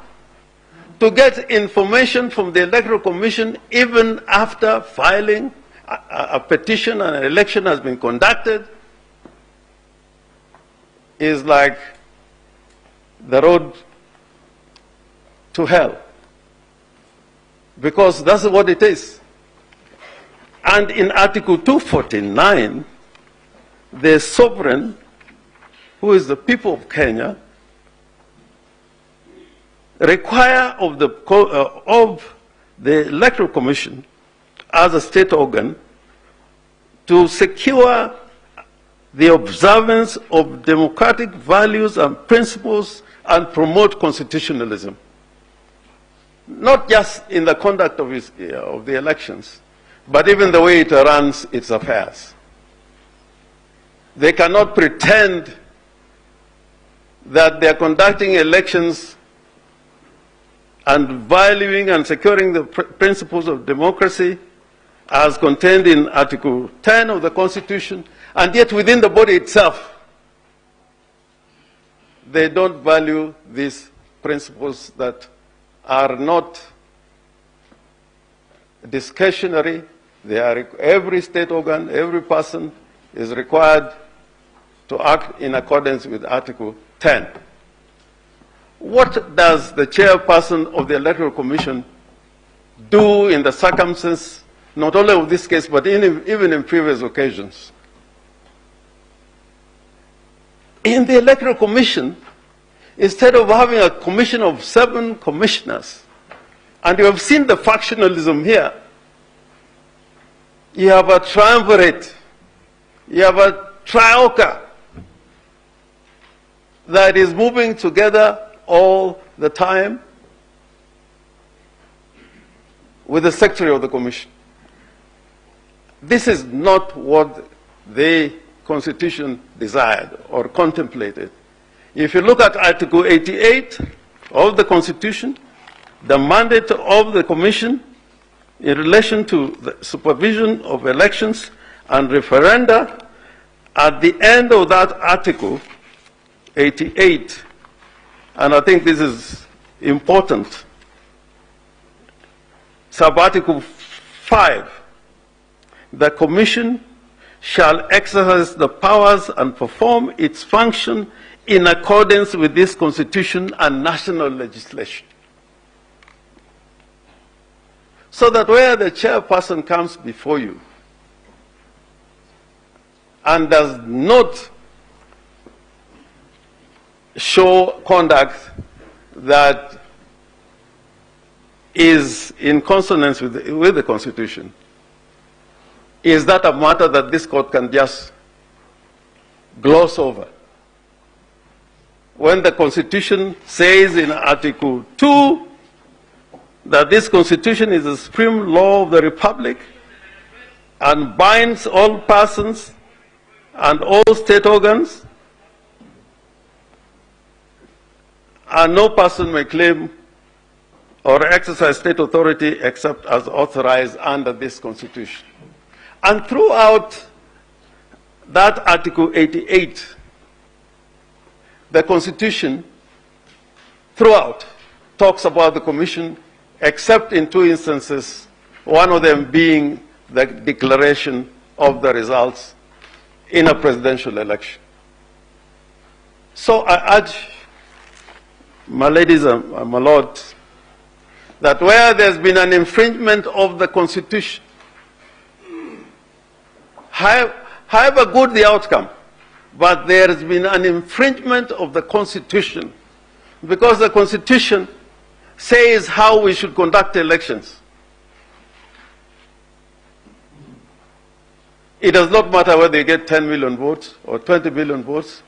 to get information from the Electoral Commission even after filing a petition and an election has been conducted is like the road to hell. Because that's what it is. And in Article 249, the sovereign, who is the people of Kenya, require of the Electoral Commission as a state organ to secure the observance of democratic values and principles and promote constitutionalism. Not just in the conduct of the elections, but even the way it runs its affairs. They cannot pretend that they are conducting elections and valuing and securing the principles of democracy as contained in Article 10 of the Constitution, and yet within the body itself, they don't value these principles that are not discretionary. They are, every state organ, every person is required to act in accordance with Article 10. What does the chairperson of the Electoral Commission do in the circumstances, not only of this case, but even in previous occasions? In the Electoral Commission, instead of having a commission of 7 commissioners, and you have seen the factionalism here, you have a triumvirate, you have a trioca that is moving together all the time with the secretary of the commission. This is not what the Constitution desired or contemplated. If you look at Article 88 of the Constitution, the mandate of the Commission in relation to the supervision of elections and referenda, at the end of that Article 88, and I think this is important, sub-Article 5, the Commission shall exercise the powers and perform its function in accordance with this Constitution and national legislation. So that where the chairperson comes before you and does not show conduct that is in consonance with the Constitution, Is that a matter that this court can just gloss over? When the Constitution says in Article 2 that this Constitution is the supreme law of the Republic and binds all persons and all state organs, and no person may claim or exercise state authority except as authorized under this Constitution. And throughout that Article 88, the Constitution throughout talks about the Commission, except in two instances, one of them being the declaration of the results in a presidential election. So I urge my ladies and my lords that where there's been an infringement of the Constitution, however good the outcome, but there has been an infringement of the Constitution, because the Constitution says how we should conduct elections. It does not matter whether you get 10 million votes or 20 million votes.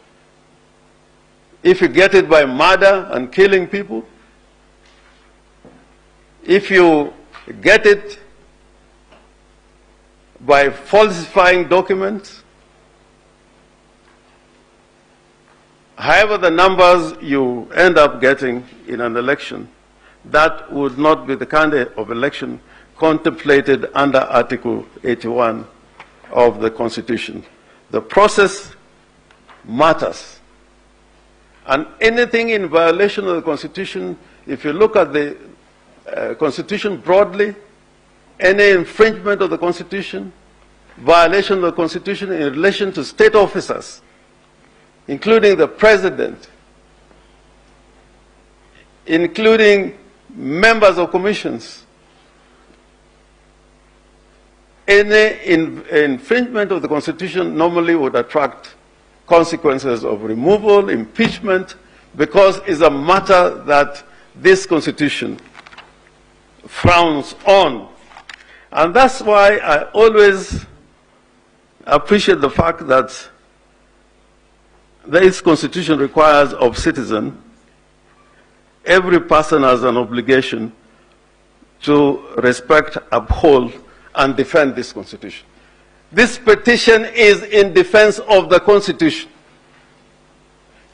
If you get it by murder and killing people, if you get it by falsifying documents, however the numbers you end up getting in an election, that would not be the kind of election contemplated under Article 81 of the Constitution. The process matters. And anything in violation of the Constitution, if you look at the Constitution broadly, any infringement of the Constitution, violation of the Constitution in relation to state officers, including the President, including members of commissions, any infringement of the Constitution normally would attract consequences of removal, impeachment, because it's a matter that this Constitution frowns on. And that's why I always appreciate the fact that this Constitution requires of citizens, every person has an obligation to respect, uphold, and defend this Constitution. This petition is in defense of the Constitution.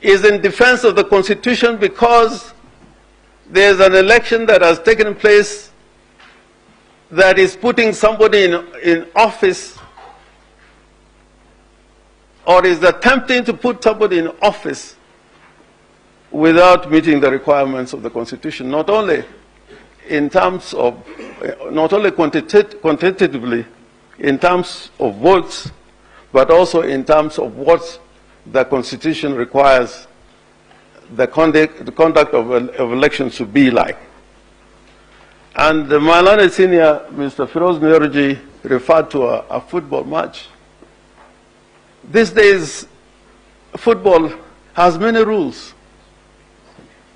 Is in defense of the Constitution because there's an election that has taken place that is putting somebody in office, or is attempting to put somebody in office without meeting the requirements of the Constitution, not only in terms of, not only quantitatively in terms of votes, but also in terms of what the Constitution requires the conduct of elections to be like. And my learned senior, Mr. Firoz Nyorji, referred to a football match. These days, football has many rules,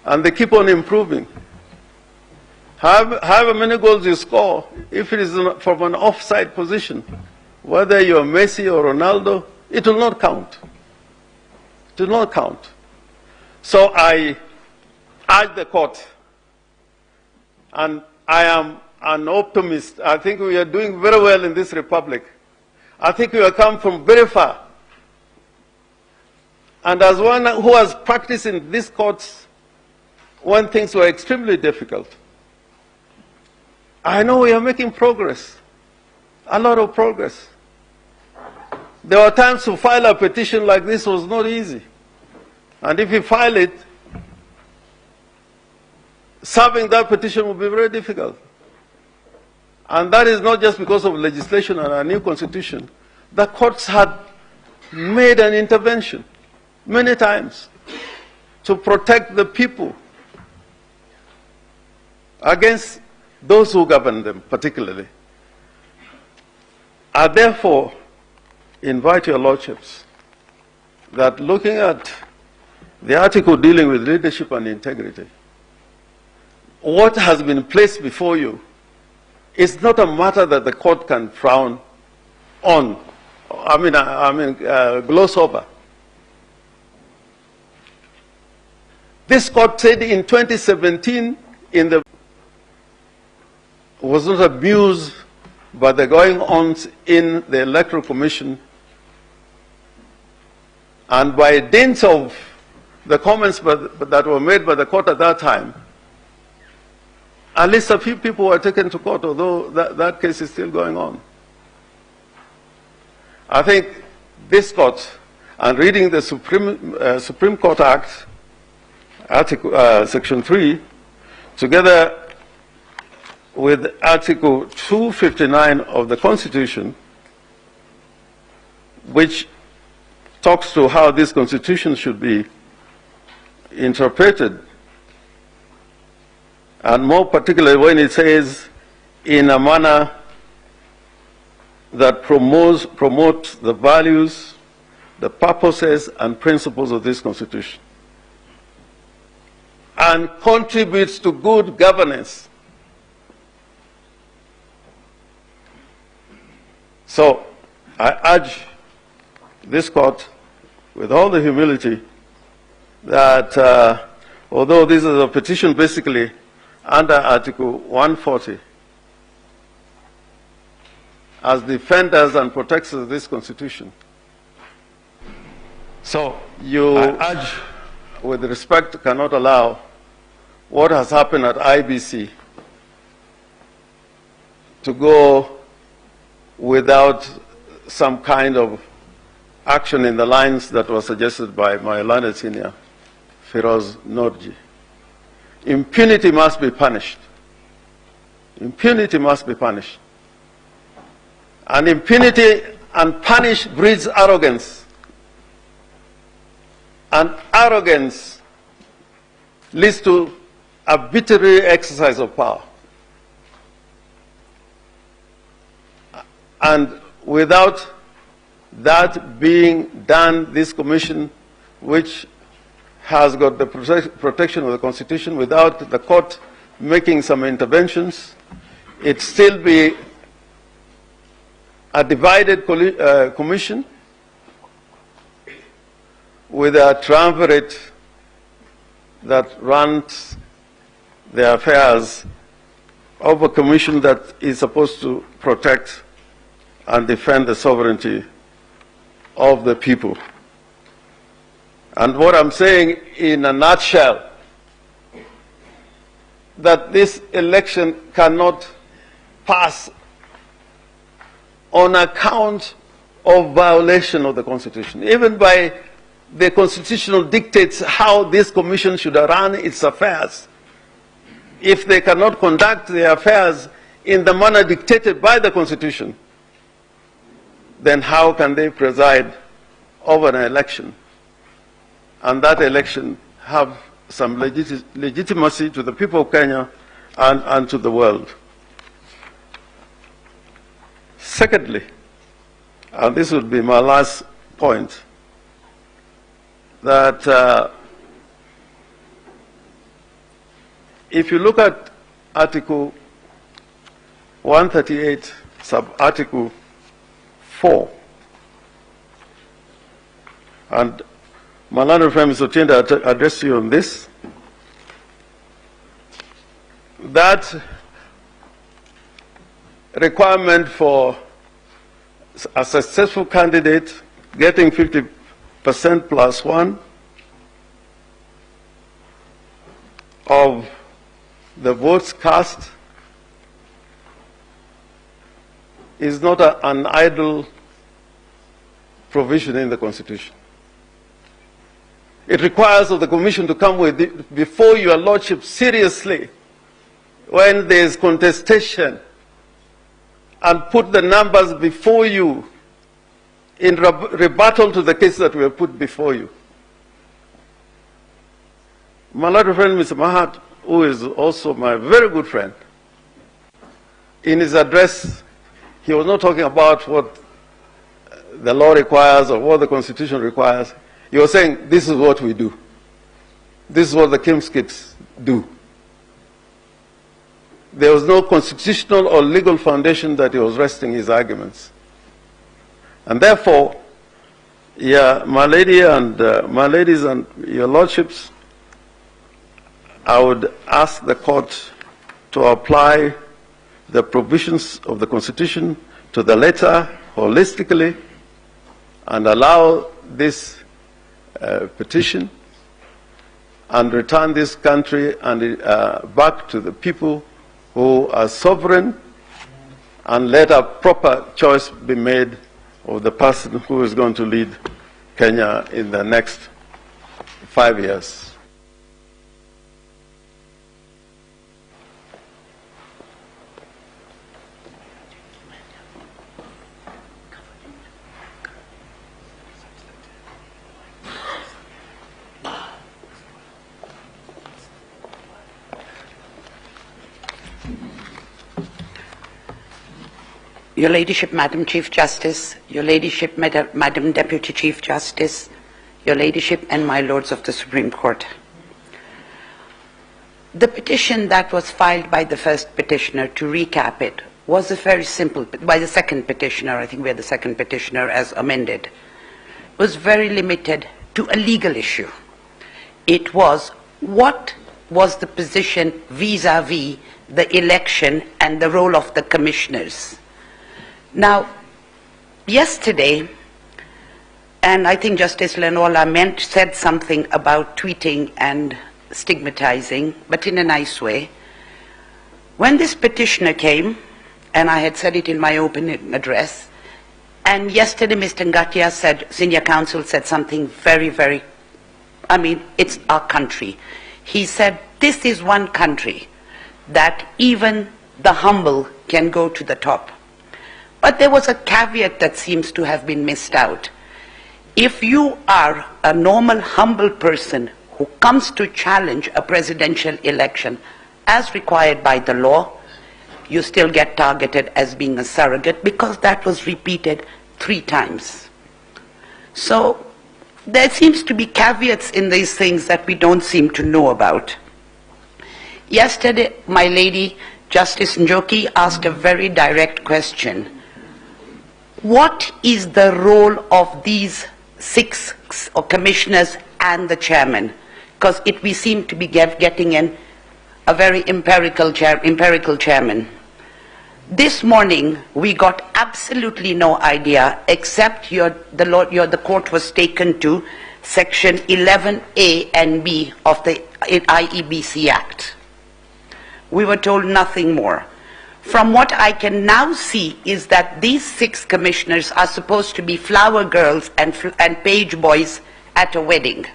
and they keep on improving. However many goals you score, if it is from an offside position, whether you're Messi or Ronaldo, it will not count. It will not count. So I urge the court, and I am an optimist. I think we are doing very well in this republic. I think we have come from very far. And as one who has practiced in these courts when things were extremely difficult, I know we are making progress, a lot of progress. There were times to file a petition like this was not easy. And if you file it, serving that petition will be very difficult. And that is not just because of legislation and a new constitution. The courts had made an intervention many times to protect the people against those who govern them, particularly. I therefore invite your lordships that looking at the article dealing with leadership and integrity, what has been placed before you is not a matter that the court can frown on, gloss over. This court said in 2017 was not amused by the going-ons in the Electoral Commission, and by dint of the comments that were made by the court at that time, at least a few people were taken to court, although that case is still going on. I think this court, and reading the Supreme Court Act, Section 3, together with Article 259 of the Constitution, which talks to how this Constitution should be interpreted, and more particularly when it says in a manner that promotes the values, the purposes, and principles of this Constitution, and contributes to good governance. So I urge this court, with all the humility, that although this is a petition basically under Article 140, as defenders and protectors of this Constitution, so I urge, with respect, cannot allow what has happened at IBC to go without some kind of action in the lines that was suggested by my learned senior, Firoz Norji. Impunity must be punished. Impunity must be punished. And impunity and punish breeds arrogance. And arrogance leads to arbitrary exercise of power. And without that being done, this commission, which has got the protection of the Constitution, without the court making some interventions, it still be a divided commission with a triumvirate that runs the affairs of a commission that is supposed to protect and defend the sovereignty of the people. And what I'm saying in a nutshell, that this election cannot pass on account of violation of the Constitution, even by the constitutional dictates how this commission should run its affairs. If they cannot conduct their affairs in the manner dictated by the Constitution, then how can they preside over an election, and that election have some legitimacy to the people of Kenya and to the world? Secondly, and this would be my last point, that if you look at Article 138, sub-Article 4, and my learned friend Mr. Otiende addressed you on this, that requirement for a successful candidate getting 50% plus one of the votes cast is not an idle provision in the Constitution. It requires of the Commission to come with it before your Lordship seriously when there is contestation, and put the numbers before you in rebuttal to the case that we have put before you. My little friend, Mr. Mahat, who is also my very good friend, in his address, he was not talking about what the law requires or what the Constitution requires. He was saying, this is what we do. This is what the Kimskips do. There was no constitutional or legal foundation that he was resting his arguments. And therefore, yeah, my ladies and your lordships, I would ask the court to apply the provisions of the Constitution to the letter holistically and allow this petition and return this country and back to the people who are sovereign, and let a proper choice be made of the person who is going to lead Kenya in the next 5 years. Your Ladyship, Madam Chief Justice, Your Ladyship, Madam Deputy Chief Justice, Your Ladyship, and my Lords of the Supreme Court. The petition that was filed by the first petitioner, to recap it, was a very simple, by the second petitioner, I think we are the second petitioner as amended, was very limited to a legal issue. It was, what was the position vis-à-vis the election and the role of the commissioners? Now, yesterday, and I think Justice Lenola said something about tweeting and stigmatizing, but in a nice way. When this petitioner came, and I had said it in my opening address, and yesterday Mr. Ngatia said, senior counsel said something very, very, I mean, it's our country. He said, this is one country that even the humble can go to the top. But there was a caveat that seems to have been missed out. If you are a normal, humble person who comes to challenge a presidential election as required by the law, you still get targeted as being a surrogate, because that was repeated 3 times. So there seems to be caveats in these things that we don't seem to know about. Yesterday, my lady, Justice Njoki, asked a very direct question. What is the role of these 6 commissioners and the chairman? Because we seem to be getting in a very empirical chairman. This morning, we got absolutely no idea, except the court was taken to Section 11A and B of the IEBC Act. We were told nothing more. From what I can now see is that these 6 commissioners are supposed to be flower girls and page boys at a wedding,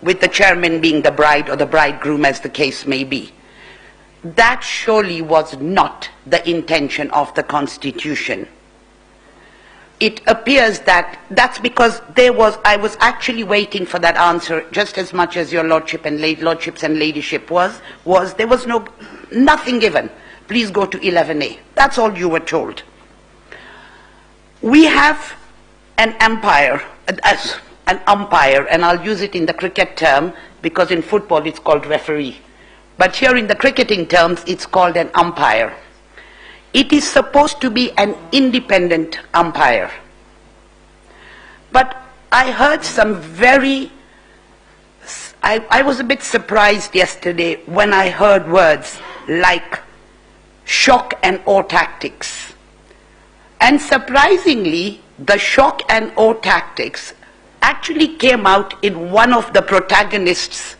with the chairman being the bride or the bridegroom, as the case may be. That surely was not the intention of the Constitution. It appears that that's because I was actually waiting for that answer just as much as your lordship and lordships and ladyship was there was nothing given. Please go to 11A. That's all you were told. We have an umpire, and I'll use it in the cricket term because in football it's called referee. But here in the cricketing terms, it's called an umpire. It is supposed to be an independent umpire. But I heard some I was a bit surprised yesterday when I heard words like shock and awe tactics. And surprisingly, the shock and awe tactics actually came out in one of the protagonists,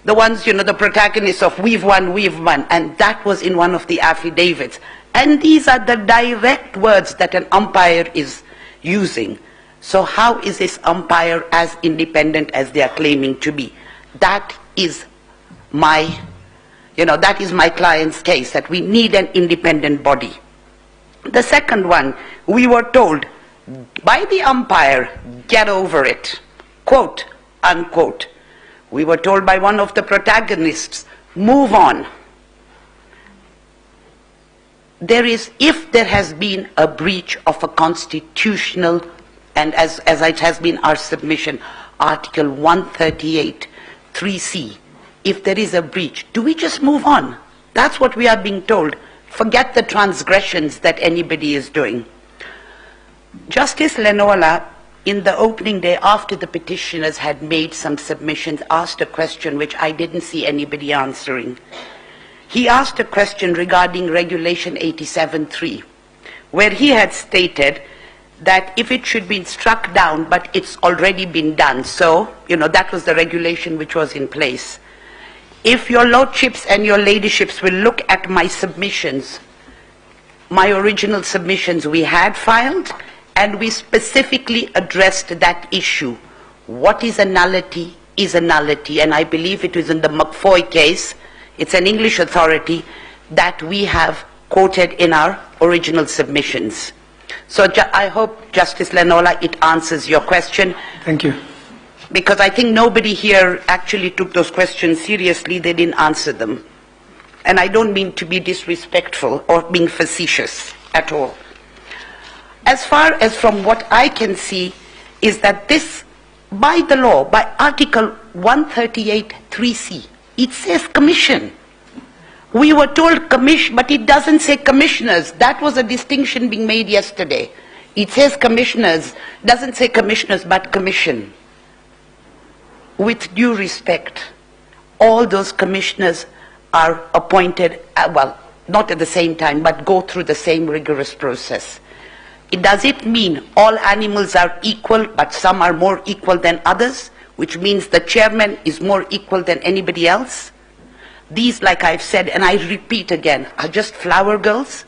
the ones, the protagonists of We've Won, and that was in one of the affidavits. And these are the direct words that an umpire is using. So how is this umpire as independent as they are claiming to be? That is my client's case, that we need an independent body. The second one, we were told by the umpire, get over it, quote, unquote. We were told by one of the protagonists, move on. If there has been a breach of a constitutional, and as it has been our submission, Article 138, 3C, if there is a breach, do we just move on? That's what we are being told. Forget the transgressions that anybody is doing. Justice Lenola, in the opening day after the petitioners had made some submissions, asked a question which I didn't see anybody answering. He asked a question regarding Regulation 87.3, where he had stated that if it should be struck down, but it's already been done, so, that was the regulation which was in place. If your lordships and your ladyships will look at my submissions, my original submissions we had filed, and we specifically addressed that issue. What is a nullity is a nullity, and I believe it was in the McFoy case, it's an English authority, that we have quoted in our original submissions. So I hope, Justice Lenola, it answers your question. Thank you. Because I think nobody here actually took those questions seriously, they didn't answer them. And I don't mean to be disrespectful or being facetious at all. As far as from what I can see, is that this, by the law, by Article 138(3)(c), it says commission. We were told commission, but it doesn't say commissioners. That was a distinction being made yesterday. It says commissioners, doesn't say commissioners, but commission. With due respect, all those commissioners are appointed, well, not at the same time, but go through the same rigorous process. Does it mean all animals are equal, but some are more equal than others, which means the chairman is more equal than anybody else? These, like I've said, and I repeat again, are just flower girls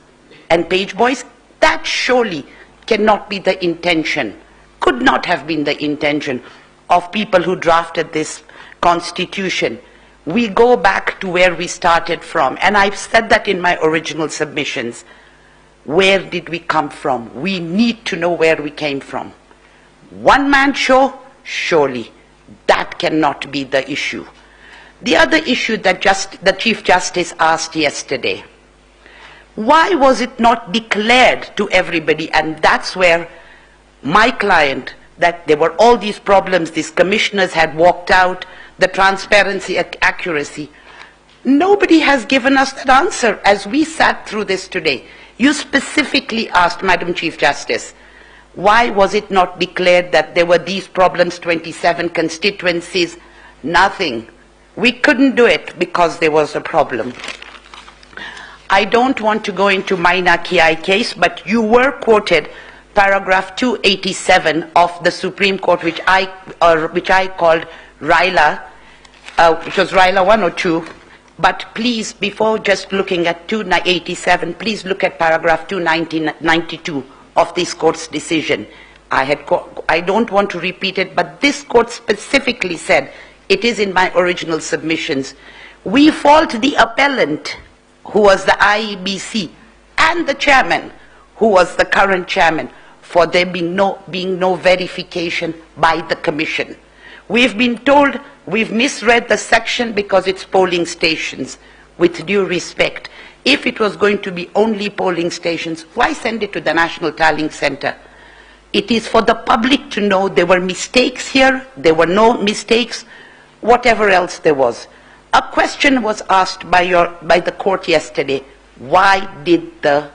and page boys. That surely cannot be the intention, could not have been the intention of people who drafted this constitution. We go back to where we started from, and I've said that in my original submissions. Where did we come from? We need to know where we came from. One-man show? Surely that cannot be the issue. The other issue that the Chief Justice asked yesterday, why was it not declared to everybody? And that's where my client, that there were all these problems, these commissioners had walked out, the transparency, accuracy. Nobody has given us that answer as we sat through this today. You specifically asked, Madam Chief Justice, why was it not declared that there were these problems, 27 constituencies? Nothing. We couldn't do it because there was a problem. I don't want to go into Maina Kiai case, but you were quoted paragraph 287 of the Supreme Court, which I called RILA, which was RILA 1 or 2. But please, before just looking at 287, please look at paragraph 292 of this court's decision. I don't want to repeat it, but this court specifically said, it is in my original submissions, we fault the appellant, who was the IEBC, and the chairman, who was the current chairman, for there being no verification by the commission. We've been told we've misread the section because it's polling stations. With due respect, if it was going to be only polling stations, why send it to the National Tallying Center? It is for the public to know there were mistakes here, there were no mistakes, whatever else there was. A question was asked by the court yesterday, why did the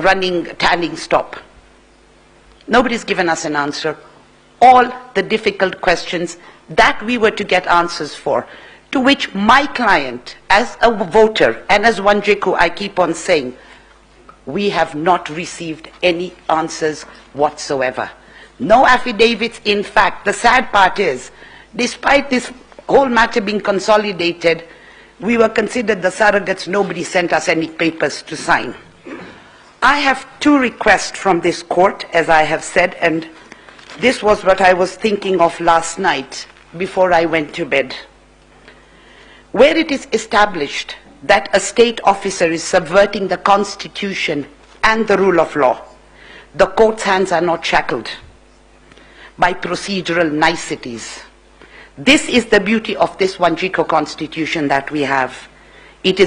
running tallying stop? Nobody's given us an answer. All the difficult questions that we were to get answers for, to which my client, as a voter, and as Wanjiku, I keep on saying, we have not received any answers whatsoever. No affidavits. In fact, the sad part is, despite this whole matter being consolidated, we were considered the surrogates. Nobody sent us any papers to sign. I have two requests from this court, as I have said, and this was what I was thinking of last night before I went to bed. Where it is established that a state officer is subverting the Constitution and the rule of law, the court's hands are not shackled by procedural niceties. This is the beauty of this Wanjiku Constitution that we have. It's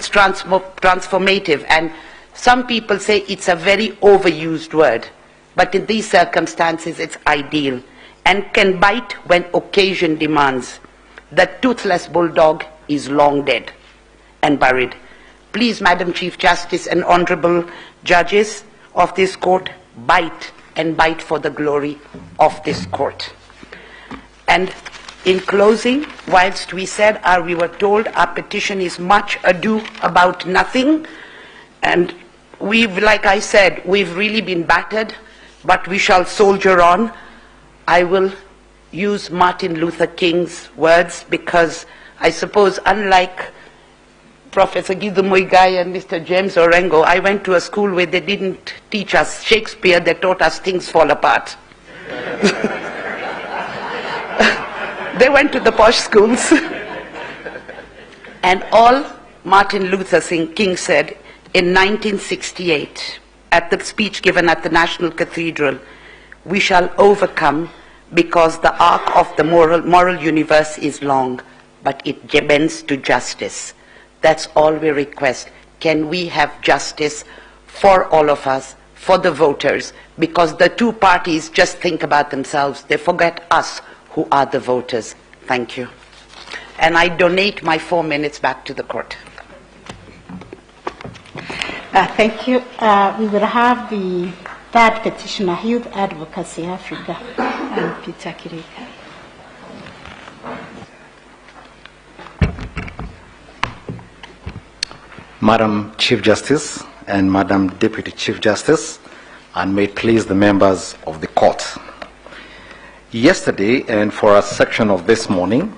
transformative, and some people say it's a very overused word, but in these circumstances it's ideal and can bite when occasion demands. The toothless bulldog is long dead and buried. Please, Madam Chief Justice and honorable judges of this court, bite and bite for the glory of this court. And in closing, whilst we said, we were told our petition is much ado about nothing, and we've, like I said, we've really been battered, but we shall soldier on. I will use Martin Luther King's words, because I suppose, unlike Professor Gizu Muigai and Mr. James Orengo, I went to a school where they didn't teach us Shakespeare, they taught us Things Fall Apart. They went to the posh schools. And all Martin Luther King said in 1968, at the speech given at the National Cathedral, we shall overcome because the arc of the moral universe is long, but it bends to justice. That's all we request. Can we have justice for all of us, for the voters? Because the two parties just think about themselves. They forget us, who are the voters. Thank you. And I donate my 4 minutes back to the court. Thank you. We will have the third petitioner, Youth Advocacy Africa, and Peter Kireka. Madam Chief Justice and Madam Deputy Chief Justice, and may it please the members of the court. Yesterday, and for a section of this morning,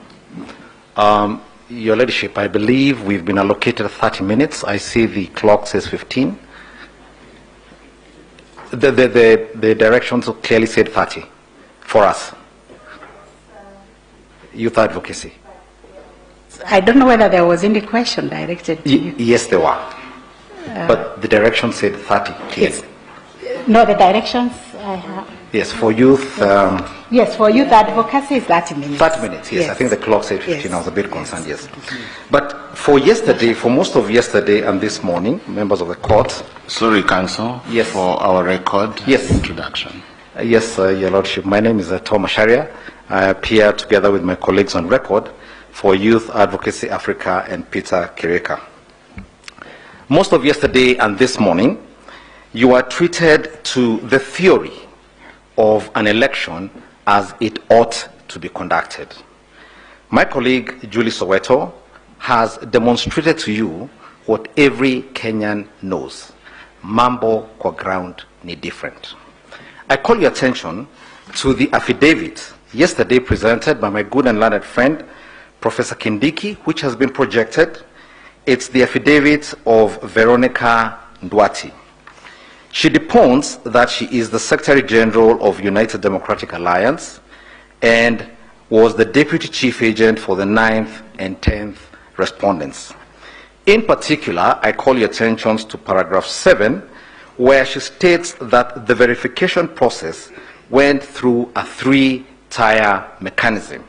Your Ladyship, I believe we've been allocated 30 minutes. I see the clock says 15. The directions clearly said 30 for us. Youth advocacy. I don't know whether there was any question directed to you. Yes, there were. But the direction said 30 clearly. Yes. No, the directions I have. Yes, for youth. Yes, for youth advocacy is 30 minutes. 30 minutes, yes. Yes. I think the clock said 15. Yes. I was a bit concerned, yes. But for yesterday, for most of yesterday and this morning, members of the court. Sorry, Counsel. Yes. For our record. Yes. Introduction. Yes, Your Lordship. My name is Tom Asharia. I appear together with my colleagues on record for Youth Advocacy Africa and Peter Kireka. Most of yesterday and this morning, you are treated to the theory of an election as it ought to be conducted. My colleague, Julie Soweto, has demonstrated to you what every Kenyan knows. Mambo kwa ground ni different. I call your attention to the affidavit yesterday presented by my good and learned friend, Professor Kindiki, which has been projected. It's the affidavit of Veronica Ndwati. She deposed that she is the Secretary General of United Democratic Alliance and was the Deputy Chief Agent for the 9th and 10th respondents. In particular, I call your attention to paragraph 7, where she states that the verification process went through a 3-tier mechanism.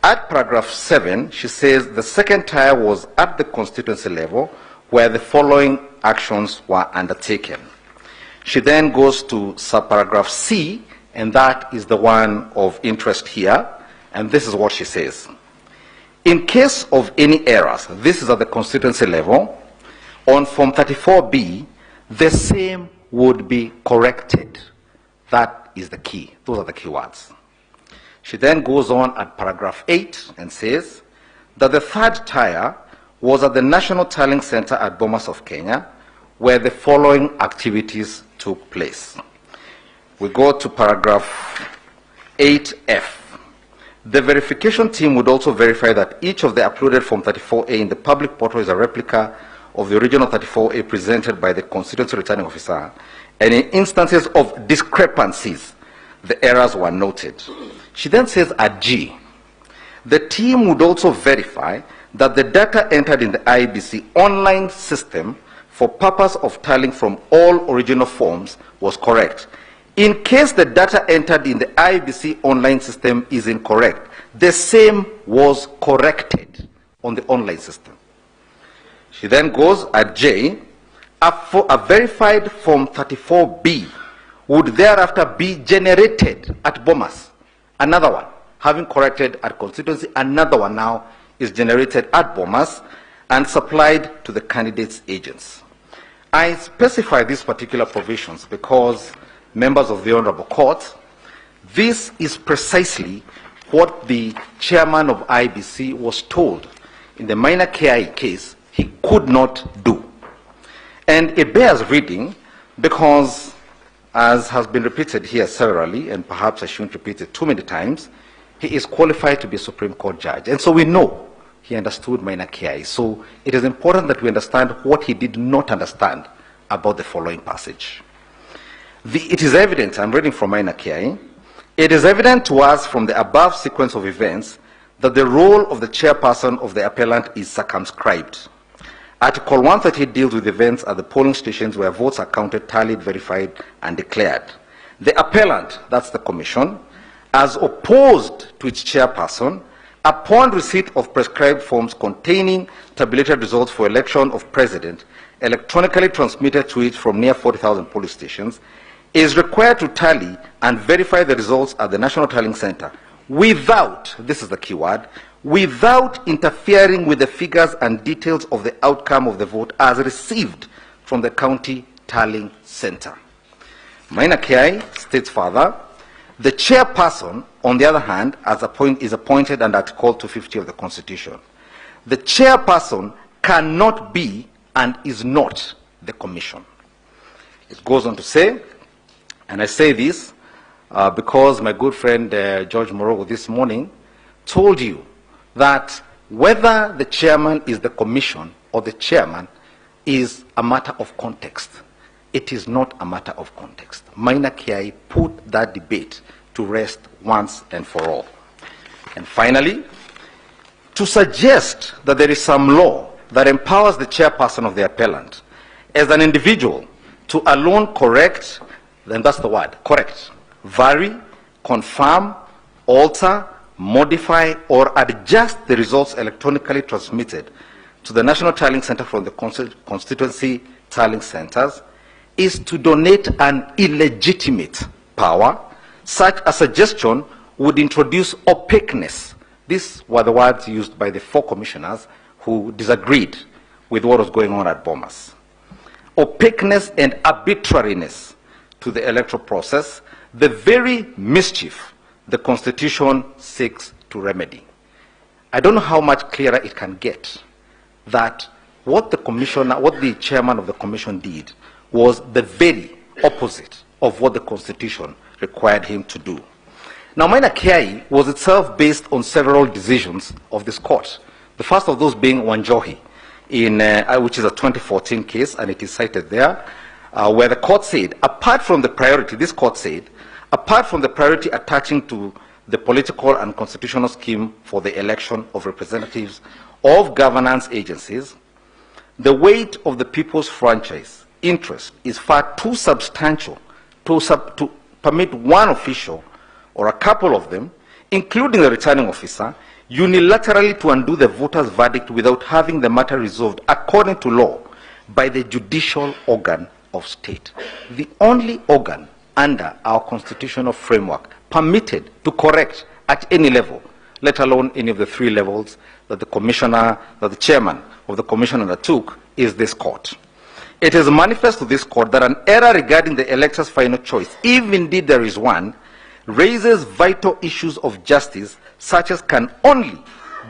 At paragraph 7, she says the second tier was at the constituency level, where the following actions were undertaken. She then goes to subparagraph C, and that is the one of interest here, and this is what she says. In case of any errors, this is at the constituency level, on Form 34B, the same would be corrected. That is the key. Those are the key words. She then goes on at paragraph 8 and says that the third tier was at the National Tallying Center at Bomas of Kenya, where the following activities took place. We go to paragraph 8F. The verification team would also verify that each of the uploaded Form 34A in the public portal is a replica of the original 34A presented by the constituency returning officer, and in instances of discrepancies, the errors were noted. She then says at G, the team would also verify that the data entered in the IEBC online system for purpose of tallying from all original forms was correct. In case the data entered in the IEBC online system is incorrect, the same was corrected on the online system. She then goes at J, a verified Form 34B would thereafter be generated at Bomas. Another one, having corrected at constituency, another one now is generated at Bomas and supplied to the candidates' agents. I specify these particular provisions because, members of the Honorable Court, this is precisely what the chairman of IBC was told in the minor KI case he could not do. And it bears reading because, as has been repeated here severally, and perhaps I shouldn't repeat it too many times, he is qualified to be a Supreme Court judge. And so we know he understood minor KI. So it is important that we understand what he did not understand about the following passage. It is evident, I'm reading from minor KI, it is evident to us from the above sequence of events that the role of the chairperson of the appellant is circumscribed. Article 138 deals with events at the polling stations where votes are counted, tallied, verified, and declared. The appellant, that's the commission, as opposed to its chairperson, upon receipt of prescribed forms containing tabulated results for election of president, electronically transmitted to it from near 40,000 polling stations, is required to tally and verify the results at the National Tallying Center without, this is the key word, without interfering with the figures and details of the outcome of the vote as received from the County Tallying Center. Minor KI states further, the chairperson, on the other hand, is appointed under Article 250 of the Constitution. The chairperson cannot be and is not the commission. It goes on to say, and I say this because my good friend George Morogo this morning told you that whether the chairman is the commission or the chairman is a matter of context. It is not a matter of context. Minor KI put that debate to rest once and for all. And finally, to suggest that there is some law that empowers the chairperson of the appellant as an individual to alone correct, then that's the word, correct, vary, confirm, alter, modify, or adjust the results electronically transmitted to the National Tallying Center from the constituency tallying centers is to donate an illegitimate power. Such a suggestion would introduce opaqueness. These were the words used by the 4 commissioners who disagreed with what was going on at Bomas. Opaqueness and arbitrariness to the electoral process, the very mischief the Constitution seeks to remedy. I don't know how much clearer it can get that what the chairman of the commission did was the very opposite of what the Constitution required him to do. Now, minor KI was itself based on several decisions of this court. The first of those being Wanjohi, which is a 2014 case, and it is cited there, where the court said, apart from the priority, this court said, apart from the priority attaching to the political and constitutional scheme for the election of representatives of governance agencies, the weight of the people's franchise interest is far too substantial to permit one official or a couple of them, including the returning officer, unilaterally to undo the voter's verdict without having the matter resolved according to law by the judicial organ of state. The only organ under our constitutional framework permitted to correct at any level, let alone any of the 3 levels that the chairman of the commission undertook, is this court. It is manifest to this court that an error regarding the elector's final choice, if indeed there is one, raises vital issues of justice such as can only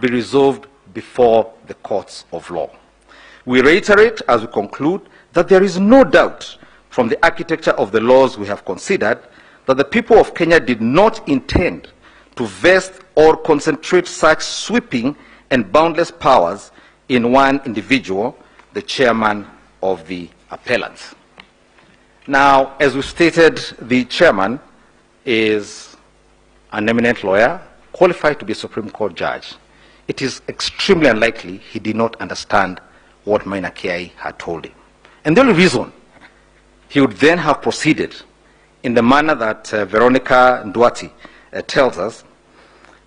be resolved before the courts of law. We reiterate as we conclude that there is no doubt from the architecture of the laws we have considered that the people of Kenya did not intend to vest or concentrate such sweeping and boundless powers in one individual, the chairman of the appellant. Now, as we stated, the chairman is an eminent lawyer, qualified to be a Supreme Court judge. It is extremely unlikely he did not understand what Minor KI had told him. And the only reason he would then have proceeded in the manner that Veronica Nduati tells us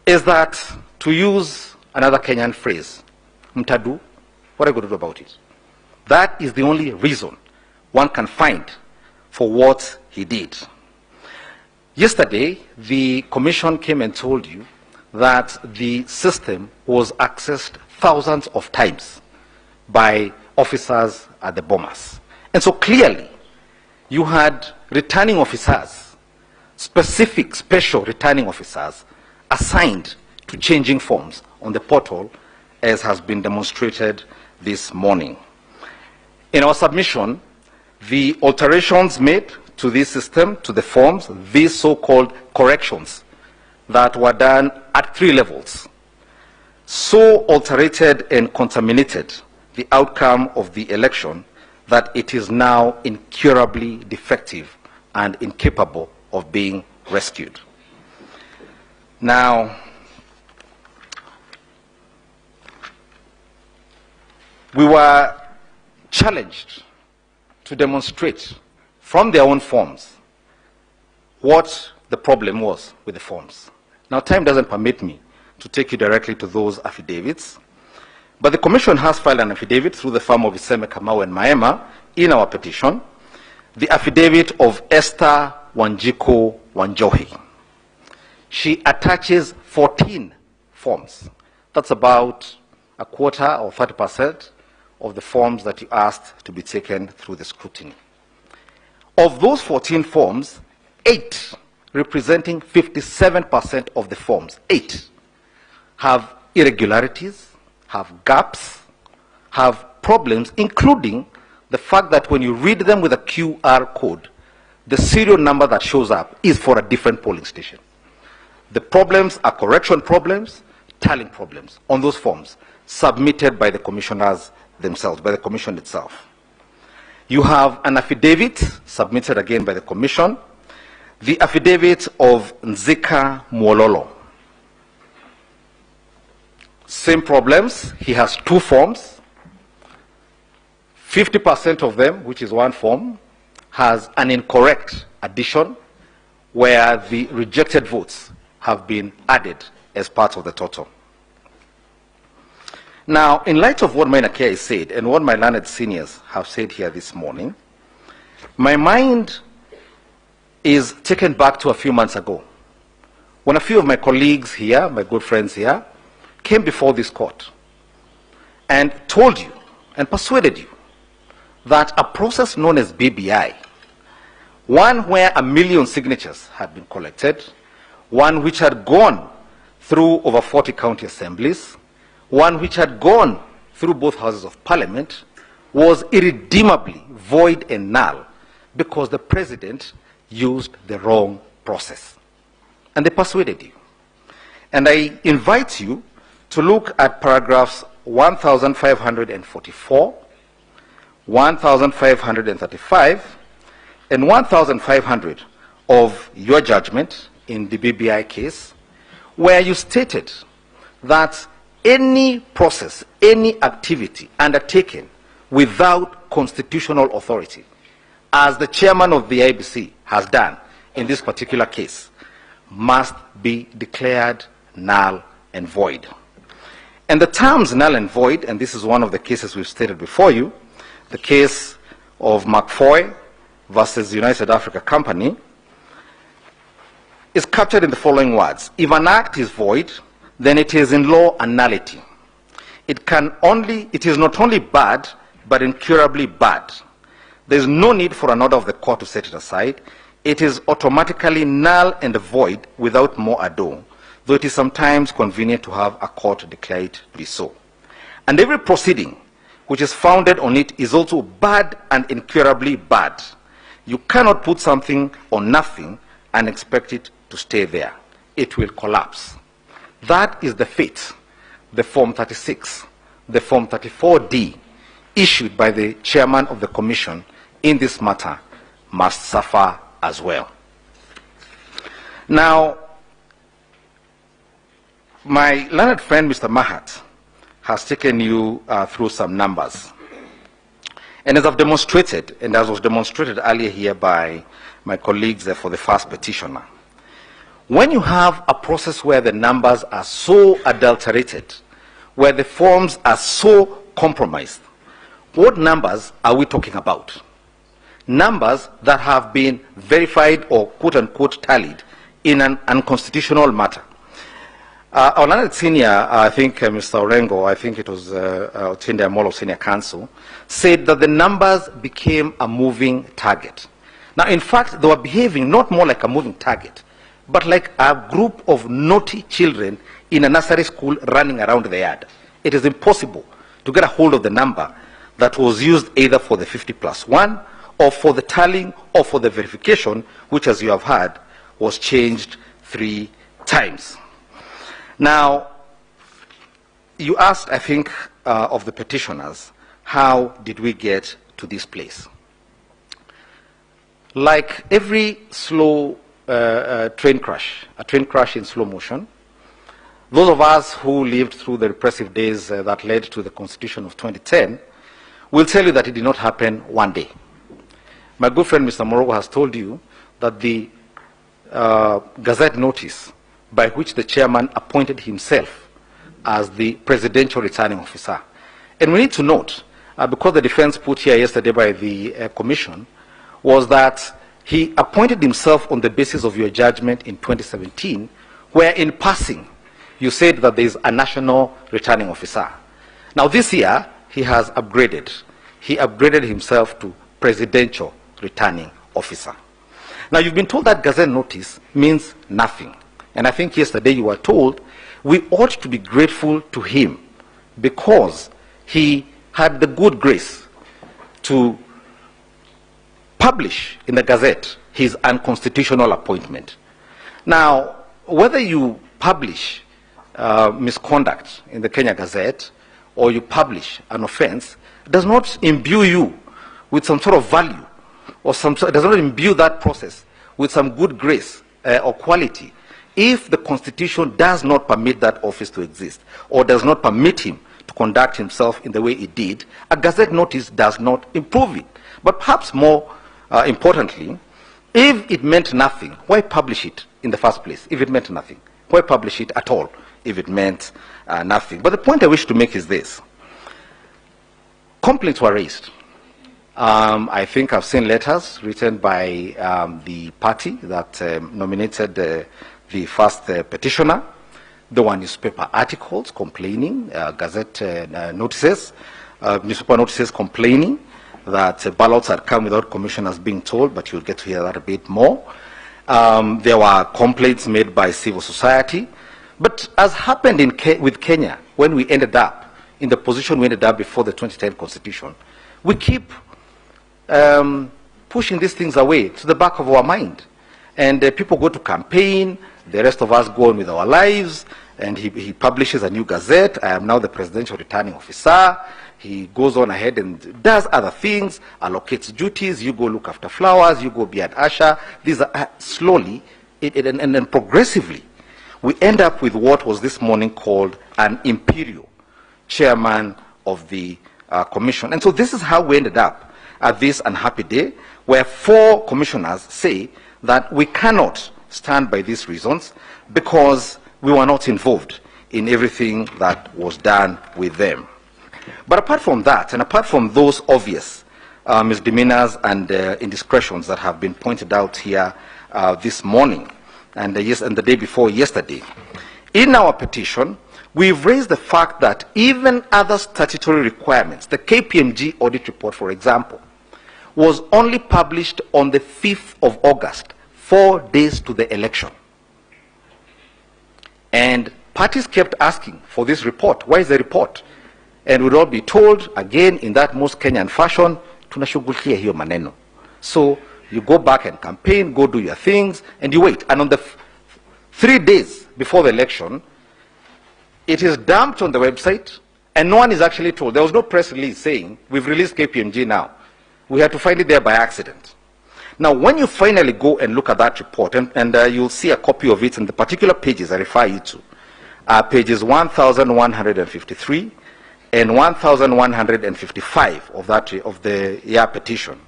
is that, to use another Kenyan phrase, mtadu, what are you going to do about it? That is the only reason one can find for what he did. Yesterday, the commission came and told you that the system was accessed thousands of times by officers at the Bomas. And so clearly, you had returning officers, specific special returning officers, assigned to changing forms on the portal, as has been demonstrated this morning. In our submission, the alterations made to this system, to the forms, these so-called corrections that were done at 3 levels, so alterated and contaminated the outcome of the election that it is now incurably defective and incapable of being rescued. Now, we were challenged to demonstrate from their own forms what the problem was with the forms. Now, time doesn't permit me to take you directly to those affidavits, but the Commission has filed an affidavit through the firm of Iseme Kamau and Maema in our petition, the affidavit of Esther Wanjiko Wanjohi. She attaches 14 forms. That's about a quarter or 30% of the forms that you asked to be taken through the scrutiny. Of those 14 forms, 8, representing 57% of the forms, 8, have irregularities, have gaps, have problems, including the fact that when you read them with a QR code, the serial number that shows up is for a different polling station. The problems are correction problems, tallying problems on those forms submitted by the commissioners themselves, by the Commission itself. You have an affidavit submitted again by the Commission, the affidavit of Nzika Mwololo. Same problems. He has 2 forms. 50% of them, which is 1 form, has an incorrect addition where the rejected votes have been added as part of the total. Now, in light of what Mainakea has said and what my learned seniors have said here this morning, my mind is taken back to a few months ago when a few of my colleagues here, my good friends here, came before this court and told you and persuaded you that a process known as BBI, one where 1 million signatures had been collected, one which had gone through over 40 county assemblies, one which had gone through both houses of parliament, was irredeemably void and null because the president used the wrong process. And they persuaded you. And I invite you to look at paragraphs 1544, 1535, and 1500 of your judgment in the BBI case, where you stated that any process, any activity undertaken without constitutional authority, as the chairman of the IBC has done in this particular case, must be declared null and void. And the terms null and void, and this is one of the cases we've stated before you, the case of McFoy versus United Africa Company, is captured in the following words. If an act is void, then it is in law a nullity. It is not only bad, but incurably bad. There is no need for an order of the court to set it aside. It is automatically null and void without more ado, though it is sometimes convenient to have a court declare it to be so. And every proceeding which is founded on it is also bad and incurably bad. You cannot put something on nothing and expect it to stay there. It will collapse. That is the fate, the Form 36, the Form 34D, issued by the chairman of the commission in this matter, must suffer as well. Now, my learned friend, Mr. Mahat, has taken you through some numbers. And as I've demonstrated, and as was demonstrated earlier here by my colleagues for the first petitioner, when you have a process where the numbers are so adulterated, where the forms are so compromised, what numbers are we talking about? Numbers that have been verified or quote-unquote tallied in an unconstitutional matter. Our learned senior, I think Mr. Orengo, I think it was Otinde Amolo Senior Counsel, said that the numbers became a moving target. Now, in fact, they were behaving not more like a moving target, but like a group of naughty children in a nursery school running around the yard. It is impossible to get a hold of the number that was used either for the 50+1 or for the tallying or for the verification, which, as you have heard, was changed 3 times. Now, you asked, I think, of the petitioners, how did we get to this place? Like every slow train crash, a train crash in slow motion, those of us who lived through the repressive days that led to the Constitution of 2010 will tell you that it did not happen one day. My good friend Mr. Morogo has told you that the Gazette notice by which the chairman appointed himself as the presidential returning officer. And we need to note, because the defense put here yesterday by the commission, was that he appointed himself on the basis of your judgment in 2017, where in passing you said that there is a national returning officer. Now this year, he has upgraded. He upgraded himself to presidential returning officer. Now you've been told that Gazette notice means nothing. And I think yesterday you were told we ought to be grateful to him because he had the good grace to publish in the Gazette his unconstitutional appointment. Now, whether you publish misconduct in the Kenya Gazette or you publish an offense does not imbue you with some sort of value or does not imbue that process with some good grace or quality if the Constitution does not permit that office to exist or does not permit him to conduct himself in the way he did. A Gazette notice does not improve it. But perhaps more importantly, if it meant nothing, why publish it in the first place if it meant nothing? Why publish it at all if it meant nothing? But the point I wish to make is this. Complaints were raised. I think I've seen letters written by the party that nominated the first petitioner. There were newspaper articles complaining, Gazette notices, newspaper notices complaining that ballots had come without commissioners being told, but you'll get to hear that a bit more. There were complaints made by civil society. But as happened with Kenya, when we ended up in the position we ended up before the 2010 Constitution, we keep pushing these things away to the back of our mind. And people go to campaign, the rest of us go on with our lives, and he publishes a new Gazette. I am now the presidential returning officer. He goes on ahead and does other things, allocates duties. You go look after flowers, you go be an usher. These are slowly and then progressively, we end up with what was this morning called an imperial chairman of the commission. And so this is how we ended up at this unhappy day, where 4 commissioners say that we cannot stand by these reasons because we were not involved in everything that was done with them. But apart from that, and apart from those obvious misdemeanors and indiscretions that have been pointed out here this morning and the day before yesterday, in our petition, we've raised the fact that even other statutory requirements, the KPMG audit report, for example, was only published on the 5th of August, 4 days to the election. And parties kept asking for this report. Why is the report? And we'd all be told, again, in that most Kenyan fashion, tunashughulikia hiyo maneno. So you go back and campaign, go do your things, and you wait. And on the 3 days before the election, it is dumped on the website, and no one is actually told. There was no press release saying, we've released KPMG now. We had to find it there by accident. Now, when you finally go and look at that report, and you'll see a copy of it in the particular pages I refer you to, pages 1,153 and 1,155 of the year petition,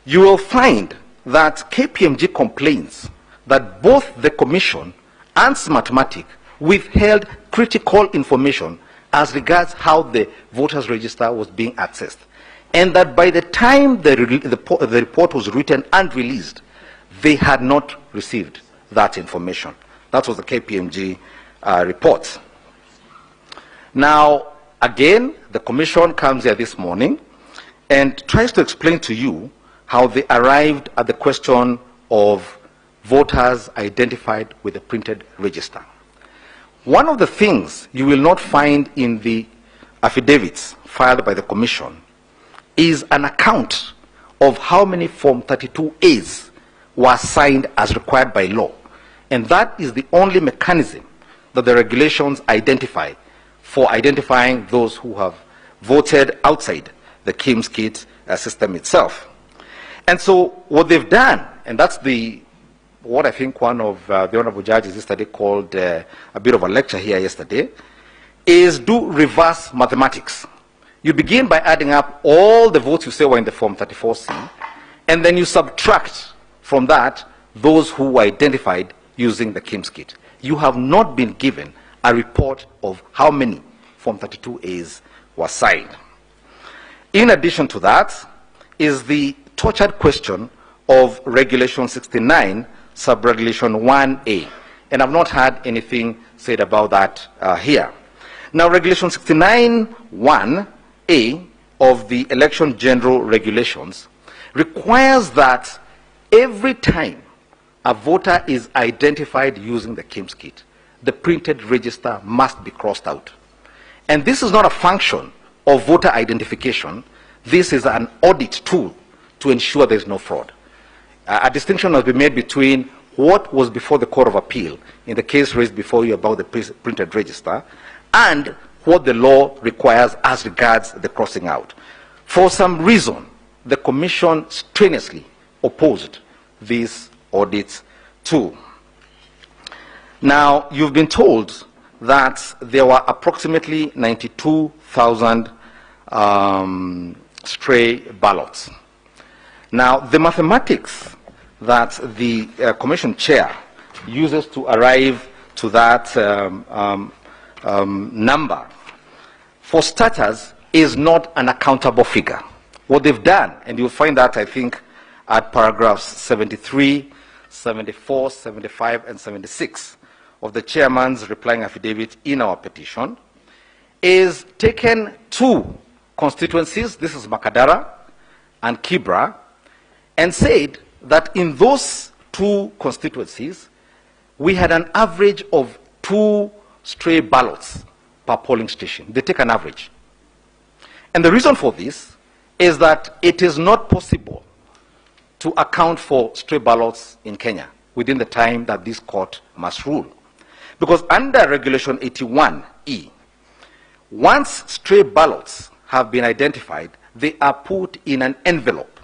you will find that KPMG complains that both the Commission and Smartmatic withheld critical information as regards how the voters' register was being accessed, and that by the time the report was written and released, they had not received that information. That was the KPMG report. Now, again, the Commission comes here this morning and tries to explain to you how they arrived at the question of voters identified with the printed register. One of the things you will not find in the affidavits filed by the Commission is an account of how many Form 32As were signed as required by law. And that is the only mechanism that the regulations identify for identifying those who have voted outside the KIMS kit system itself. And so what they've done, and that's what I think one of the honorable judges yesterday called a bit of a lecture here yesterday, is do reverse mathematics. You begin by adding up all the votes you say were in the Form 34C, and then you subtract from that those who were identified using the KIMS kit. You have not been given a report of how many Form 32As were signed. In addition to that is the tortured question of Regulation 69, Subregulation 1A. And I've not had anything said about that here. Now, Regulation 69(1)A of the Election General Regulations requires that every time a voter is identified using the KIMS kit, the printed register must be crossed out. And this is not a function of voter identification. This is an audit tool to ensure there is no fraud. A distinction must be made between what was before the Court of Appeal in the case raised before you about the printed register and what the law requires as regards the crossing out. For some reason, the Commission strenuously opposed these audits too. Now, you've been told that there were approximately 92,000 stray ballots. Now, the mathematics that the Commission chair uses to arrive to that number, for starters, is not an accountable figure. What they've done, and you'll find that, I think, at paragraphs 73, 74, 75, and 76 of the chairman's replying affidavit in our petition, is taken two constituencies, this is Makadara and Kibra, and said that in those two constituencies, we had an average of 2 stray ballots per polling station. They take an average. And the reason for this is that it is not possible to account for stray ballots in Kenya within the time that this court must rule. Because under Regulation 81E, once stray ballots have been identified, they are put in an envelope,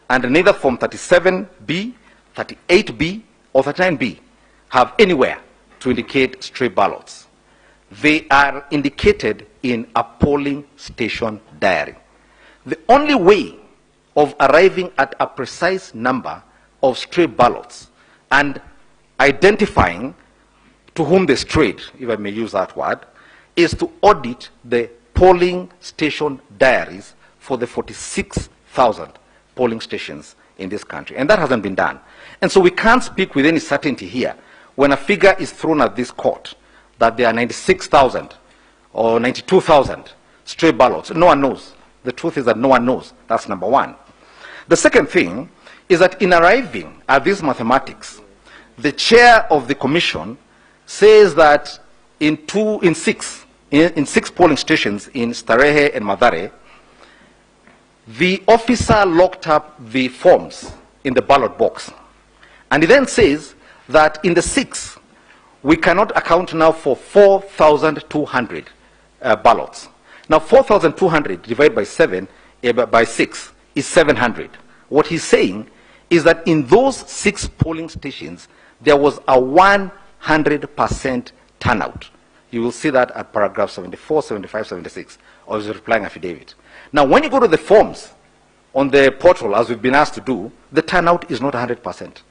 and neither Form 37B, 38B, or 39B have anywhere to indicate stray ballots. They are indicated in a polling station diary. The only way of arriving at a precise number of stray ballots and identifying to whom they strayed, if I may use that word, is to audit the polling station diaries for the 46,000 polling stations in this country. And that hasn't been done. And so we can't speak with any certainty here when a figure is thrown at this court that there are 96,000 or 92,000 stray ballots. No one knows. The truth is that no one knows. That's number one. The second thing is that in arriving at these mathematics, the chair of the commission says that in six polling stations in Starehe and Mathare, the officer locked up the forms in the ballot box. And he then says that in the 6, we cannot account now for 4,200 ballots. Now, 4,200 divided by 6 is 700. What he's saying is that in those 6 polling stations, there was a 100% turnout. You will see that at paragraph 74, 75, 76 of his replying affidavit. Now, when you go to the forms on the portal, as we've been asked to do, the turnout is not 100%.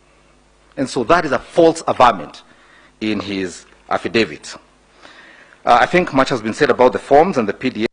And so that is a false averment in his affidavit. I think much has been said about the forms and the PDF.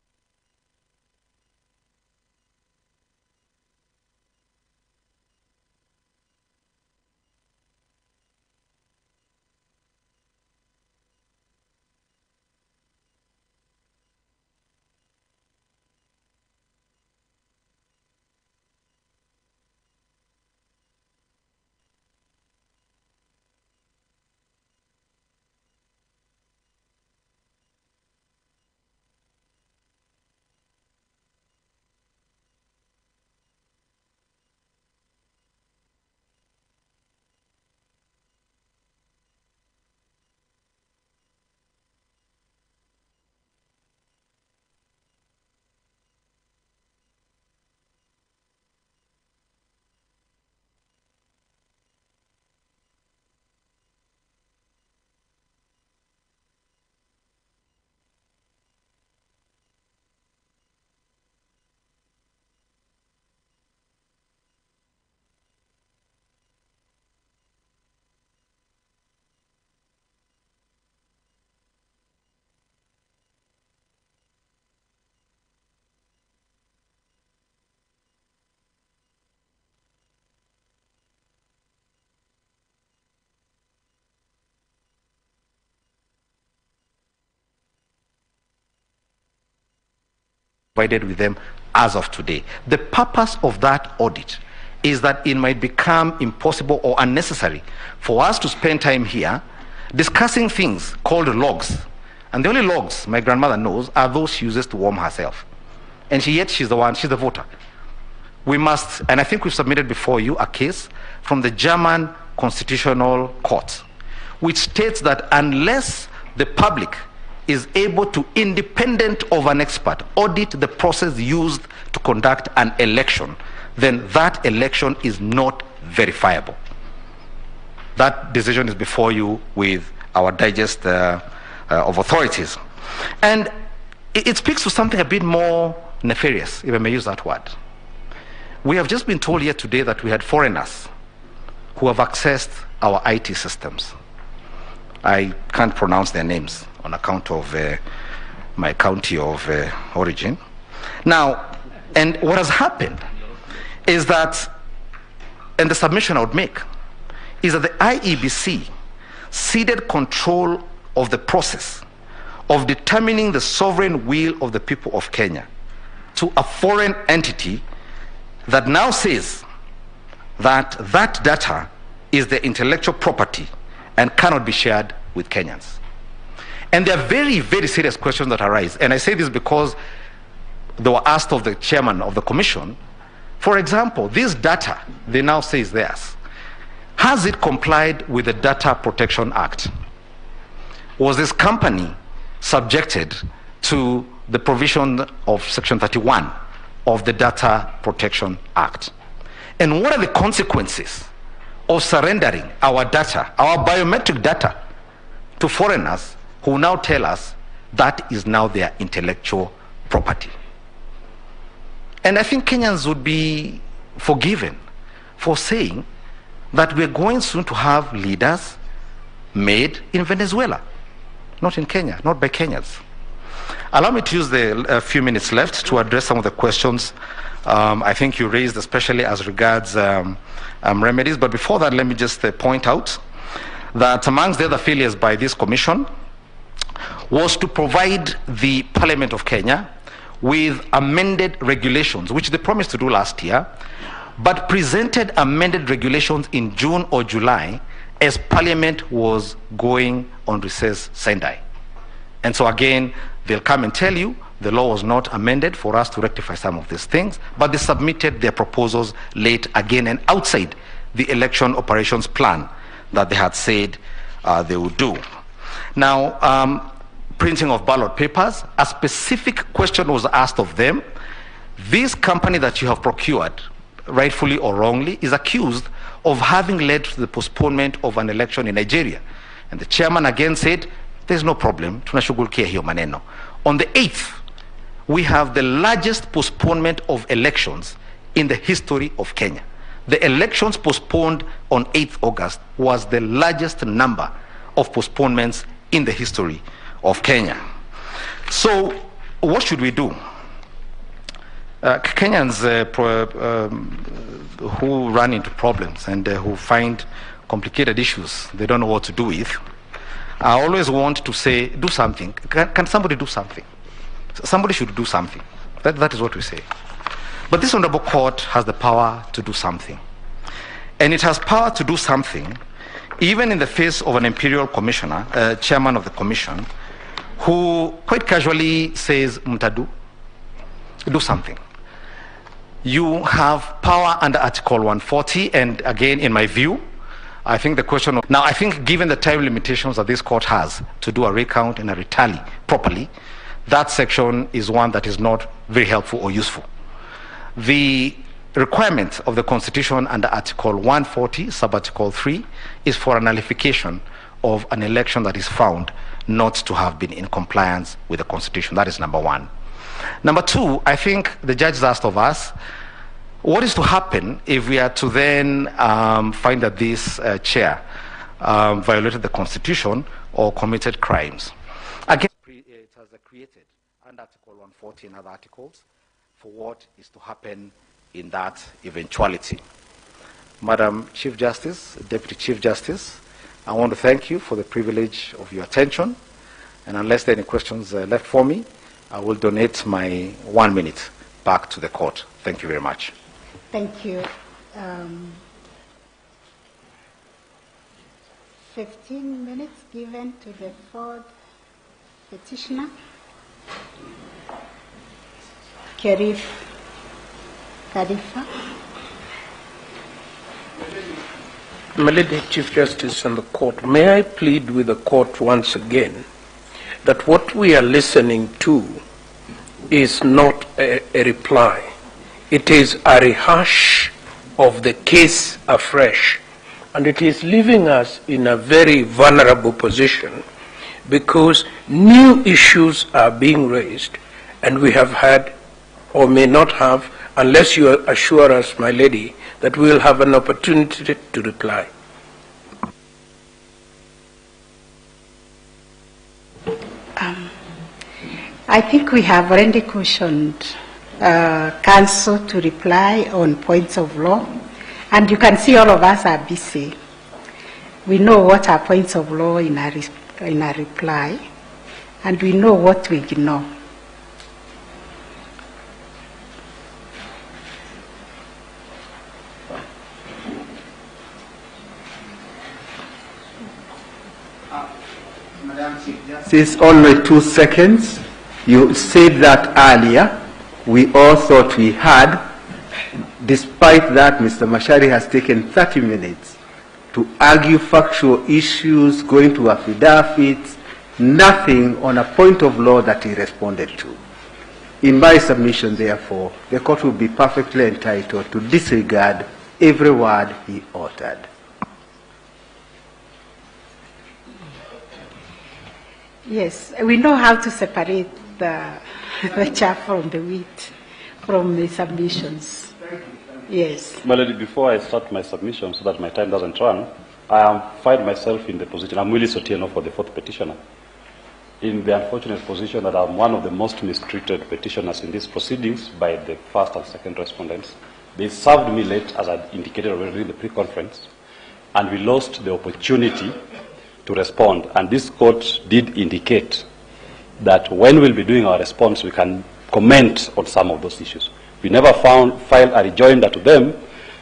provided with them as of today. The purpose of that audit is that it might become impossible or unnecessary for us to spend time here discussing things called logs. And the only logs my grandmother knows are those she uses to warm herself. And yet she's the voter. We must, and I think we've submitted before you a case from the German Constitutional Court, which states that unless the public is able to, independent of an expert, audit the process used to conduct an election, then that election is not verifiable. That decision is before you with our digest of authorities. And it speaks to something a bit more nefarious, if I may use that word. We have just been told here today that we had foreigners who have accessed our IT systems. I can't pronounce their names on account of my county of origin. Now, and what has happened is that, and the submission I would make, is that the IEBC ceded control of the process of determining the sovereign will of the people of Kenya to a foreign entity that now says that that data is the intellectual property and cannot be shared with Kenyans. And there are very, very serious questions that arise. And I say this because they were asked of the chairman of the commission. For example, this data, they now say is theirs. Has it complied with the Data Protection Act? Was this company subjected to the provision of Section 31 of the Data Protection Act? And what are the consequences of surrendering our data, our biometric data, to foreigners who now tell us that is now their intellectual property? And I think Kenyans would be forgiven for saying that we're going soon to have leaders made in Venezuela, not in Kenya, not by Kenyans. Allow me to use the few minutes left to address some of the questions I think you raised, especially as regards remedies. But before that, let me just point out that amongst the other failures by this commission was to provide the Parliament of Kenya with amended regulations, which they promised to do last year, but presented amended regulations in June or July as Parliament was going on recess Sendai. And so again, they'll come and tell you the law was not amended for us to rectify some of these things, but they submitted their proposals late again and outside the election operations plan that they had said they would do. Now, printing of ballot papers, a specific question was asked of them. This company that you have procured, rightfully or wrongly, is accused of having led to the postponement of an election in Nigeria. And the chairman again said, there's no problem, tunashughulikia hiyo maneno. On the 8th, we have the largest postponement of elections in the history of Kenya. The elections postponed on 8th August was the largest number of postponements in the history of Kenya. So, what should we do? Kenyans who run into problems and who find complicated issues they don't know what to do with, I always want to say, do something. Can somebody do something? Somebody should do something. That is what we say. But this honorable court has the power to do something. And it has power to do something even in the face of an imperial commissioner, chairman of the commission, who quite casually says, Mtadu, do something. You have power under Article 140, and again, in my view, I think the question of, now I think given the time limitations that this court has to do a recount and a retally properly, that section is one that is not very helpful or useful. The requirement of the Constitution under Article 140, sub-article 3, is for a nullification of an election that is found not to have been in compliance with the Constitution. That is number one. Number two, I think the judges asked of us, what is to happen if we are to then find that this chair violated the Constitution or committed crimes? Again, it has created under Article 140 and other articles for what is to happen in that eventuality. Madam Chief Justice, Deputy Chief Justice, I want to thank you for the privilege of your attention. And unless there are any questions left for me, I will donate my 1 minute back to the court. Thank you very much. Thank you. 15 minutes given to the fourth petitioner. Khalifa. My Lady Chief Justice and the court, may I plead with the court once again that what we are listening to is not a reply. It is a rehash of the case afresh, and it is leaving us in a very vulnerable position because new issues are being raised, and we have had, or may not have, unless you assure us, my lady, that we will have an opportunity to reply. I think we have already cautioned counsel to reply on points of law, and you can see all of us are busy. We know what are points of law in our reply, and we know what we ignore. This is only 2 seconds. You said that earlier. We all thought we had. Despite that, Mr. Mashari has taken 30 minutes to argue factual issues, going to affidavits, nothing on a point of law that he responded to. In my submission, therefore, the court will be perfectly entitled to disregard every word he uttered. Yes, we know how to separate the chaff from the wheat, from the submissions. Yes. My Lady, before I start my submission so that my time doesn't run, I find myself in the position, I'm Willie Sotieno for the fourth petitioner, in the unfortunate position that I'm one of the most mistreated petitioners in these proceedings by the first and second respondents. They served me late, as I indicated already in the pre-conference, and we lost the opportunity to respond. And this court did indicate that when we'll be doing our response, we can comment on some of those issues. We never filed a rejoinder to them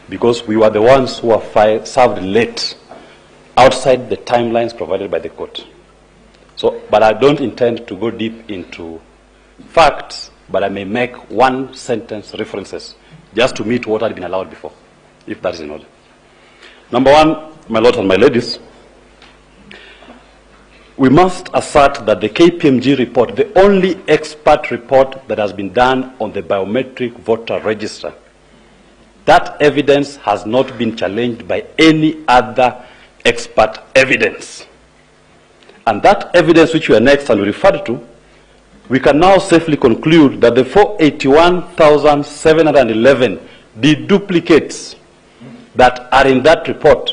because we were the ones who were served late outside the timelines provided by the court. So, but I don't intend to go deep into facts, but I may make one sentence references just to meet what had been allowed before, if that is in order. Number one, my lords and my ladies, we must assert that the KPMG report, the only expert report that has been done on the biometric voter register, that evidence has not been challenged by any other expert evidence. And that evidence which we annexed and we referred to, we can now safely conclude that the 481,711 deduplicates that are in that report,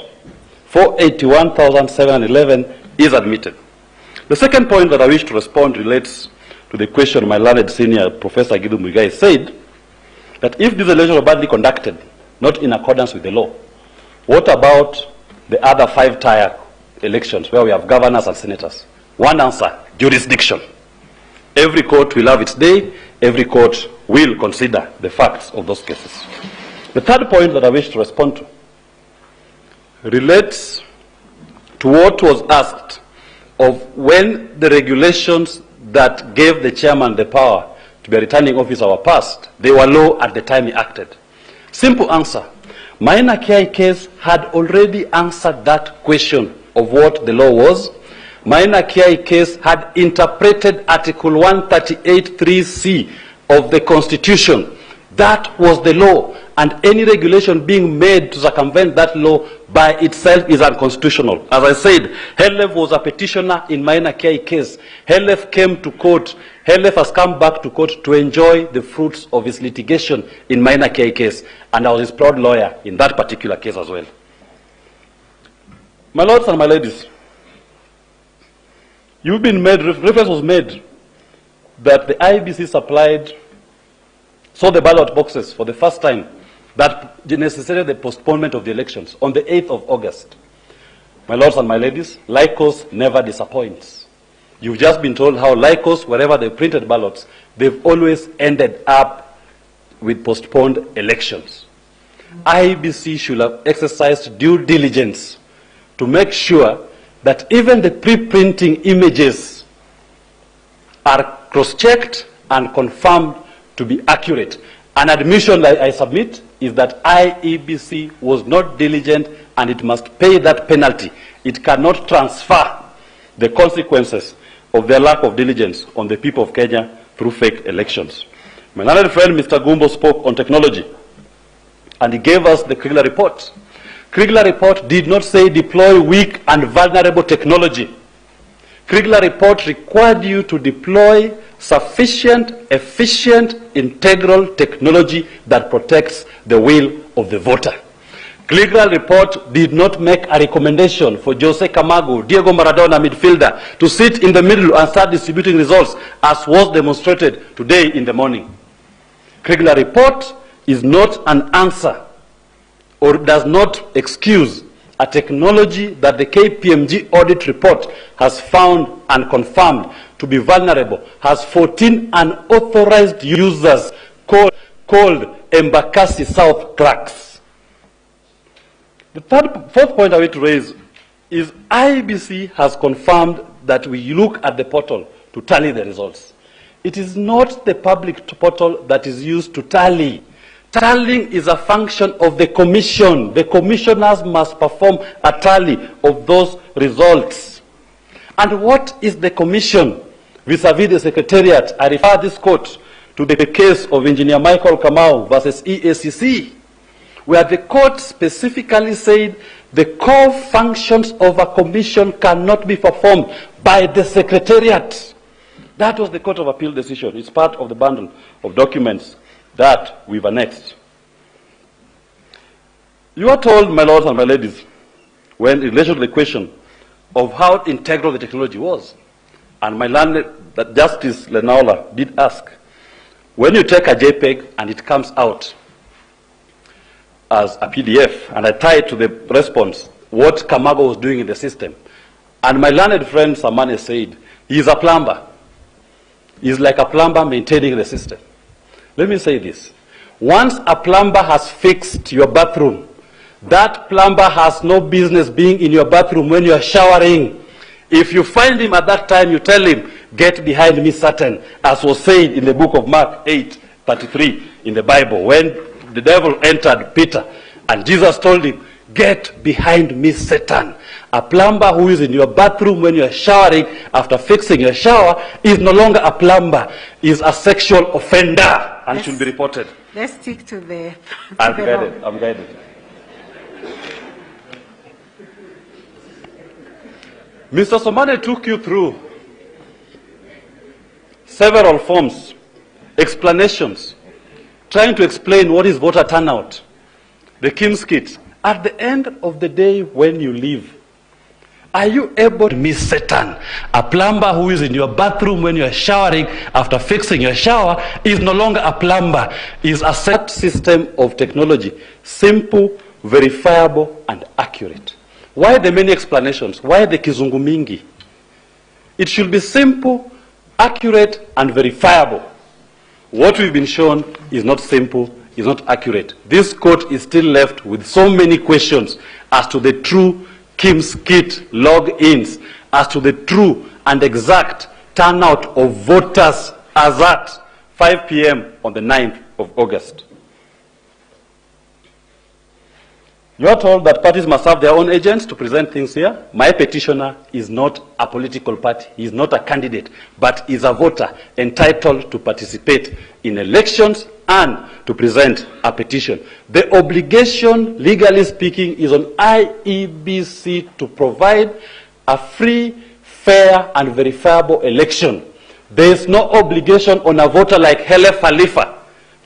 481,711 is admitted. The second point that I wish to respond relates to the question my learned senior, Professor Gidu Muigai, said that if these elections were badly conducted, not in accordance with the law, what about the other 5-tier elections where we have governors and senators? One answer, jurisdiction. Every court will have its day, every court will consider the facts of those cases. The third point that I wish to respond to relates to what was asked of when the regulations that gave the chairman the power to be a returning officer were passed, they were law at the time he acted. Simple answer. Maina Kiai case had already answered that question of what the law was. Maina Kiai case had interpreted Article 138(3)(c) of the Constitution. That was the law, and any regulation being made to circumvent that law by itself is unconstitutional. As I said, Helef was a petitioner in Maina Kiai case. Helef came to court. Helef has come back to court to enjoy the fruits of his litigation in Maina Kiai case, and I was his proud lawyer in that particular case as well. My lords and my ladies, you've been made, reference was made that the IBC saw the ballot boxes for the first time that necessitated the postponement of the elections on the 8th of August. My lords and my ladies, Lycos never disappoints. You've just been told how Lycos, wherever they printed ballots, they've always ended up with postponed elections. IEBC should have exercised due diligence to make sure that even the pre-printing images are cross-checked and confirmed to be accurate. An admission that I submit is that IEBC was not diligent and it must pay that penalty. It cannot transfer the consequences of their lack of diligence on the people of Kenya through fake elections. My learned friend, Mr. Gumbo, spoke on technology, and he gave us the Kriegler report. Kriegler report did not say deploy weak and vulnerable technology. Kriegler report required you to deploy sufficient, efficient, integral technology that protects the will of the voter. Kriegler report did not make a recommendation for Jose Camargo, Diego Maradona midfielder, to sit in the middle and start distributing results, as was demonstrated today in the morning. Kriegler report is not an answer or does not excuse a technology that the KPMG audit report has found and confirmed to be vulnerable, has 14 unauthorized users called Embakasi South cracks. The fourth point I want to raise is IEBC has confirmed that we look at the portal to tally the results. It is not the public portal that is used to tally. Tallying is a function of the commission. The commissioners must perform a tally of those results. And what is the commission vis-a-vis the secretariat? I refer this court to the case of Engineer Michael Kamau versus EACC, where the court specifically said the core functions of a commission cannot be performed by the secretariat. That was the Court of Appeal decision. It's part of the bundle of documents that we've annexed. You are told, my lords and my ladies, when in relation to the question of how integral the technology was, and my learned that Justice Lenaola did ask, when you take a JPEG and it comes out as a PDF, and I tie it to the response, what Camargo was doing in the system, and my learned friend Samane said, he's a plumber. He's like a plumber maintaining the system. Let me say this. Once a plumber has fixed your bathroom, that plumber has no business being in your bathroom when you are showering. If you find him at that time, you tell him, get behind me, Satan, as was said in the book of Mark 8:33 in the Bible, when the devil entered Peter, and Jesus told him, get behind me, Satan. A plumber who is in your bathroom when you are showering after fixing your shower is no longer a plumber, is a sexual offender and should be reported. Let's stick to the... I'm guided. Mr. Somane took you through several forms, explanations, trying to explain what is voter turnout, the Kim's kit. At the end of the day, when you leave, are you able to miss Satan? A plumber who is in your bathroom when you're showering after fixing your shower is no longer a plumber, is a set system of technology, simple, verifiable, and accurate. Why the many explanations? Why the kizungu mingi? It should be simple, accurate, and verifiable. What we've been shown is not simple, is not accurate. This court is still left with so many questions as to the true Kim's kit log-ins, as to the true and exact turnout of voters as at 5 p.m. on the 9th of August. You are told that parties must have their own agents to present things here. My petitioner is not a political party. He is not a candidate, but is a voter entitled to participate in elections and to present a petition. The obligation, legally speaking, is on IEBC to provide a free, fair, and verifiable election. There is no obligation on a voter like Hele Khalifa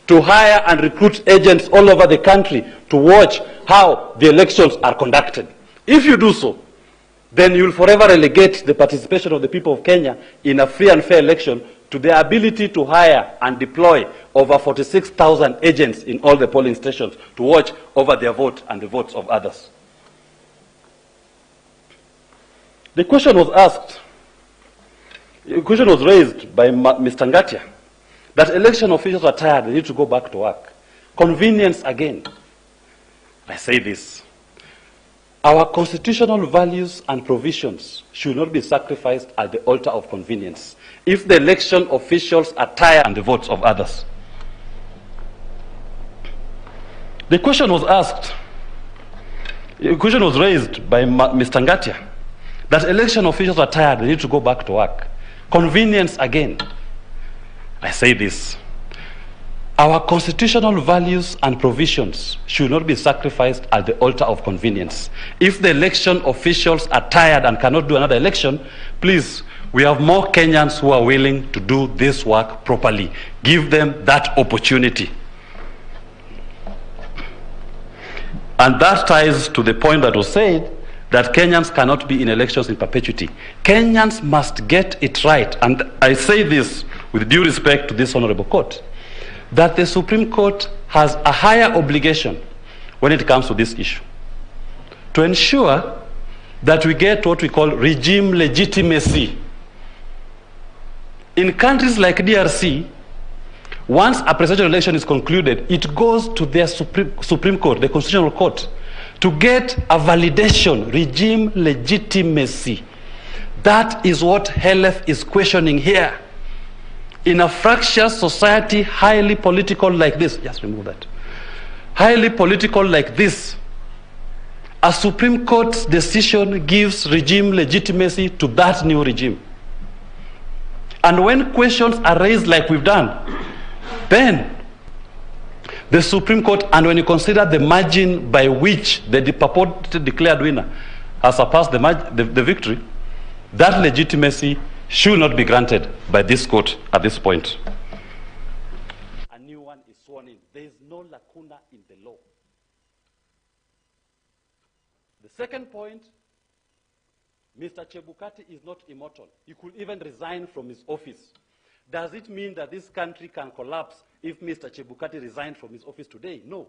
to hire and recruit agents all over the country to watch how the elections are conducted. If you do so, then you will forever relegate the participation of the people of Kenya in a free and fair election to the ability to hire and deploy over 46,000 agents in all the polling stations to watch over their vote and the votes of others. The question was asked, A question was raised by Mr. Ngatia that election officials are tired, they need to go back to work. Convenience again. I say this. Our constitutional values and provisions should not be sacrificed at the altar of convenience. If the election officials are tired and the votes of others. The question was asked, a question was raised by Mr. Ngatia that election officials are tired, they need to go back to work. Convenience again. I say this. Our constitutional values and provisions should not be sacrificed at the altar of convenience. If the election officials are tired and cannot do another election, please, we have more Kenyans who are willing to do this work properly. Give them that opportunity. And that ties to the point that was said that Kenyans cannot be in elections in perpetuity. Kenyans must get it right. And I say this with due respect to this honorable court, that the Supreme Court has a higher obligation when it comes to this issue to ensure that we get what we call regime legitimacy. In countries like DRC, once a presidential election is concluded, it goes to their Supreme Court, the Constitutional Court, to get a validation, regime legitimacy. That is what HELEF is questioning here. In a fractious society, highly political like this, just remove that, highly political like this, a Supreme Court's decision gives regime legitimacy to that new regime. And when questions are raised like we've done, then the Supreme Court, and when you consider the margin by which the purported declared winner has surpassed the victory, that legitimacy should not be granted by this court at this point. A new one is sworn in. There is no lacuna in the law. The second point, Mr. Chebukati is not immortal. He could even resign from his office. Does it mean that this country can collapse if Mr. Chebukati resigned from his office today? No.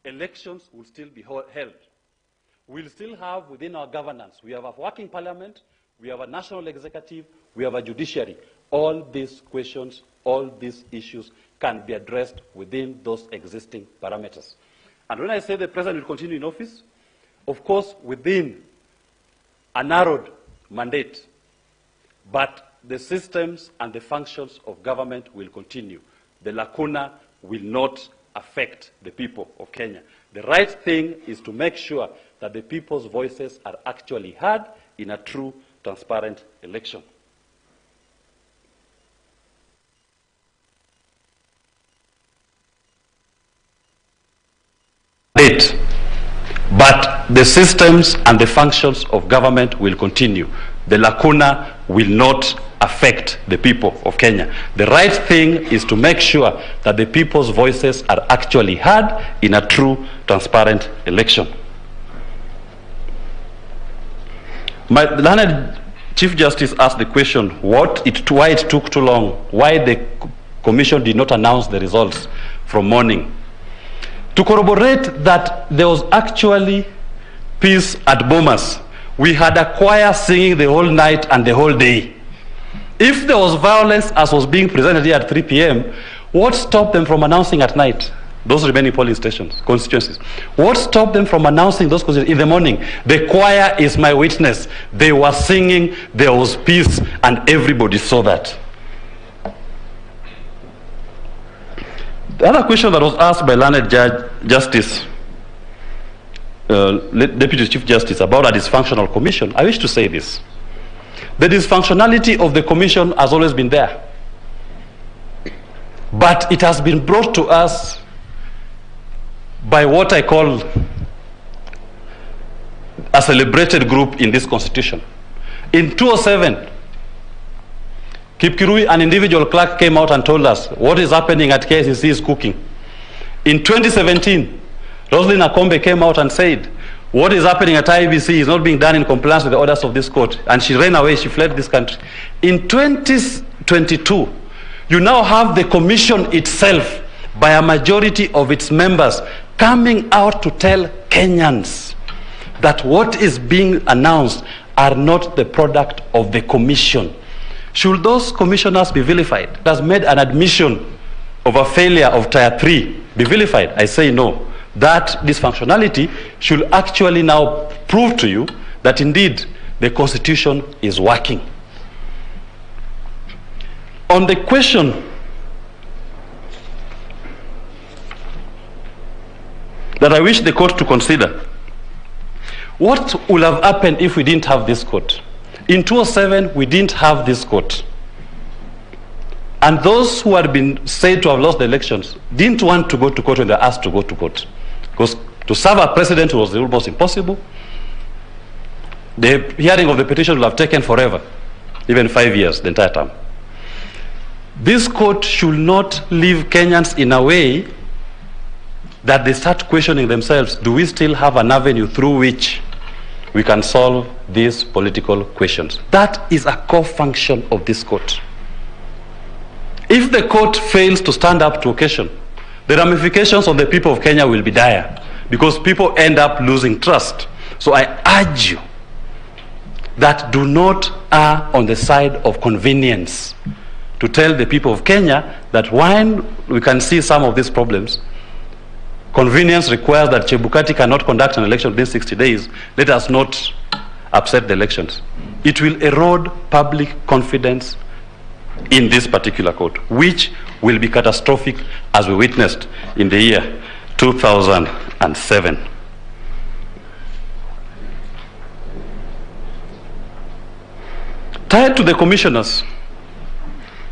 Elections will still be held. We'll still have within our governance, we have a working parliament, we have a national executive, we have a judiciary. All these questions, all these issues can be addressed within those existing parameters. And when I say the president will continue in office, of course, within a narrowed mandate, but the systems and the functions of government will continue. The lacuna will not affect the people of Kenya. The right thing is to make sure that the people's voices are actually heard in a true, transparent election. But the systems and the functions of government will continue. The lacuna will not affect the people of Kenya. The right thing is to make sure that the people's voices are actually heard in a true, transparent election. My learned Chief Justice asked the question, why it took too long, why the Commission did not announce the results from morning. To corroborate that there was actually peace at Bomas, we had a choir singing the whole night and the whole day. If there was violence as was being presented here at 3 p.m., what stopped them from announcing at night those remaining polling stations, constituencies? What stopped them from announcing those constituencies in the morning? The choir is my witness. They were singing, there was peace, and everybody saw that. The other question that was asked by learned Justice, Deputy Chief Justice, about a dysfunctional commission, I wish to say this. The dysfunctionality of the commission has always been there. But it has been brought to us by what I call a celebrated group in this constitution. In 2007, Kipkirui, an individual clerk, came out and told us what is happening at KCC is cooking. In 2017, Roslyn Akombe came out and said, what is happening at IBC is not being done in compliance with the orders of this court. And she ran away, she fled this country. In 2022, you now have the commission itself, by a majority of its members, coming out to tell Kenyans that what is being announced are not the product of the commission. Should those commissioners be vilified? It has made an admission of a failure of Tier 3 be vilified? I say no. That dysfunctionality should actually now prove to you that indeed the Constitution is working. On the question that I wish the court to consider, what would have happened if we didn't have this court? In 2007, we didn't have this court. And those who had been said to have lost the elections didn't want to go to court when they were asked to go to court. Because to serve a president was almost impossible. The hearing of the petition will have taken forever, even 5 years, the entire term. This court should not leave Kenyans in a way that they start questioning themselves, do we still have an avenue through which we can solve these political questions? That is a core function of this court. If the court fails to stand up to occasion, the ramifications on the people of Kenya will be dire, because people end up losing trust. So I urge you that do not err on the side of convenience, to tell the people of Kenya that when we can see some of these problems, convenience requires that Chebukati cannot conduct an election within 60 days. Let us not upset the elections. It will erode public confidence in this particular court, which will be catastrophic, as we witnessed in the year 2007. Tied to the commissioners,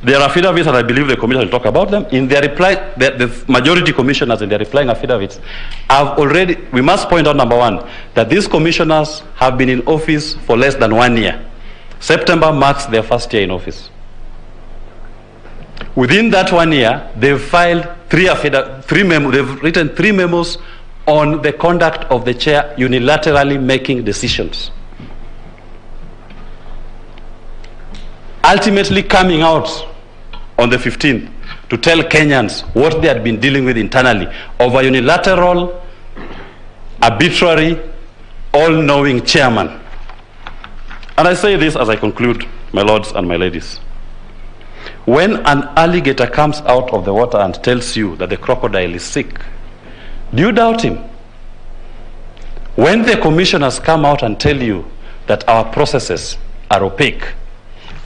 there are affidavits, and I believe the commissioner will talk about them. In their reply, the majority commissioners in their replying affidavits have already, we must point out, number one, that these commissioners have been in office for less than 1 year. September marks their first year in office. Within that 1 year, they've filed they've written 3 memos on the conduct of the chair unilaterally making decisions. Ultimately coming out on the 15th to tell Kenyans what they had been dealing with internally over unilateral, arbitrary, all-knowing chairman. And I say this as I conclude, my lords and my ladies. When an alligator comes out of the water and tells you that the crocodile is sick, do you doubt him? When the commissioners come out and tell you that our processes are opaque,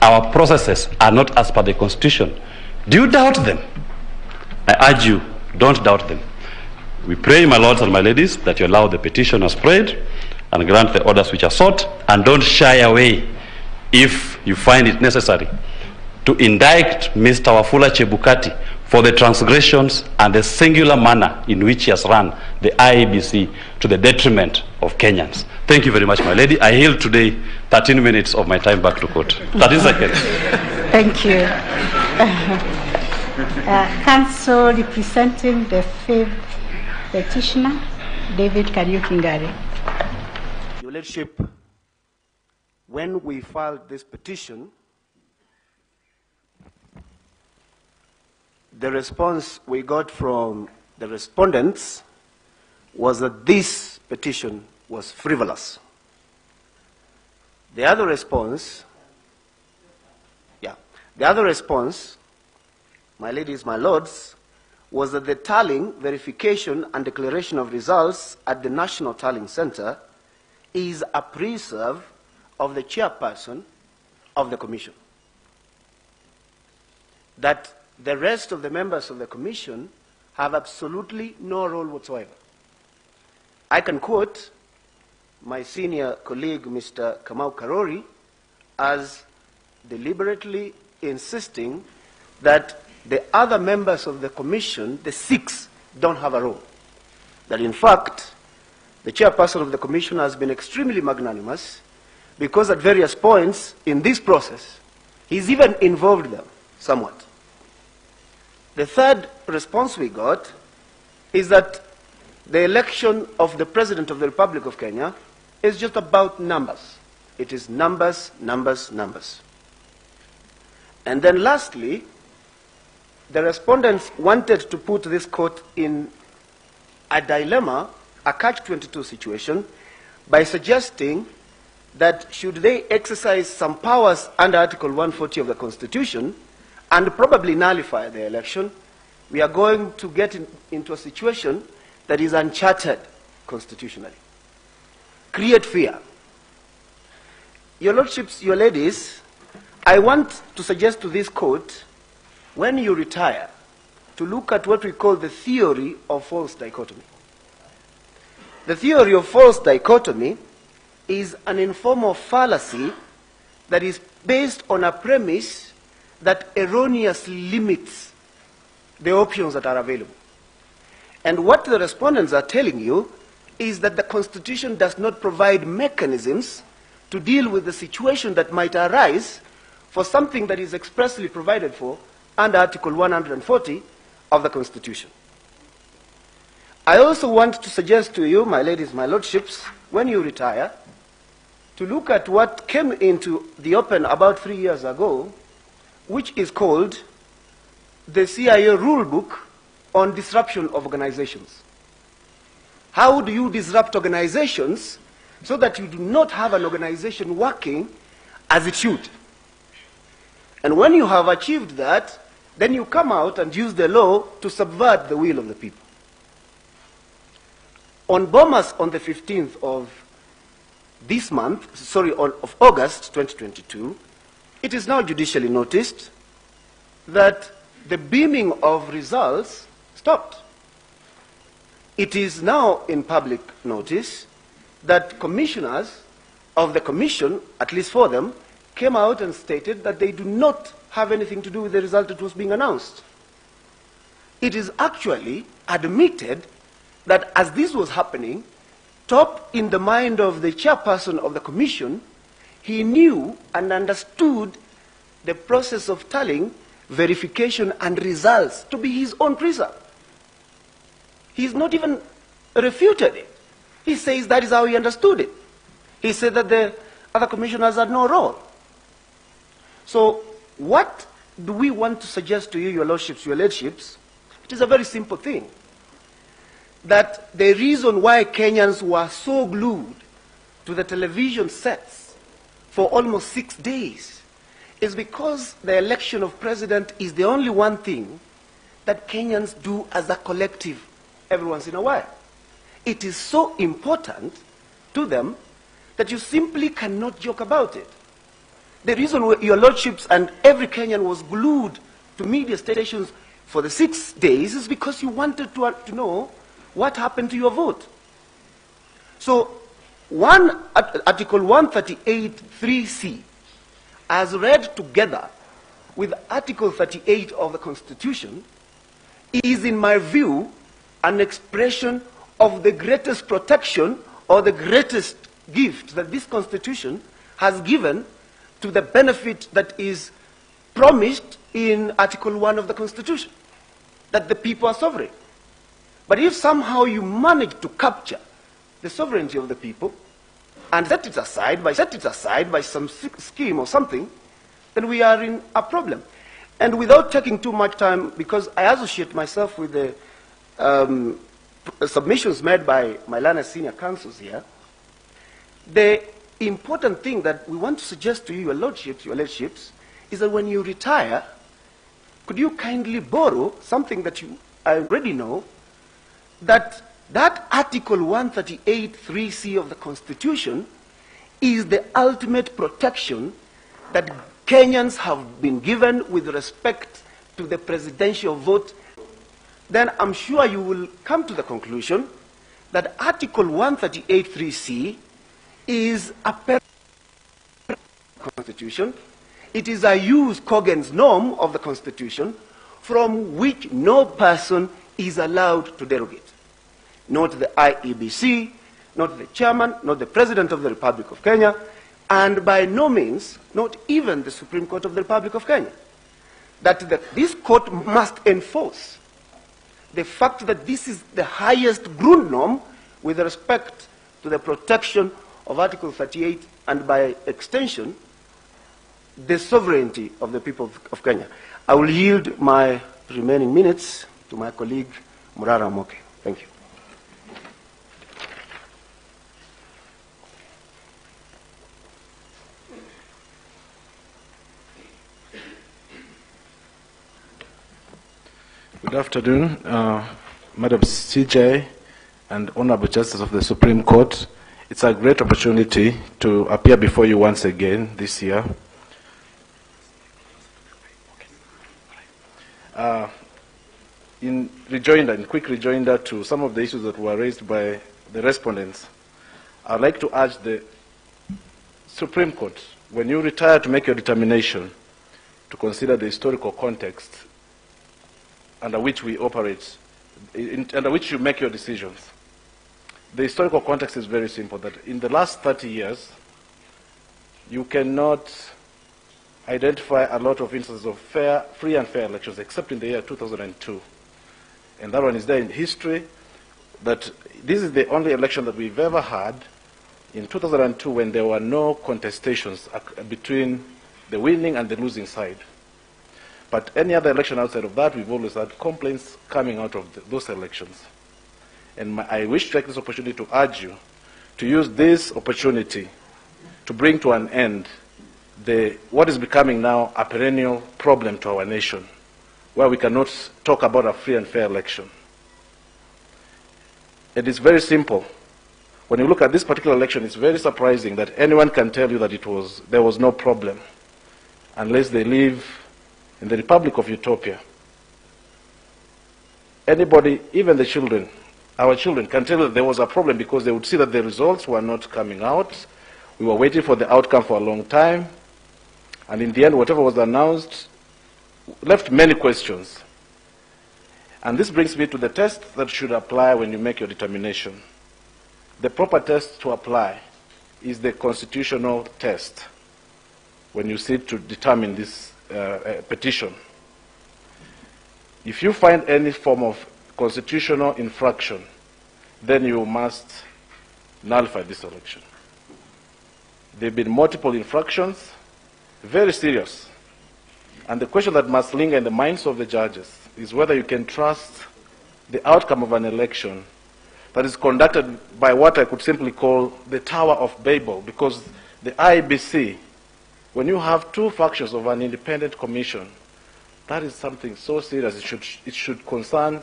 our processes are not as per the Constitution, do you doubt them? I urge you, don't doubt them. We pray, my lords and my ladies, that you allow the petition as prayed and grant the orders which are sought, and don't shy away if you find it necessary to indict Mr. Wafula Chebukati for the transgressions and the singular manner in which he has run the IEBC to the detriment of Kenyans. Thank you very much, my lady. I yield today 13 minutes of my time back to court. 13 seconds. Thank you. Counsel representing the fifth petitioner, David Kariuki-Ngare. Your Lordship, when we filed this petition, the response we got from the respondents was that this petition was frivolous. The other response, my ladies, my lords, was that the tallying, verification, and declaration of results at the National Tallying Center is a preserve of the chairperson of the commission. That the rest of the members of the commission have absolutely no role whatsoever. I can quote my senior colleague, Mr. Kamau Karori, as deliberately insisting that the other members of the commission, the 6, don't have a role. That in fact, the chairperson of the commission has been extremely magnanimous, because at various points in this process, he's even involved them somewhat. The third response we got is that the election of the President of the Republic of Kenya is just about numbers. It is numbers, numbers, numbers. And then lastly, the respondents wanted to put this court in a dilemma, a catch-22 situation, by suggesting that should they exercise some powers under Article 140 of the Constitution and probably nullify the election, we are going to get into a situation that is uncharted constitutionally. Create fear. Your Lordships, your ladies, I want to suggest to this court, when you retire, to look at what we call the theory of false dichotomy. The theory of false dichotomy is an informal fallacy that is based on a premise that erroneously limits the options that are available. And what the respondents are telling you is that the Constitution does not provide mechanisms to deal with the situation that might arise for something that is expressly provided for under Article 140 of the Constitution. I also want to suggest to you, my ladies, my lordships, when you retire, to look at what came into the open about 3 years ago, which is called the CIA Rule Book on Disruption of Organizations. How do you disrupt organizations so that you do not have an organization working as it should? And when you have achieved that, then you come out and use the law to subvert the will of the people. On Bomas on the 15th of this month, of August 2022, it is now judicially noticed that the beaming of results stopped. It is now in public notice that commissioners of the commission, at least 4 of them, came out and stated that they do not have anything to do with the result that was being announced. It is actually admitted that as this was happening, top in the mind of the chairperson of the commission, he knew and understood the process of tallying, verification, and results to be his own preserve. He's not even refuted it. He says that is how he understood it. He said that the other commissioners had no role. So what do we want to suggest to you, your lordships, your ladyship? It is a very simple thing. That the reason why Kenyans were so glued to the television sets for almost 6 days is because the election of president is the only one thing that Kenyans do as a collective every once in a while. It is so important to them that you simply cannot joke about it. The reason your lordships and every Kenyan was glued to media stations for the 6 days is because you wanted to know what happened to your vote. So, Article 138(3)(c), as read together with Article 38 of the Constitution, is, in my view, an expression of the greatest protection or the greatest gift that this Constitution has given to the benefit that is promised in Article 1 of the Constitution, that the people are sovereign. But if somehow you manage to capture the sovereignty of the people and set it aside by some scheme or something, then we are in a problem. And without taking too much time, because I associate myself with the submissions made by my learned senior counsels here, the important thing that we want to suggest to you, your lordships, is that when you retire, could you kindly borrow something that you already know, that Article 138(3)(c) of the Constitution is the ultimate protection that Kenyans have been given with respect to the presidential vote. Then I'm sure you will come to the conclusion that Article 138(3)(c) is a Constitution. It is a jus cogens norm of the Constitution from which no person is allowed to derogate. Not the IEBC, not the chairman, not the President of the Republic of Kenya, and by no means, not even the Supreme Court of the Republic of Kenya. That this court must enforce the fact that this is the highest Grundnorm with respect to the protection of Article 38 and by extension, the sovereignty of the people of Kenya. I will yield my remaining minutes to my colleague, Murara Moke. Thank you. Good afternoon, Madam CJ and Honorable Justice of the Supreme Court. It's a great opportunity to appear before you once again this year. In quick rejoinder to some of the issues that were raised by the respondents, I'd like to urge the Supreme Court, when you retire to make your determination, to consider the historical context under which we operate, under which you make your decisions. The historical context is very simple, that in the last 30 years, you cannot identify a lot of instances of free and fair elections, except in the year 2002. And that one is there in history, that this is the only election that we've ever had in 2002 when there were no contestations between the winning and the losing side. But any other election outside of that, we've always had complaints coming out of those elections. And I wish to take this opportunity to urge you to use this opportunity to bring to an end what is becoming now a perennial problem to our nation, where we cannot talk about a free and fair election. It is very simple. When you look at this particular election, it's very surprising that anyone can tell you that there was no problem, unless they live in the Republic of Utopia. Anybody, even the children, our children, can tell you that there was a problem because they would see that the results were not coming out. We were waiting for the outcome for a long time. And in the end, whatever was announced left many questions. And this brings me to the test that should apply when you make your determination. The proper test to apply is the constitutional test when you seek to determine this petition. If you find any form of constitutional infraction, then you must nullify this election. There have been multiple infractions, very serious. And the question that must linger in the minds of the judges is whether you can trust the outcome of an election that is conducted by what I could simply call the Tower of Babel, because the IBC, when you have two factions of an independent commission, that is something so serious. It should concern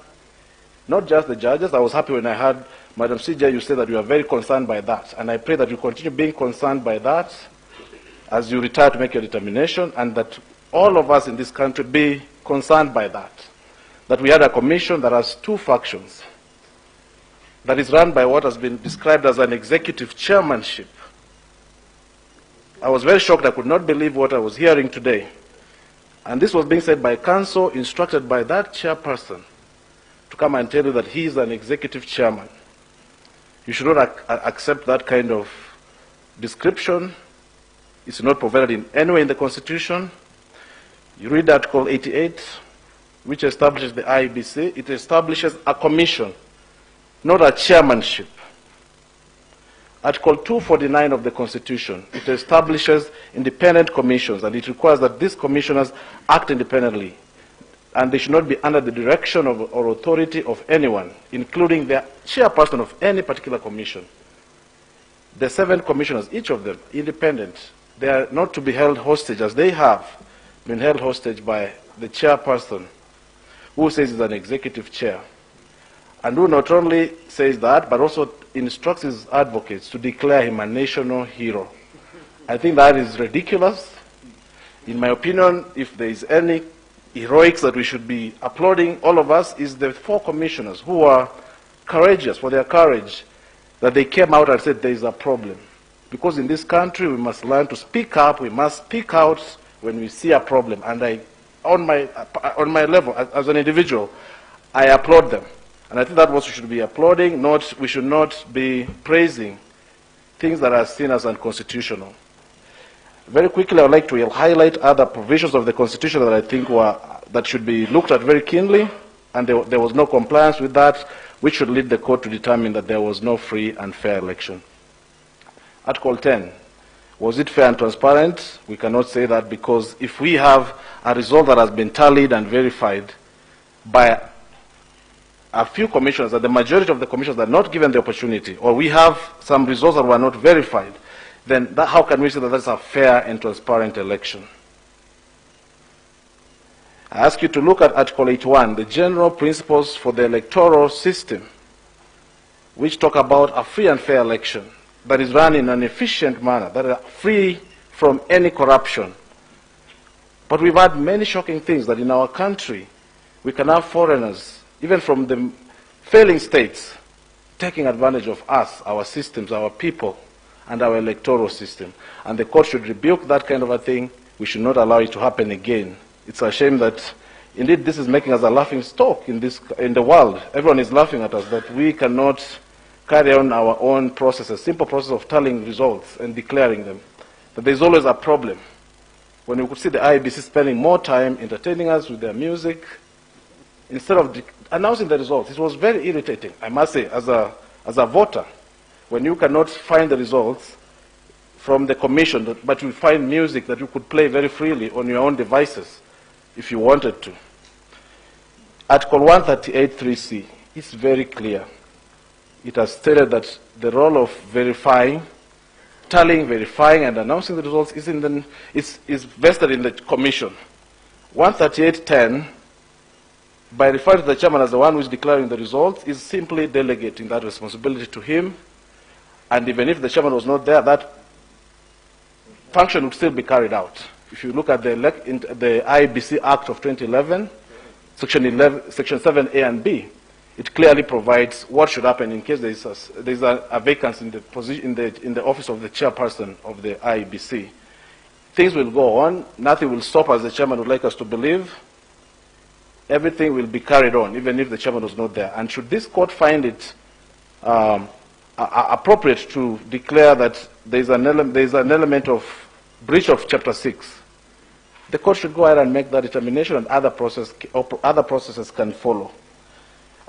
not just the judges. I was happy when I heard Madam CJ, you said that you are very concerned by that. And I pray that you continue being concerned by that as you retire to make your determination, and that all of us in this country be concerned by that. That we had a commission that has two factions, that is run by what has been described as an executive chairmanship. I was very shocked. I could not believe what I was hearing today. And this was being said by counsel, instructed by that chairperson to come and tell you that he is an executive chairman. You should not accept that kind of description. It's not provided in any way in the Constitution. You read Article 88, which establishes the IBC. It establishes a commission, not a chairmanship. Article 249 of the Constitution, it establishes independent commissions, and it requires that these commissioners act independently, and they should not be under the direction of or authority of anyone, including the chairperson of any particular commission. The 7 commissioners, each of them independent, they are not to be held hostage, as they have been held hostage by the chairperson, who says he's an executive chair, and who not only says that, but also instructs his advocates to declare him a national hero. I think that is ridiculous. In my opinion, if there is any heroics that we should be applauding, all of us, is the 4 commissioners who are courageous for their courage, that they came out and said there is a problem. Because in this country, we must learn to speak up. We must speak out when we see a problem. And on my level, as an individual, I applaud them. And I think that's what we should be applauding. We should not be praising things that are seen as unconstitutional. Very quickly, I would like to highlight other provisions of the Constitution that I think that should be looked at very keenly, and there was no compliance with that, which should lead the court to determine that there was no free and fair election. Article 10, was it fair and transparent? We cannot say that, because if we have a result that has been tallied and verified by a few commissioners, that the majority of the commissioners are not given the opportunity, or we have some results that were not verified, then how can we say that that's a fair and transparent election? I ask you to look at Article 81, the general principles for the electoral system, which talk about a free and fair election that is run in an efficient manner, that are free from any corruption. But we've had many shocking things that in our country, we can have foreigners, even from the failing states, taking advantage of us, our systems, our people, and our electoral system. And the court should rebuke that kind of a thing. We should not allow it to happen again. It's a shame that, indeed, this is making us a laughing stock in the world. Everyone is laughing at us that we cannot carry on our own processes, simple process of tallying results and declaring them. But there's always a problem. When you could see the IEBC spending more time entertaining us with their music, instead of announcing the results, it was very irritating, I must say, as a voter, when you cannot find the results from the commission, but you find music that you could play very freely on your own devices if you wanted to. Article 138(3)(c) is very clear. It has stated that the role of verifying, tallying, verifying, and announcing the results is vested in the commission. 138(10), by referring to the chairman as the one who is declaring the results, is simply delegating that responsibility to him. And even if the chairman was not there, that function would still be carried out. If you look at the IEBC Act of 2011, Section 7A and B, it clearly provides what should happen in case there is a vacancy in the office of the chairperson of the IEBC. Things will go on. Nothing will stop, as the chairman would like us to believe. Everything will be carried on, even if the chairman was not there. And should this court find it appropriate to declare that there is an element of breach of Chapter 6, the court should go ahead and make that determination, and other processes can follow.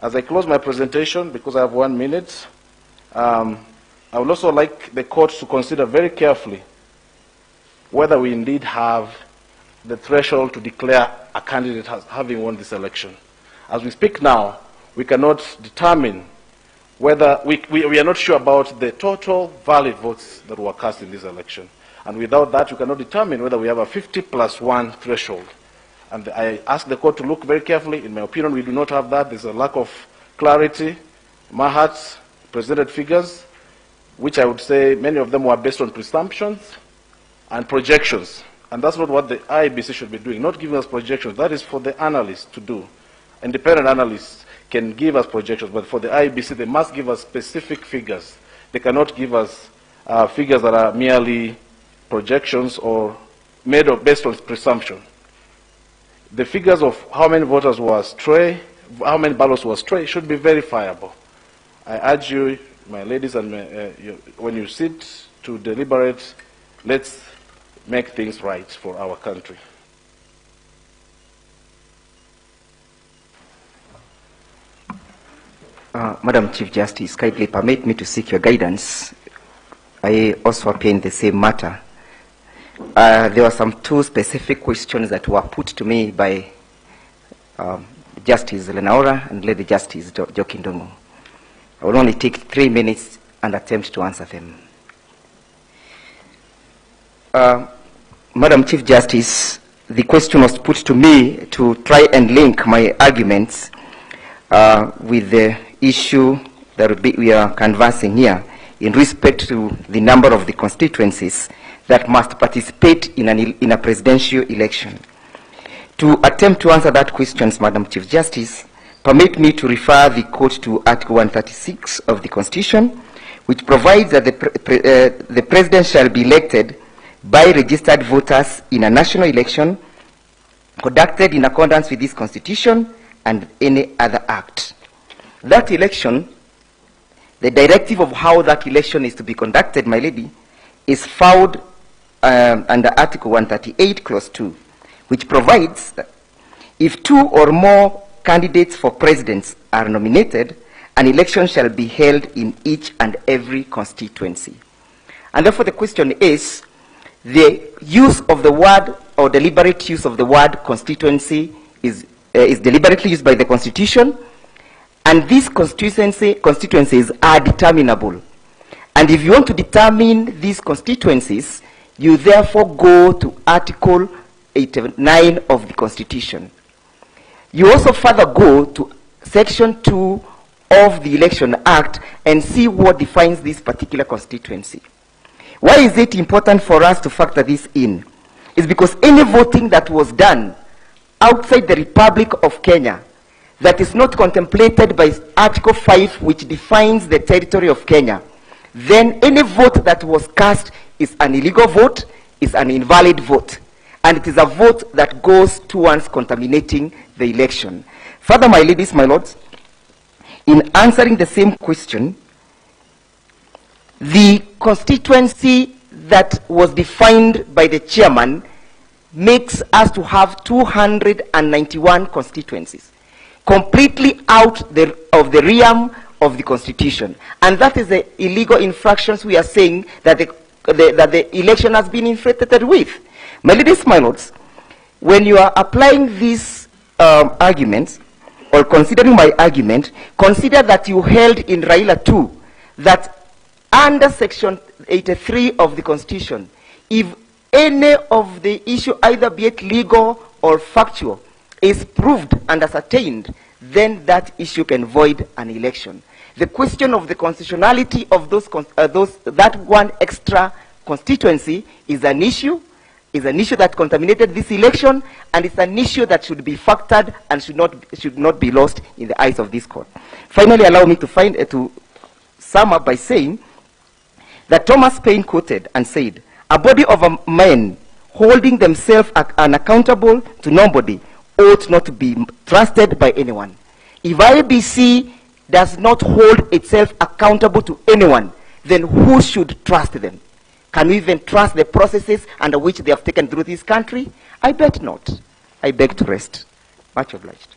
As I close my presentation, because I have 1 minute, I would also like the court to consider very carefully whether we indeed have the threshold to declare a candidate as having won this election. As we speak now, we cannot determine whether, we are not sure about the total valid votes that were cast in this election. And without that, you cannot determine whether we have a 50+1 threshold. And I ask the court to look very carefully. In my opinion, we do not have that. There's a lack of clarity. Mahat's presented figures, which I would say many of them were based on presumptions and projections. And that's not what the IEBC should be doing, not giving us projections. That is for the analysts to do. Independent analysts can give us projections, but for the IEBC, they must give us specific figures. They cannot give us figures that are merely projections or made based on presumption. The figures of how many voters were astray, how many ballots were astray, should be verifiable. I urge you, my ladies, and when you sit to deliberate, let's make things right for our country. Madam Chief Justice, kindly permit me to seek your guidance. I also appear in the same matter. There were some two specific questions that were put to me by Justice Lenaura and Lady Justice Jokindongo. I will only take 3 minutes and attempt to answer them. Madam Chief Justice, the question was put to me to try and link my arguments with the issue that we are canvassing here in respect to the number of the constituencies that must participate in a presidential election. To attempt to answer that question, Madam Chief Justice, permit me to refer the court to Article 136 of the Constitution, which provides that the president shall be elected by registered voters in a national election conducted in accordance with this Constitution and any other act. That election, the directive of how that election is to be conducted, my lady, is found under Article 138, Clause 2, which provides that if 2 or more candidates for presidents are nominated, an election shall be held in each and every constituency. And therefore the question is, the use of the word or deliberate use of the word constituency is deliberately used by the Constitution, and these constituencies are determinable. And if you want to determine these constituencies, you therefore go to Article 89 of the Constitution, you also further go to Section 2 of the Election Act and see what defines this particular constituency. Why is it important for us to factor this in? It's because any voting that was done outside the Republic of Kenya that is not contemplated by Article 5, which defines the territory of Kenya, then any vote that was cast is an illegal vote, is an invalid vote, and it is a vote that goes towards contaminating the election. Further, my ladies, my lords, in answering the same question, the constituency that was defined by the chairman makes us to have 291 constituencies, completely out of the realm of the Constitution. And that is the illegal infractions we are saying that the election has been infiltrated with. My ladies, my lords, when you are applying these arguments, or considering my argument, consider that you held in Raila 2 that under Section 83 of the Constitution, if any of the issue, either be it legal or factual, is proved and ascertained, then that issue can void an election. The question of the constitutionality of that one extra constituency is an issue that contaminated this election, and it's an issue that should be factored and should not be lost in the eyes of this court. Finally, allow me to sum up by saying that Thomas Paine quoted and said, "A body of men holding themselves unaccountable to nobody ought not to be trusted by anyone." If IEBC does not hold itself accountable to anyone, then who should trust them? Can we even trust the processes under which they have taken through this country? I bet not. I beg to rest. Much obliged.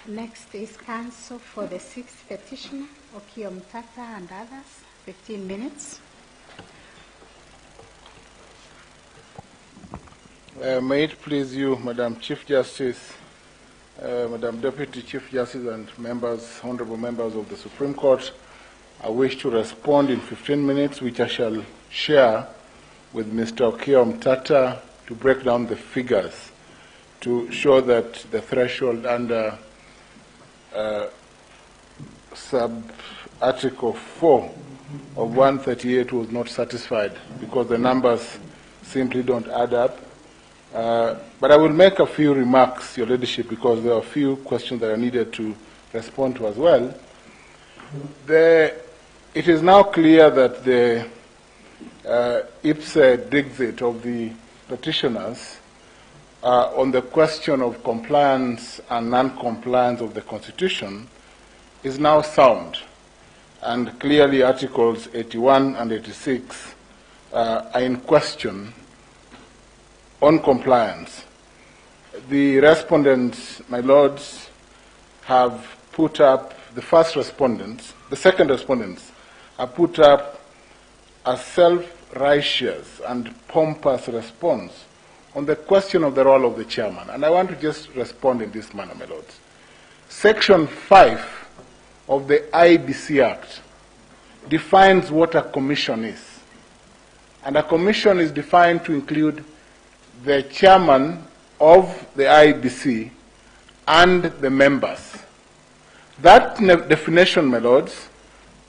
Next is counsel for the sixth petitioner, Okiya Omtata and others. 15 minutes. May it please you, Madam Chief Justice, Madam Deputy Chief Justice, and members, honorable members of the Supreme Court, I wish to respond in 15 minutes, which I shall share with Mr. Okiya Omtata to break down the figures to show that the threshold under sub-article 4 of 138 was not satisfied because the numbers simply don't add up. But I will make a few remarks, Your Ladyship, because there are a few questions that I needed to respond to as well. It is now clear that the ipse dixit of the petitioners on the question of compliance and non-compliance of the Constitution is now sound. And clearly Articles 81 and 86 are in question on compliance. The respondents, my lords, have put up, the second respondents have put up a self-righteous and pompous response on the question of the role of the chairman. And I want to just respond in this manner, my lords. Section 5 of the IBC Act defines what a commission is. And a commission is defined to include the chairman of the IBC and the members. That definition, my lords,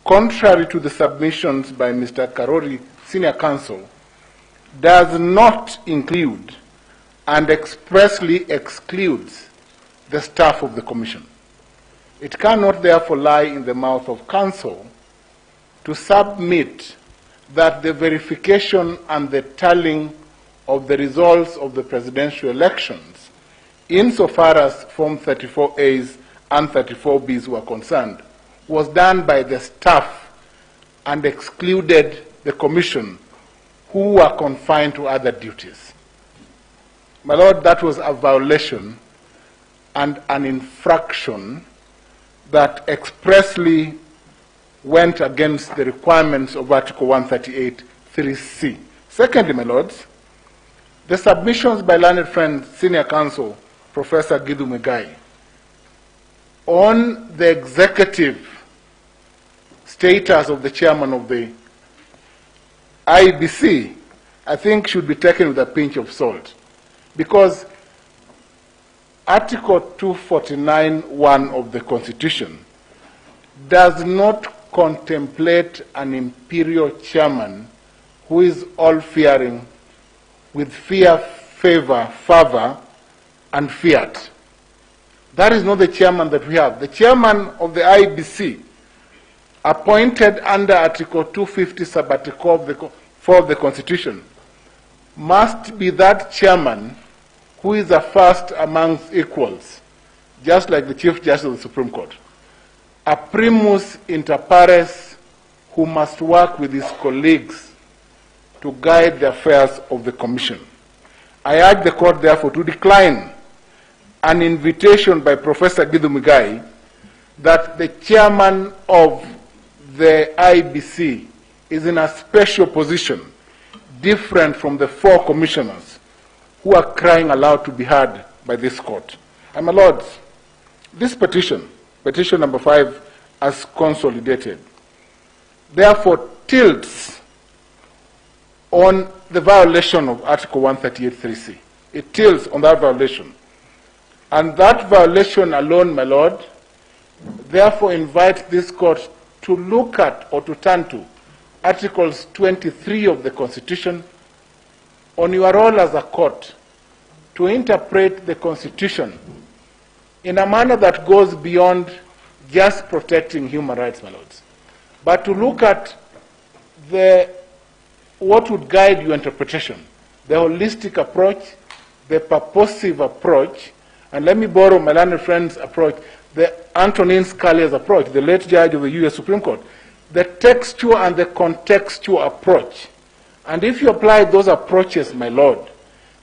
contrary to the submissions by Mr. Karori, senior counsel, does not include and expressly excludes the staff of the commission. It cannot therefore lie in the mouth of counsel to submit that the verification and the tallying of the results of the presidential elections, insofar as Form 34As and 34Bs were concerned, was done by the staff and excluded the commission, who were confined to other duties. My lord, that was a violation and an infraction that expressly went against the requirements of Article 138, 3C. Secondly, my lords, the submissions by learned friend, senior counsel, Professor Githu Muigai, on the executive status of the chairman of the IBC I think should be taken with a pinch of salt. Because Article 249(1) of the Constitution does not contemplate an imperial chairman who is all-fearing with fear, favor, fervor, and fiat. That is not the chairman that we have. The chairman of the IBC, appointed under Article 250 sub-article 4 of the Constitution, must be that chairman who is the first amongst equals, just like the Chief Justice of the Supreme Court. A primus inter pares who must work with his colleagues to guide the affairs of the Commission. I urge the Court, therefore, to decline an invitation by Professor Githu Muigai that the chairman of the IBC is in a special position, different from the 4 commissioners who are crying aloud to be heard by this Court. And my Lords, this petition number 5, as consolidated, therefore tilts on the violation of Article 138(3)(c). It tilts on that violation. And that violation alone, my Lord, therefore invites this Court to look at or to turn to Articles 23 of the Constitution on your role as a court to interpret the Constitution in a manner that goes beyond just protecting human rights, my Lords, but to look at what would guide your interpretation, the holistic approach, the purposive approach, and let me borrow my learned friend's approach, the Antonin Scalia's approach, the late judge of the U.S. Supreme Court, the textual and the contextual approach. And if you apply those approaches, my Lord,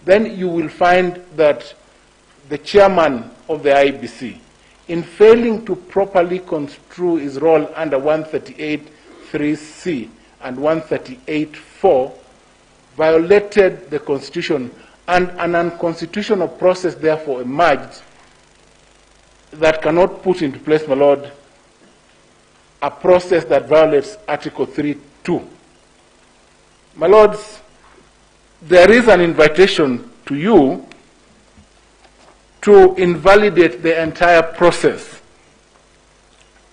then you will find that the chairman of the IBC, in failing to properly construe his role under 138(3)(c) and 138(4), violated the Constitution, and an unconstitutional process therefore emerged that cannot put into place, my Lord, a process that violates Article 3(2). My Lords, there is an invitation to you to invalidate the entire process.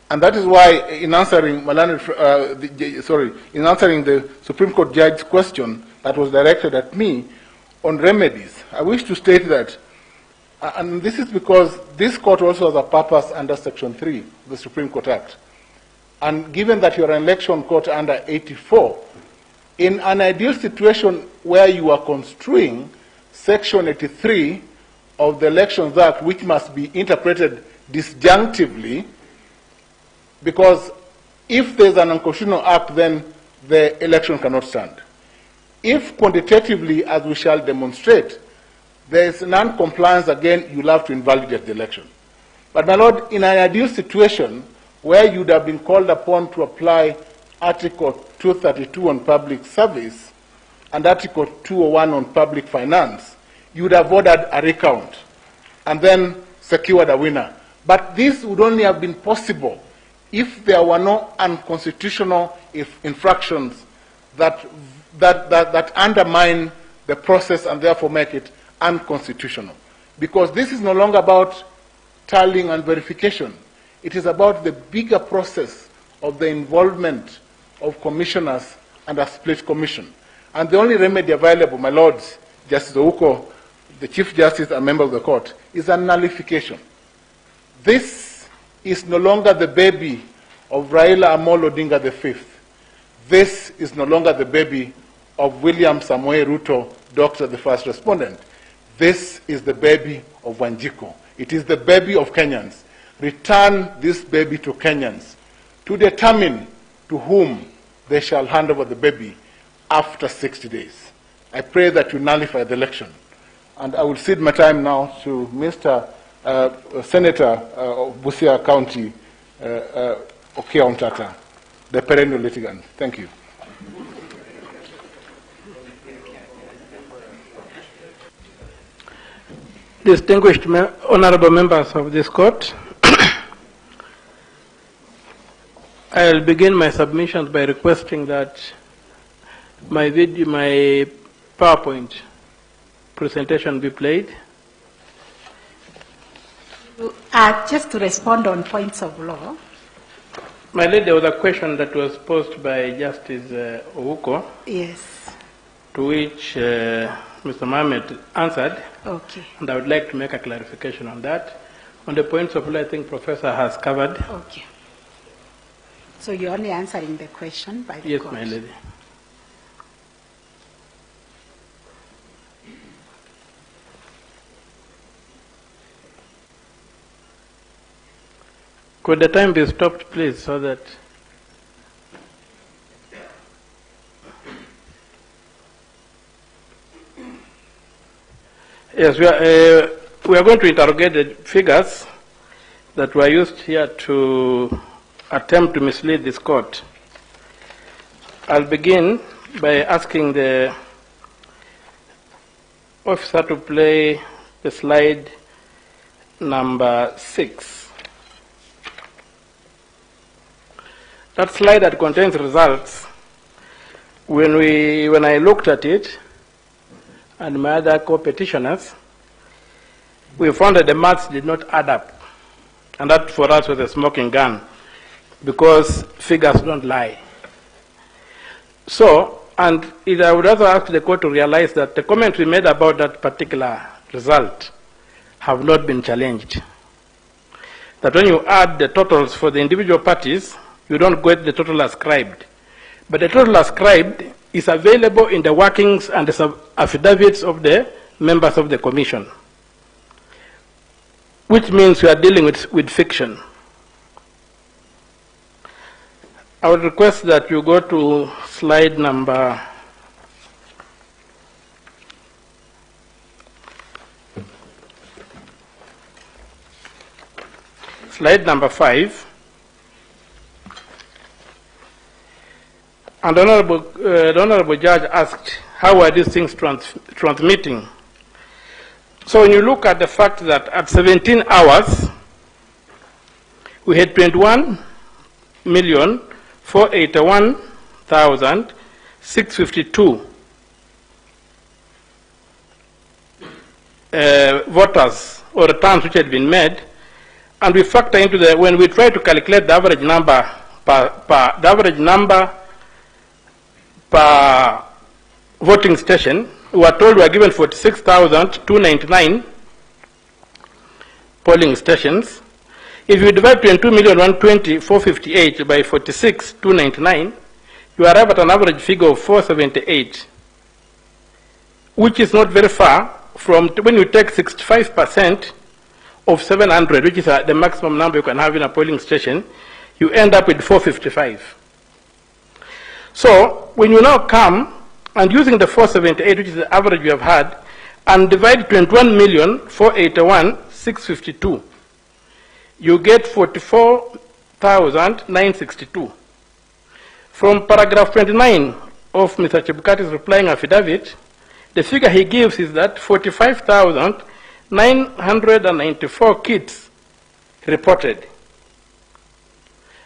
And that is why, in answering in answering the Supreme Court judge's question that was directed at me on remedies, I wish to state that, and this is because this court also has a purpose under Section 3 of the Supreme Court Act. And given that you're an election court under 84, in an ideal situation where you are construing Section 83 of the Elections Act, which must be interpreted disjunctively, because if there's an unconstitutional act, then the election cannot stand. If quantitatively, as we shall demonstrate, there is non-compliance, again, you'll have to invalidate the election. But my Lord, in an ideal situation where you'd have been called upon to apply Article 232 on public service and Article 201 on public finance, you would have ordered a recount and then secured a winner. But this would only have been possible if there were no unconstitutional infractions that undermine the process and therefore make it unconstitutional. Because this is no longer about tallying and verification. It is about the bigger process of the involvement of commissioners and a split commission. And the only remedy available, my Lords, Justice Ouko, the Chief Justice, a member of the court, is a nullification. This is no longer the baby of Raila Amolo Odinga V. This is no longer the baby of William Samoei Ruto, Dr. the First Respondent. This is the baby of Wanjiku. It is the baby of Kenyans. Return this baby to Kenyans to determine to whom they shall hand over the baby after 60 days. I pray that you nullify the election. And I will cede my time now to Mr. Senator of Busia County, Okia Omtata, the perennial litigant. Thank you. Distinguished honorable members of this court, I'll begin my submissions by requesting that my PowerPoint presentation be played? Just to respond on points of law. My lady, there was a question that was posed by Justice Ouko. Yes. To which Mr. Mohammed answered. Okay. And I would like to make a clarification on that. On the points of law, I think Professor has covered. Okay. So you're only answering the question by the Yes, court. my lady. Could the time be stopped, please, so that... Yes, we are going to interrogate the figures that were used here to attempt to mislead this court. I'll begin by asking the officer to play the slide number 6. That slide that contains results, when I looked at it, and my other co-petitioners, we found that the maths did not add up. And that for us was a smoking gun, because figures don't lie. So, and I would also ask the court to realize that the comments we made about that particular result have not been challenged. That when you add the totals for the individual parties, you don't get the total ascribed. But the total ascribed is available in the workings and the affidavits of the members of the commission, which means we are dealing with fiction. I would request that you go to slide number Slide number 5. And the Honorable Judge asked, how are these things transmitting? So when you look at the fact that at 17 hours, we had 21,481,652 voters or returns which had been made, and we factor into the, when we try to calculate the average number per voting station, we are told we are given 46,299 polling stations. If you divide 22,120,458 by 46,299, you arrive at an average figure of 478, which is not very far from when you take 65% of 700, which is the maximum number you can have in a polling station, you end up with 455. So when you now come and using the 478, which is the average we have had, and divide 21,481,652, you get 44,962. From paragraph 29 of Mr. Chebukati's replying affidavit, the figure he gives is that 45,994 kits reported.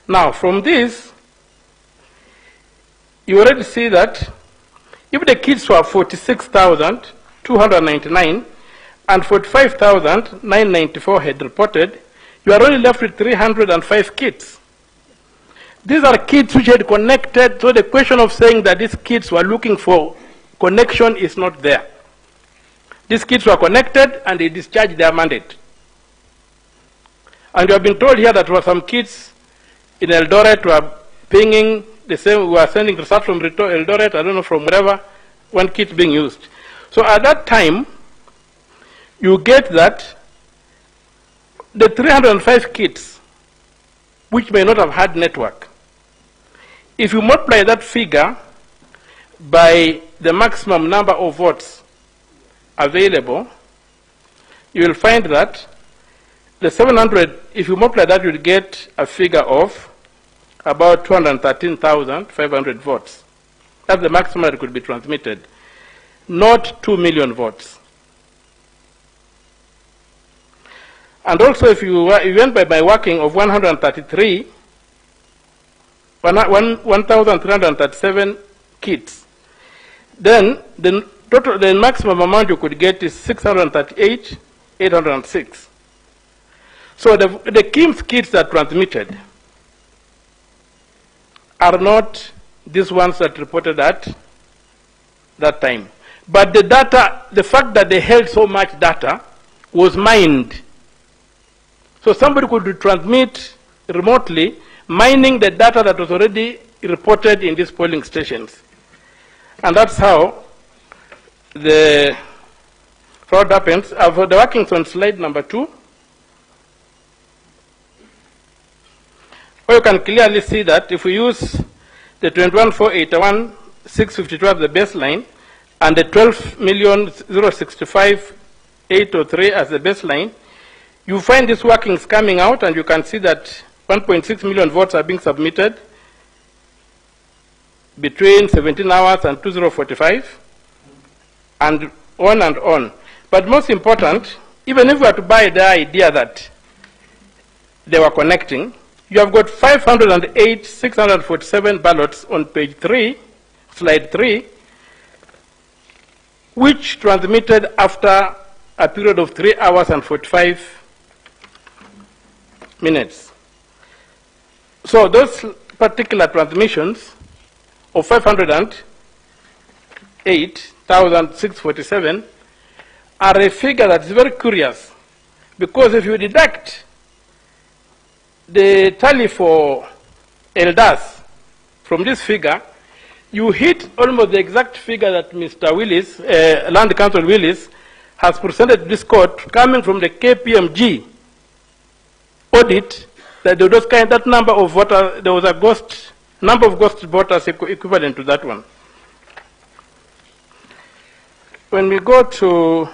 Now, from this, you already see that if the kits were 46,299 and 45,994 had reported, you are only left with 305 kits. These are kits which had connected, so the question of saying that these kits were looking for connection is not there. These kits were connected and they discharged their mandate. And you have been told here that there were some kits in Eldoret who are pinging the same, we are sending results from Eldoret, I don't know, from wherever, one kit being used. So at that time, you get that the 305 kits, which may not have had network, if you multiply that figure by the maximum number of votes available, you will find that the 700, if you multiply that, you'll get a figure of about 213,500 votes. That's the maximum that could be transmitted, not 2 million votes. And also, if you went by working of 1,337 kits, then the Total, the maximum amount you could get is 638,806. So the KIMS kits that transmitted are not these ones that reported at that time. But the data, the fact that they held so much data was mined. So somebody could transmit remotely, mining the data that was already reported in these polling stations. And that's how the fraud happens. For the workings on slide number 2, where you can clearly see that if we use the 21,481,652 as the baseline and the 12,065,803 as the baseline, you find these workings coming out, and you can see that 1.6 million votes are being submitted between 17 hours and 2045, and on and on. But most important, even if we were to buy the idea that they were connecting, you have got 508,647 ballots on page 3, slide 3, which transmitted after a period of 3 hours and 45 minutes. So those particular transmissions of 508,647 are a figure that's very curious, because if you deduct the tally for Elders from this figure, you hit almost the exact figure that Mr. Willis, Land Council Willis, has presented to this court, coming from the KPMG audit, that there was that number of voters, there was a number of ghost voters equivalent to that one. When we go to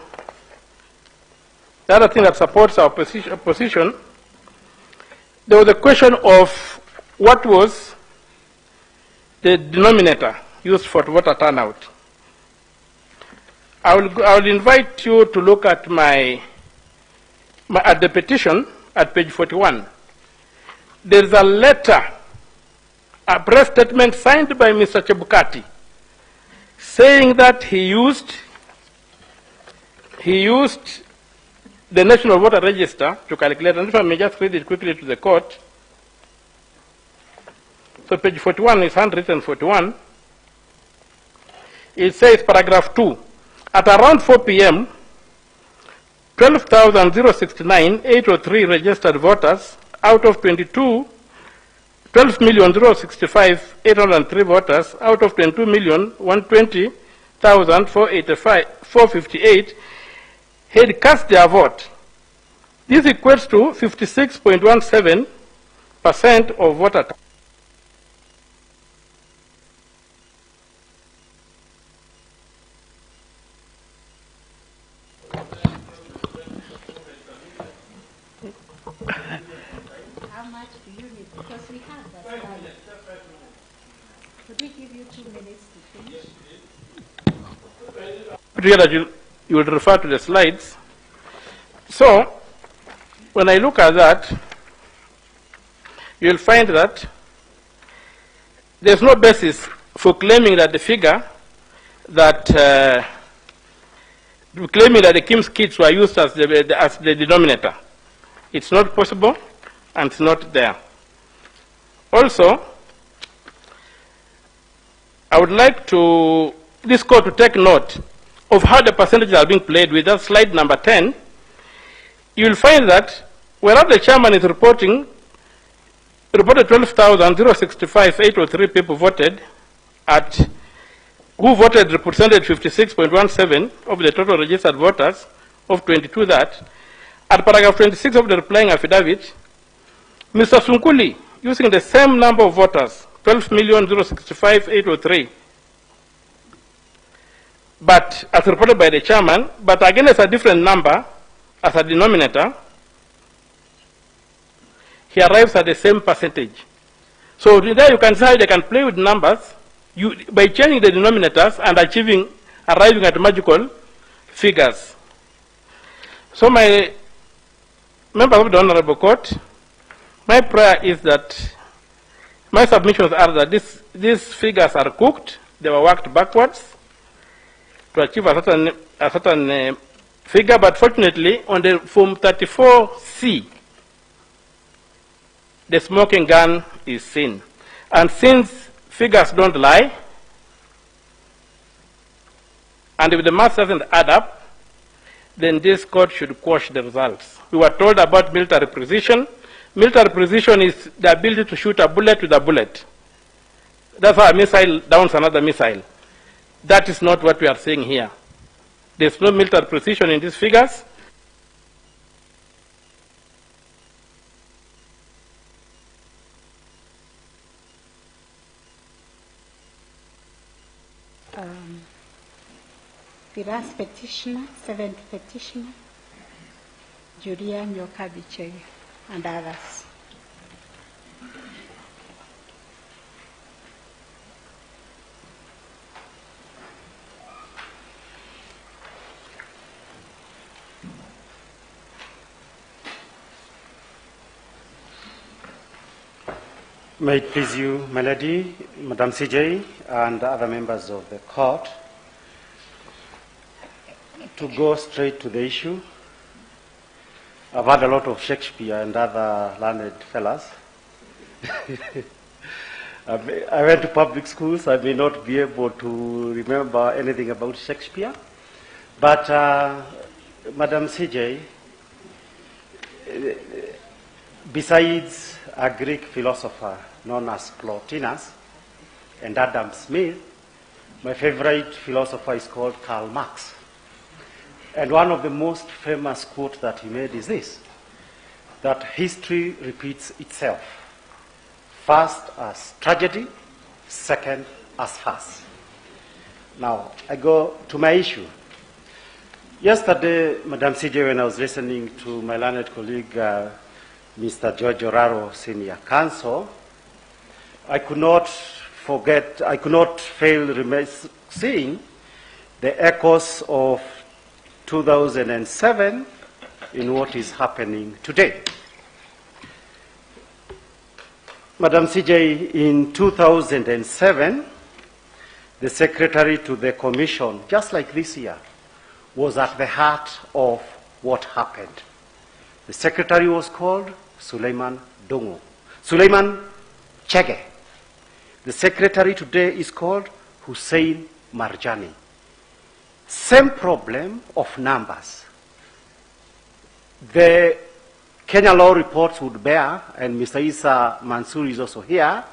the other thing that supports our position, there was a question of what was the denominator used for voter turnout. I will invite you to look at at the petition at page 41. There's a letter, a press statement signed by Mr. Chebukati, saying that he used the National Voter Register to calculate, and if I may just read it quickly to the court. So page 41 is handwritten 41. It says, paragraph 2, at around 4 p.m., 12,069,803 registered voters out of 12,065,803 voters out of 22,120,458 had cast their vote. This equates to 56.17% of voter turnout. How much do you need? Because we have that slide. Could we give you 2 minutes to finish? You will refer to the slides. So, when I look at that, you'll find that there's no basis for claiming that the figure that claiming that the KIMS kits were used as the denominator. It's not possible, and it's not there. Also, I would like this court to take note of how the percentages are being played with. That's slide number 10. You will find that whereas the chairman is reported 12,065,803 people voted, who voted represented 56.17 of the total registered voters of 22 that. At paragraph 26 of the replying affidavit, Mr. Sunkuli, using the same number of voters, 12,065,803, but as reported by the chairman, but again as a different number, as a denominator, he arrives at the same percentage. So there you can see how they can play with numbers by changing the denominators and arriving at magical figures. So my members of the Honorable Court, my prayer is that my submissions are that these figures are cooked, they were worked backwards, to achieve a certain figure, but fortunately, on the Form 34C, the smoking gun is seen. And since figures don't lie, and if the math doesn't add up, then this court should quash the results. We were told about military precision. Military precision is the ability to shoot a bullet with a bullet. That's how a missile downs another missile. That is not what we are saying here. There's no military precision in these figures. The last petitioner, seventh petitioner, Julia Nyokabiche, and others. May it please you, my lady, Madam CJ, and other members of the court, to go straight to the issue. I've had a lot of Shakespeare and other learned fellas. I went to public schools. I may not be able to remember anything about Shakespeare. But, Madam CJ, besides a Greek philosopher known as Plotinus and Adam Smith, my favorite philosopher is called Karl Marx. And one of the most famous quotes that he made is this, that history repeats itself. First as tragedy, second as farce. Now, I go to my issue. Yesterday, Madam CJ, when I was listening to my learned colleague, Mr. George Oraro, Senior Counsel, I could not fail seeing the echoes of 2007 in what is happening today. Madam CJ, in 2007, the secretary to the commission, just like this year, was at the heart of what happened. The secretary was called Suleiman Dongo. Suleiman Chege. The secretary today is called Hussein Marjani. Same problem of numbers. The Kenya law reports would bear, and Mr. Isa Mansour is also here,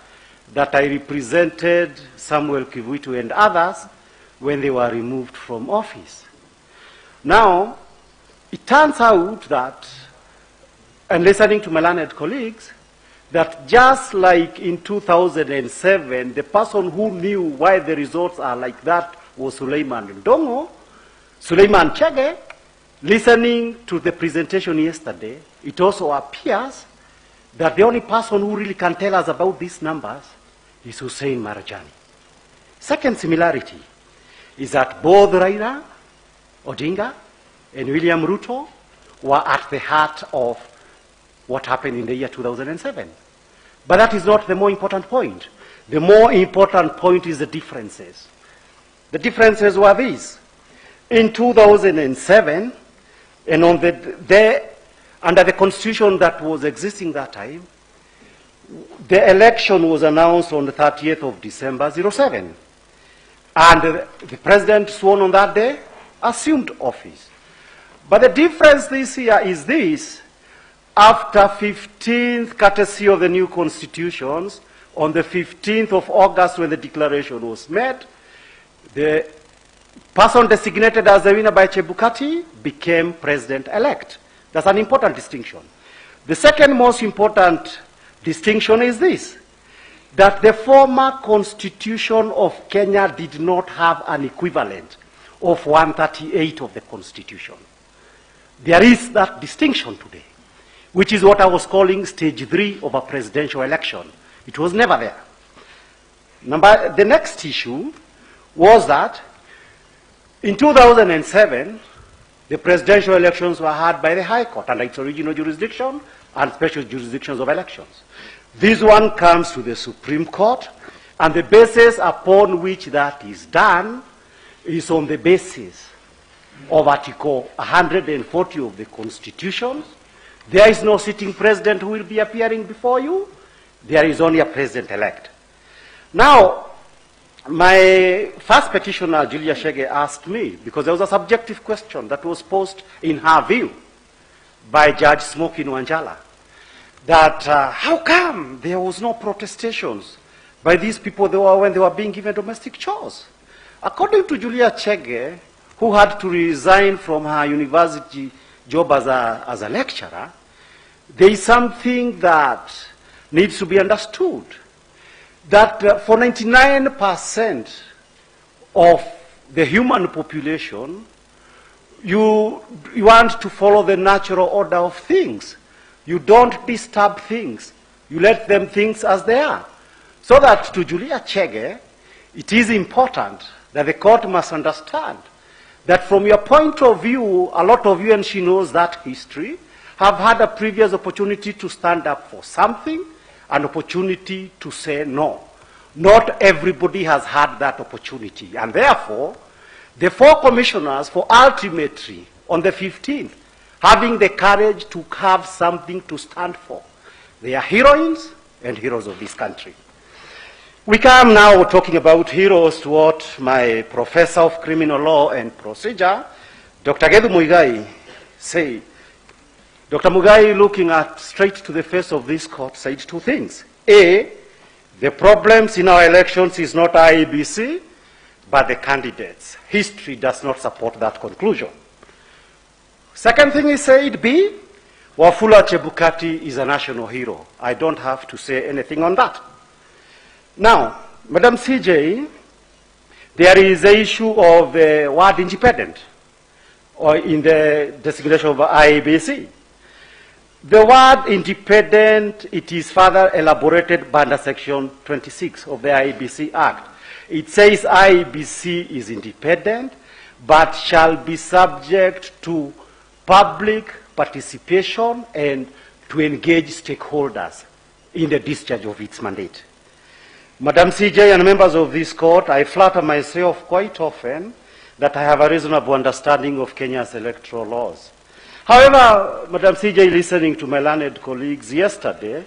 that I represented Samuel Kivuitu and others when they were removed from office. Now, it turns out that, and listening to my learned colleagues, that just like in 2007, the person who knew why the results are like that was Suleiman Ndongo, Suleiman Chege. Listening to the presentation yesterday, it also appears that the only person who really can tell us about these numbers is Hussein Marjani. Second similarity is that both Raila Odinga and William Ruto were at the heart of what happened in the year 2007. But that is not the more important point. The more important point is the differences. The differences were these. In 2007, and on under the constitution that was existing that time, the election was announced on the 30th of December 07. And the president sworn on that day assumed office. But the difference this year is this. After 15th courtesy of the new constitutions, on the 15th of August when the declaration was made, the person designated as the winner by Chebukati became president-elect. That's an important distinction. The second most important distinction is this, that the former constitution of Kenya did not have an equivalent of 138 of the constitution. There is that distinction today, which is what I was calling stage 3 of a presidential election. It was never there. The next issue was that in 2007, the presidential elections were held by the High Court under its original jurisdiction and special jurisdictions of elections. This one comes to the Supreme Court, and the basis upon which that is done is on the basis of Article 140 of the Constitution. There is no sitting president who will be appearing before you. There is only a president-elect. Now, my first petitioner, Julia Chege, asked me, because there was a subjective question that was posed in her view by Judge Smoky Nwanjala, that how come there was no protestations by these people when they were being given domestic chores? According to Julia Chege, who had to resign from her university job as a lecturer, there is something that needs to be understood, that for 99% of the human population, you want to follow the natural order of things. You don't disturb things. You let them things as they are. So that to Julia Chege, it is important that the court must understand that from your point of view, a lot of you, and she knows that history, have had a previous opportunity to stand up for something, an opportunity to say no. Not everybody has had that opportunity. And therefore, the four commissioners for ultimately, on the 15th, having the courage to have something to stand for. They are heroines and heroes of this country. We come now talking about heroes to what my professor of criminal law and procedure, Dr. Gedhu Muigai, said. Dr. Muigai, looking straight to the face of this court, said two things. A, the problems in our elections is not IEBC, but the candidates. History does not support that conclusion. Second thing he said, B, Wafula Chebukati is a national hero. I don't have to say anything on that. Now, Madam CJ, there is the issue of the word independent, or in the designation of IEBC. The word independent, it is further elaborated by under Section 26 of the IEBC Act. It says IEBC is independent, but shall be subject to public participation and to engage stakeholders in the discharge of its mandate. Madam CJ and members of this court, I flatter myself quite often that I have a reasonable understanding of Kenya's electoral laws. However, Madam CJ, listening to my learned colleagues yesterday,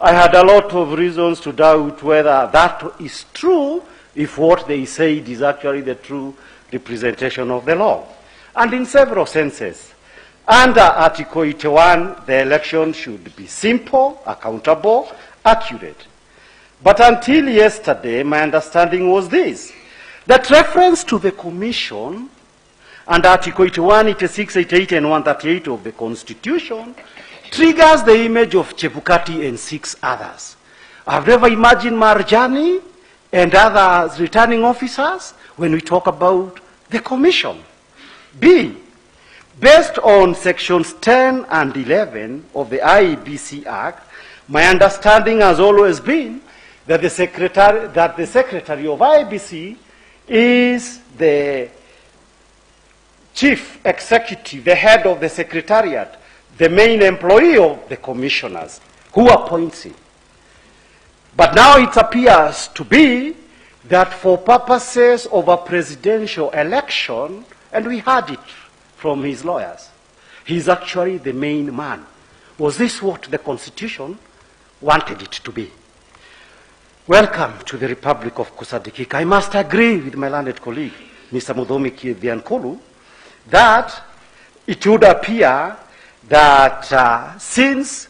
I had a lot of reasons to doubt whether that is true, if what they said is actually the true representation of the law. And in several senses, under Article 81, the election should be simple, accountable, accurate. But until yesterday, my understanding was this, that reference to the Commission and Article 81, 86, 88, and 138 of the Constitution triggers the image of Chebukati and 6 others. I've never imagined Marjani and other returning officers when we talk about the Commission. B, based on Sections 10 and 11 of the IEBC Act, my understanding has always been that the Secretary of IEBC is the chief executive, the head of the secretariat, the main employee of the commissioners, who appoints him. But now it appears to be that for purposes of a presidential election, and we heard it from his lawyers, he's actually the main man. Was this what the Constitution wanted it to be? Welcome to the Republic of Kusadikika. I must agree with my learned colleague, Mr. Mudhomi Kiviankulu, that it would appear that since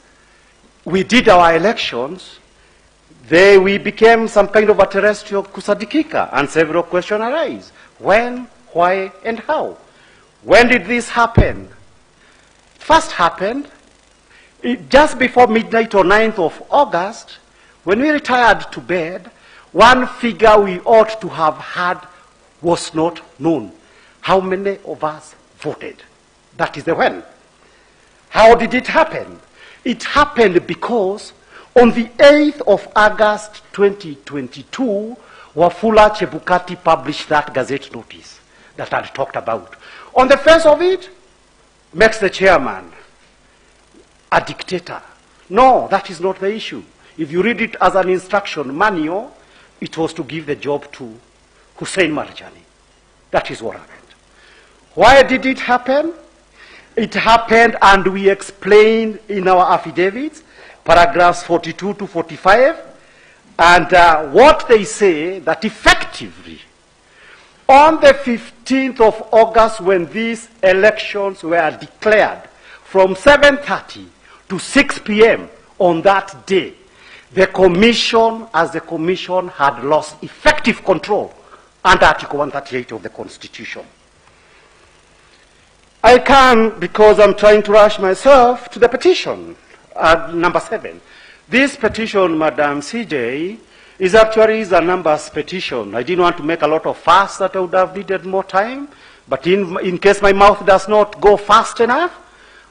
we did our elections, we became some kind of a terrestrial Kusadikika, and several questions arise. When, why, and how? When did this happen? It first happened just before midnight or 9th of August, when we retired to bed. One figure we ought to have had was not known. How many of us voted? That is the when. How did it happen? It happened because on the 8th of August 2022, Wafula Chebukati published that Gazette notice that I talked about. On the face of it, makes the chairman a dictator. No, that is not the issue. If you read it as an instruction manual, it was to give the job to Hussein Marjani. That is what happened. Why did it happen? It happened, and we explained in our affidavits, paragraphs 42 to 45, and what they say that effectively, on the 15th of August, when these elections were declared, from 7:30 to 6 p.m. on that day, the Commission, as the Commission, had lost effective control under Article 138 of the Constitution. I can, because I'm trying to rush myself, to the petition, number 7. This petition, Madam CJ, is actually a numbers petition. I didn't want to make a lot of fuss that I would have needed more time, but in case my mouth does not go fast enough,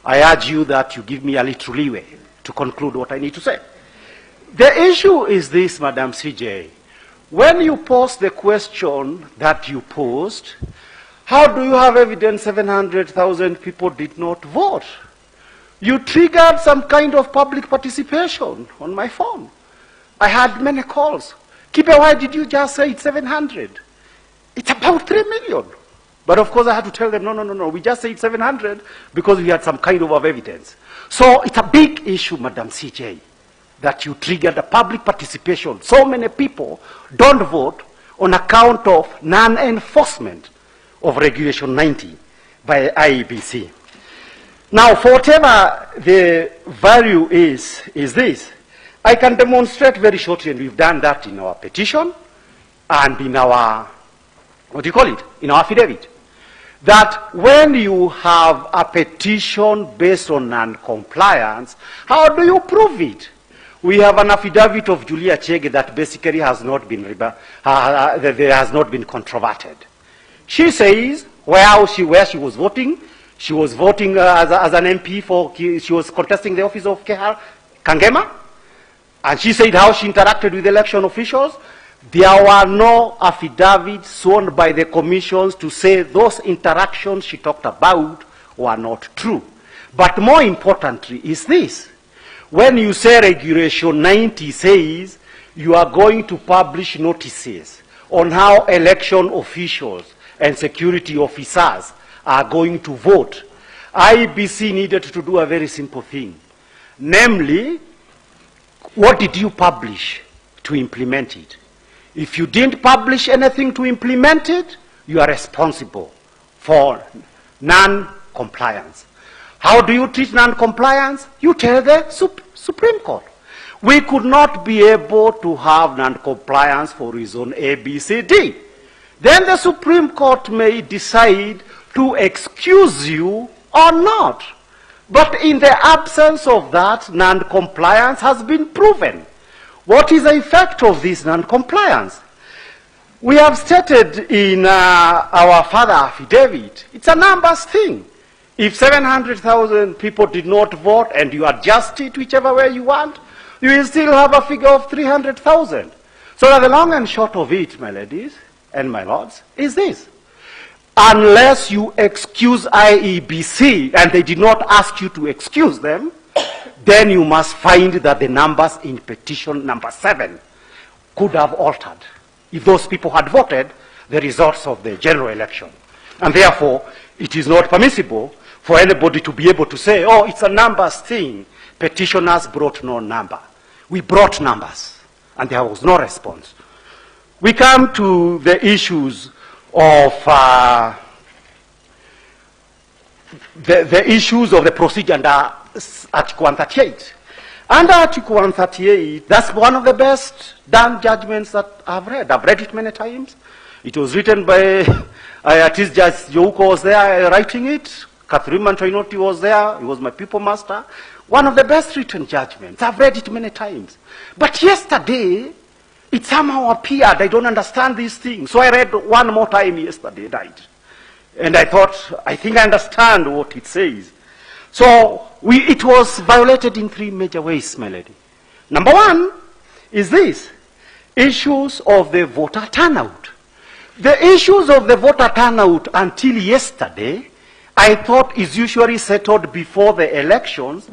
I urge you that you give me a little leeway to conclude what I need to say. The issue is this, Madam CJ. When you pose the question that you posed, how do you have evidence 700,000 people did not vote? You triggered some kind of public participation on my phone. I had many calls. Kipe, why did you just say it's 700? It's about 3 million. But of course I had to tell them, no, we just said 700 because we had some kind of evidence. So it's a big issue, Madam CJ, that you triggered a public participation. So many people don't vote on account of non-enforcement of Regulation 90 by IEBC. Now, for whatever the value is this. I can demonstrate very shortly, and we've done that in our petition and in our, in our affidavit, that when you have a petition based on non-compliance, how do you prove it? We have an affidavit of Julia Chege that basically has not been, has not been controverted. She says where she was voting. She was voting as an MP she was contesting the office of Kangema. And she said how she interacted with election officials. There were no affidavits sworn by the commissions to say those interactions she talked about were not true. But more importantly is this. When you say Regulation 90 says you are going to publish notices on how election officials and security officers are going to vote, IEBC needed to do a very simple thing. Namely, what did you publish to implement it? If you didn't publish anything to implement it, you are responsible for non-compliance. How do you treat non-compliance? You tell the Supreme Court. We could not be able to have non-compliance for reason A, B, C, D. Then the Supreme Court may decide to excuse you or not. But in the absence of that, non-compliance has been proven. What is the effect of this non-compliance? We have stated in our further affidavit, it's a numbers thing. If 700,000 people did not vote and you adjust it whichever way you want, you will still have a figure of 300,000. So that the long and short of it, my ladies and my lords, is this. Unless you excuse IEBC, and they did not ask you to excuse them, then you must find that the numbers in petition number 7 could have altered if those people had voted the results of the general election. And therefore, it is not permissible for anybody to be able to say, oh, it's a numbers thing. Petitioners brought no number. We brought numbers, and there was no response. We come to the issues of the issues of the procedure under Article 138. Under Article 138, that's one of the best done judgments that I've read. I've read it many times. It was written by Artist Judge Jouko was there writing it. Catherine Mantoinoti was there. He was my people master. One of the best written judgments. I've read it many times. But yesterday, it somehow appeared I don't understand these things. So I read one more time yesterday night. And I thought, I think I understand what it says. So it was violated in 3 major ways, my lady. Number 1 is this. Issues of the voter turnout. The issues of the voter turnout until yesterday, I thought is usually settled before the elections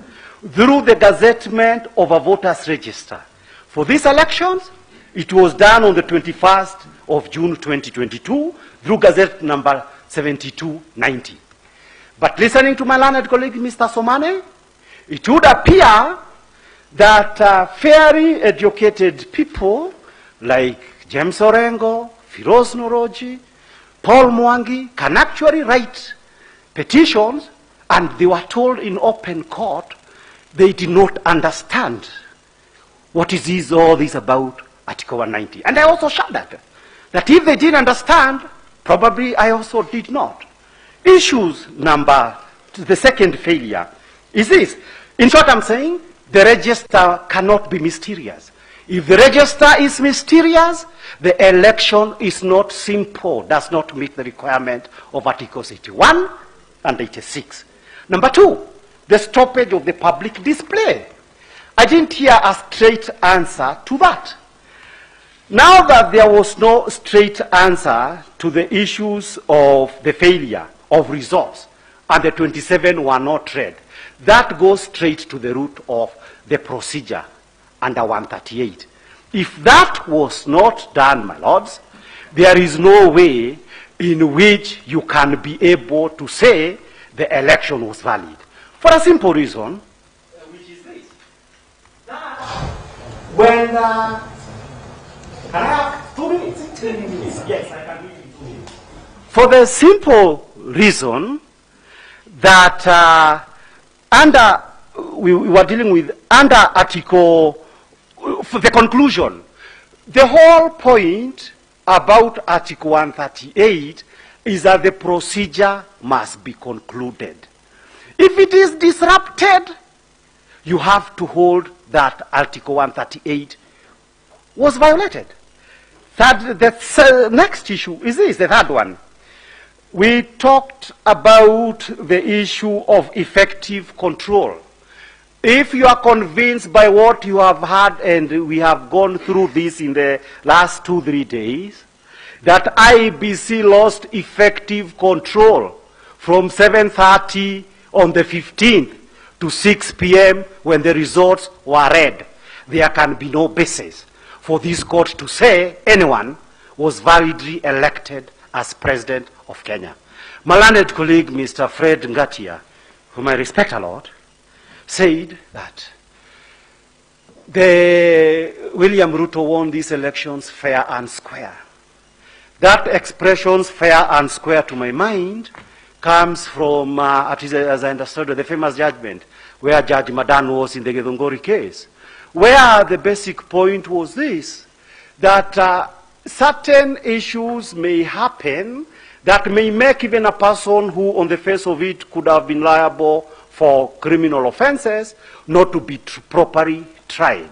through the gazettement of a voters register. For these elections, It was done on the 21st of June 2022 through Gazette number 7290. But listening to my learned colleague, Mr. Somane, it would appear that fairly educated people like James Orengo, Firoz Noroji, Paul Mwangi can actually write petitions, and they were told in open court they did not understand what is all this about Article 190. And I also shuddered that if they didn't understand, probably I also did not. The second failure is this. In short, I'm saying the register cannot be mysterious. If the register is mysterious, the election is not simple, does not meet the requirement of Articles 81 and 86. Number two, the stoppage of the public display. I didn't hear a straight answer to that. Now that there was no straight answer to the issues of the failure of results, and the 27 were not read, that goes straight to the root of the procedure under 138. If that was not done, my lords, there is no way in which you can be able to say the election was valid. For a simple reason, which is this. That when, can I have 2 minutes? 2 minutes. Yes, I can read in 2 minutes. For the simple reason that we were dealing with under Article, for the conclusion, the whole point about Article 138 is that the procedure must be concluded. If it is disrupted, you have to hold that Article 138 was violated. The next issue is this, the third one. We talked about the issue of effective control. If you are convinced by what you have heard, and we have gone through this in the last 2-3 days, that IEBC lost effective control from 7:30 on the 15th to 6 p.m. when the results were read, there can be no basis for this court to say anyone was validly elected as President of Kenya. My learned colleague, Mr. Fred Ngatia, whom I respect a lot, said that William Ruto won these elections fair and square. That expression, fair and square, to my mind, comes from, as I understood, the famous judgment where Judge Madan was in the Githunguri case, where the basic point was this, that certain issues may happen that may make even a person who on the face of it could have been liable for criminal offenses not to be properly tried.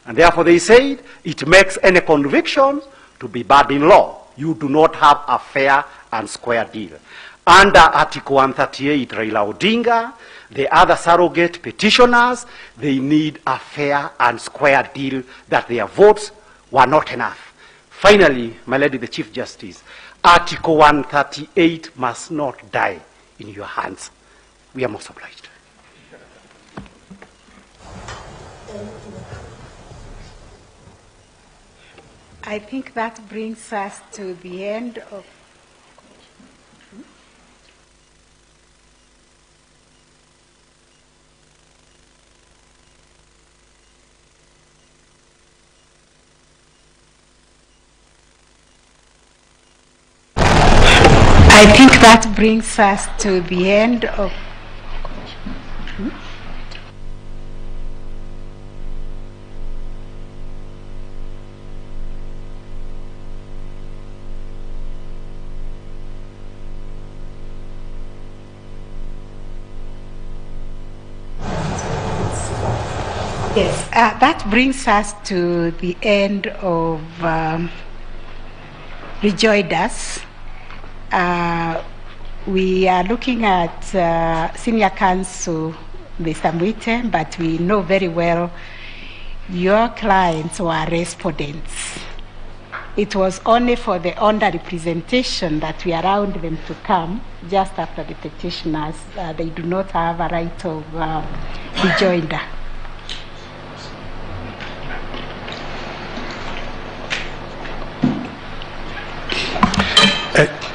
And therefore they said it makes any conviction to be bad in law. You do not have a fair and square deal. Under Article 138, Raila Odinga, the other surrogate petitioners, they need a fair and square deal that their votes were not enough. Finally, my lady, the Chief Justice, Article 138 must not die in your hands. We are most obliged. I think that brings us to the end of Yes, that brings us to the end of rejoinders. We are looking at Senior Counsel Mr. Mwite, but we know very well your clients were respondents. It was only for the under representation that we allowed them to come just after the petitioners. They do not have a right of rejoinder.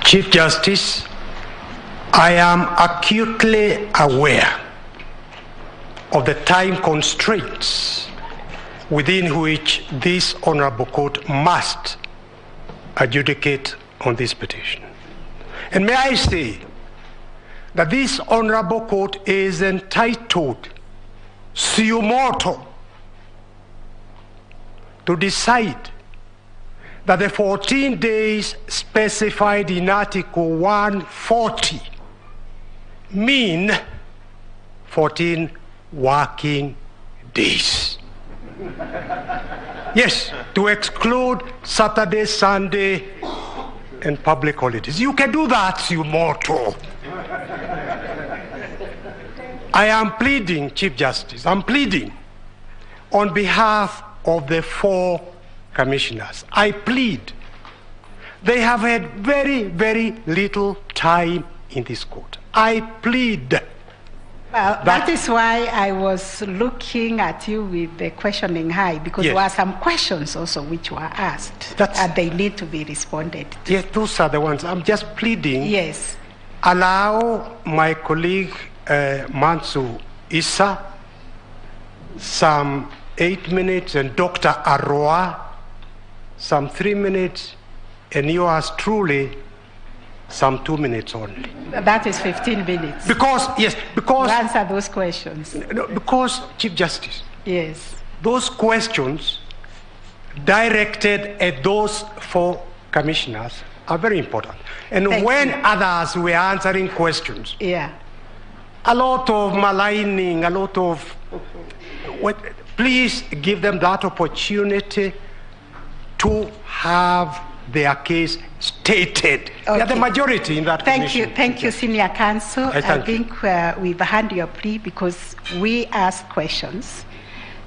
Chief Justice, I am acutely aware of the time constraints within which this Honorable Court must adjudicate on this petition. And may I say that this Honorable Court is entitled, suo motu, to decide that the 14 days specified in Article 140 mean 14 working days. Yes, to exclude Saturday, Sunday, and public holidays. You can do that, suo motu. I am pleading, Chief Justice, I'm pleading on behalf of the 4 commissioners. I plead. They have had very, very little time in this court. I plead. Well, that is why I was looking at you with the questioning eye, because there were some questions also which were asked, and they need to be responded to. Yes, those are the ones. I'm just pleading. Yes. Allow my colleague Mansu Issa some 8 minutes, and Dr. Arroa some 3 minutes, and yours truly some 2 minutes only. That is 15 minutes. Because, yes, because... To answer those questions. No, because, Chief Justice. Yes. Those questions directed at those 4 commissioners are very important. And Thank when you. others were answering questions, a lot of maligning, a lot of... Please give them that opportunity to have their case stated. They are the majority in that commission. Thank you, Senior Counsel. I think we've heard your plea because we asked questions.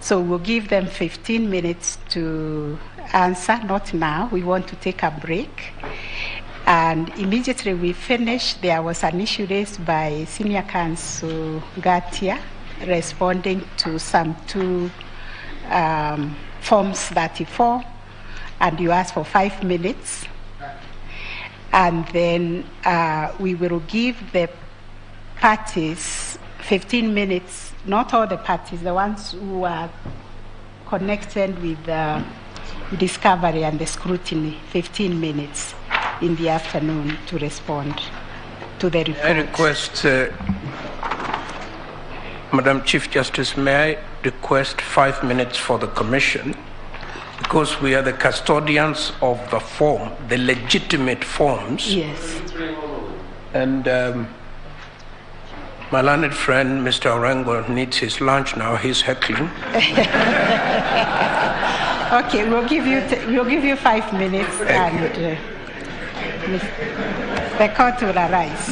So we'll give them 15 minutes to answer, not now. We want to take a break. And immediately we finish, there was an issue raised by Senior Counsel Gatia responding to some 2 Forms 34. And you ask for 5 minutes, and then we will give the parties 15 minutes, not all the parties, the ones who are connected with the discovery and the scrutiny, 15 minutes in the afternoon to respond to the report. I request, Madam Chief Justice, may I request 5 minutes for the Commission? Because we are the custodians of the form, the legitimate forms. Yes. And my learned friend, Mr. Orengo, needs his lunch now. He's heckling. Okay, we'll give you 5 minutes, and the court will arise.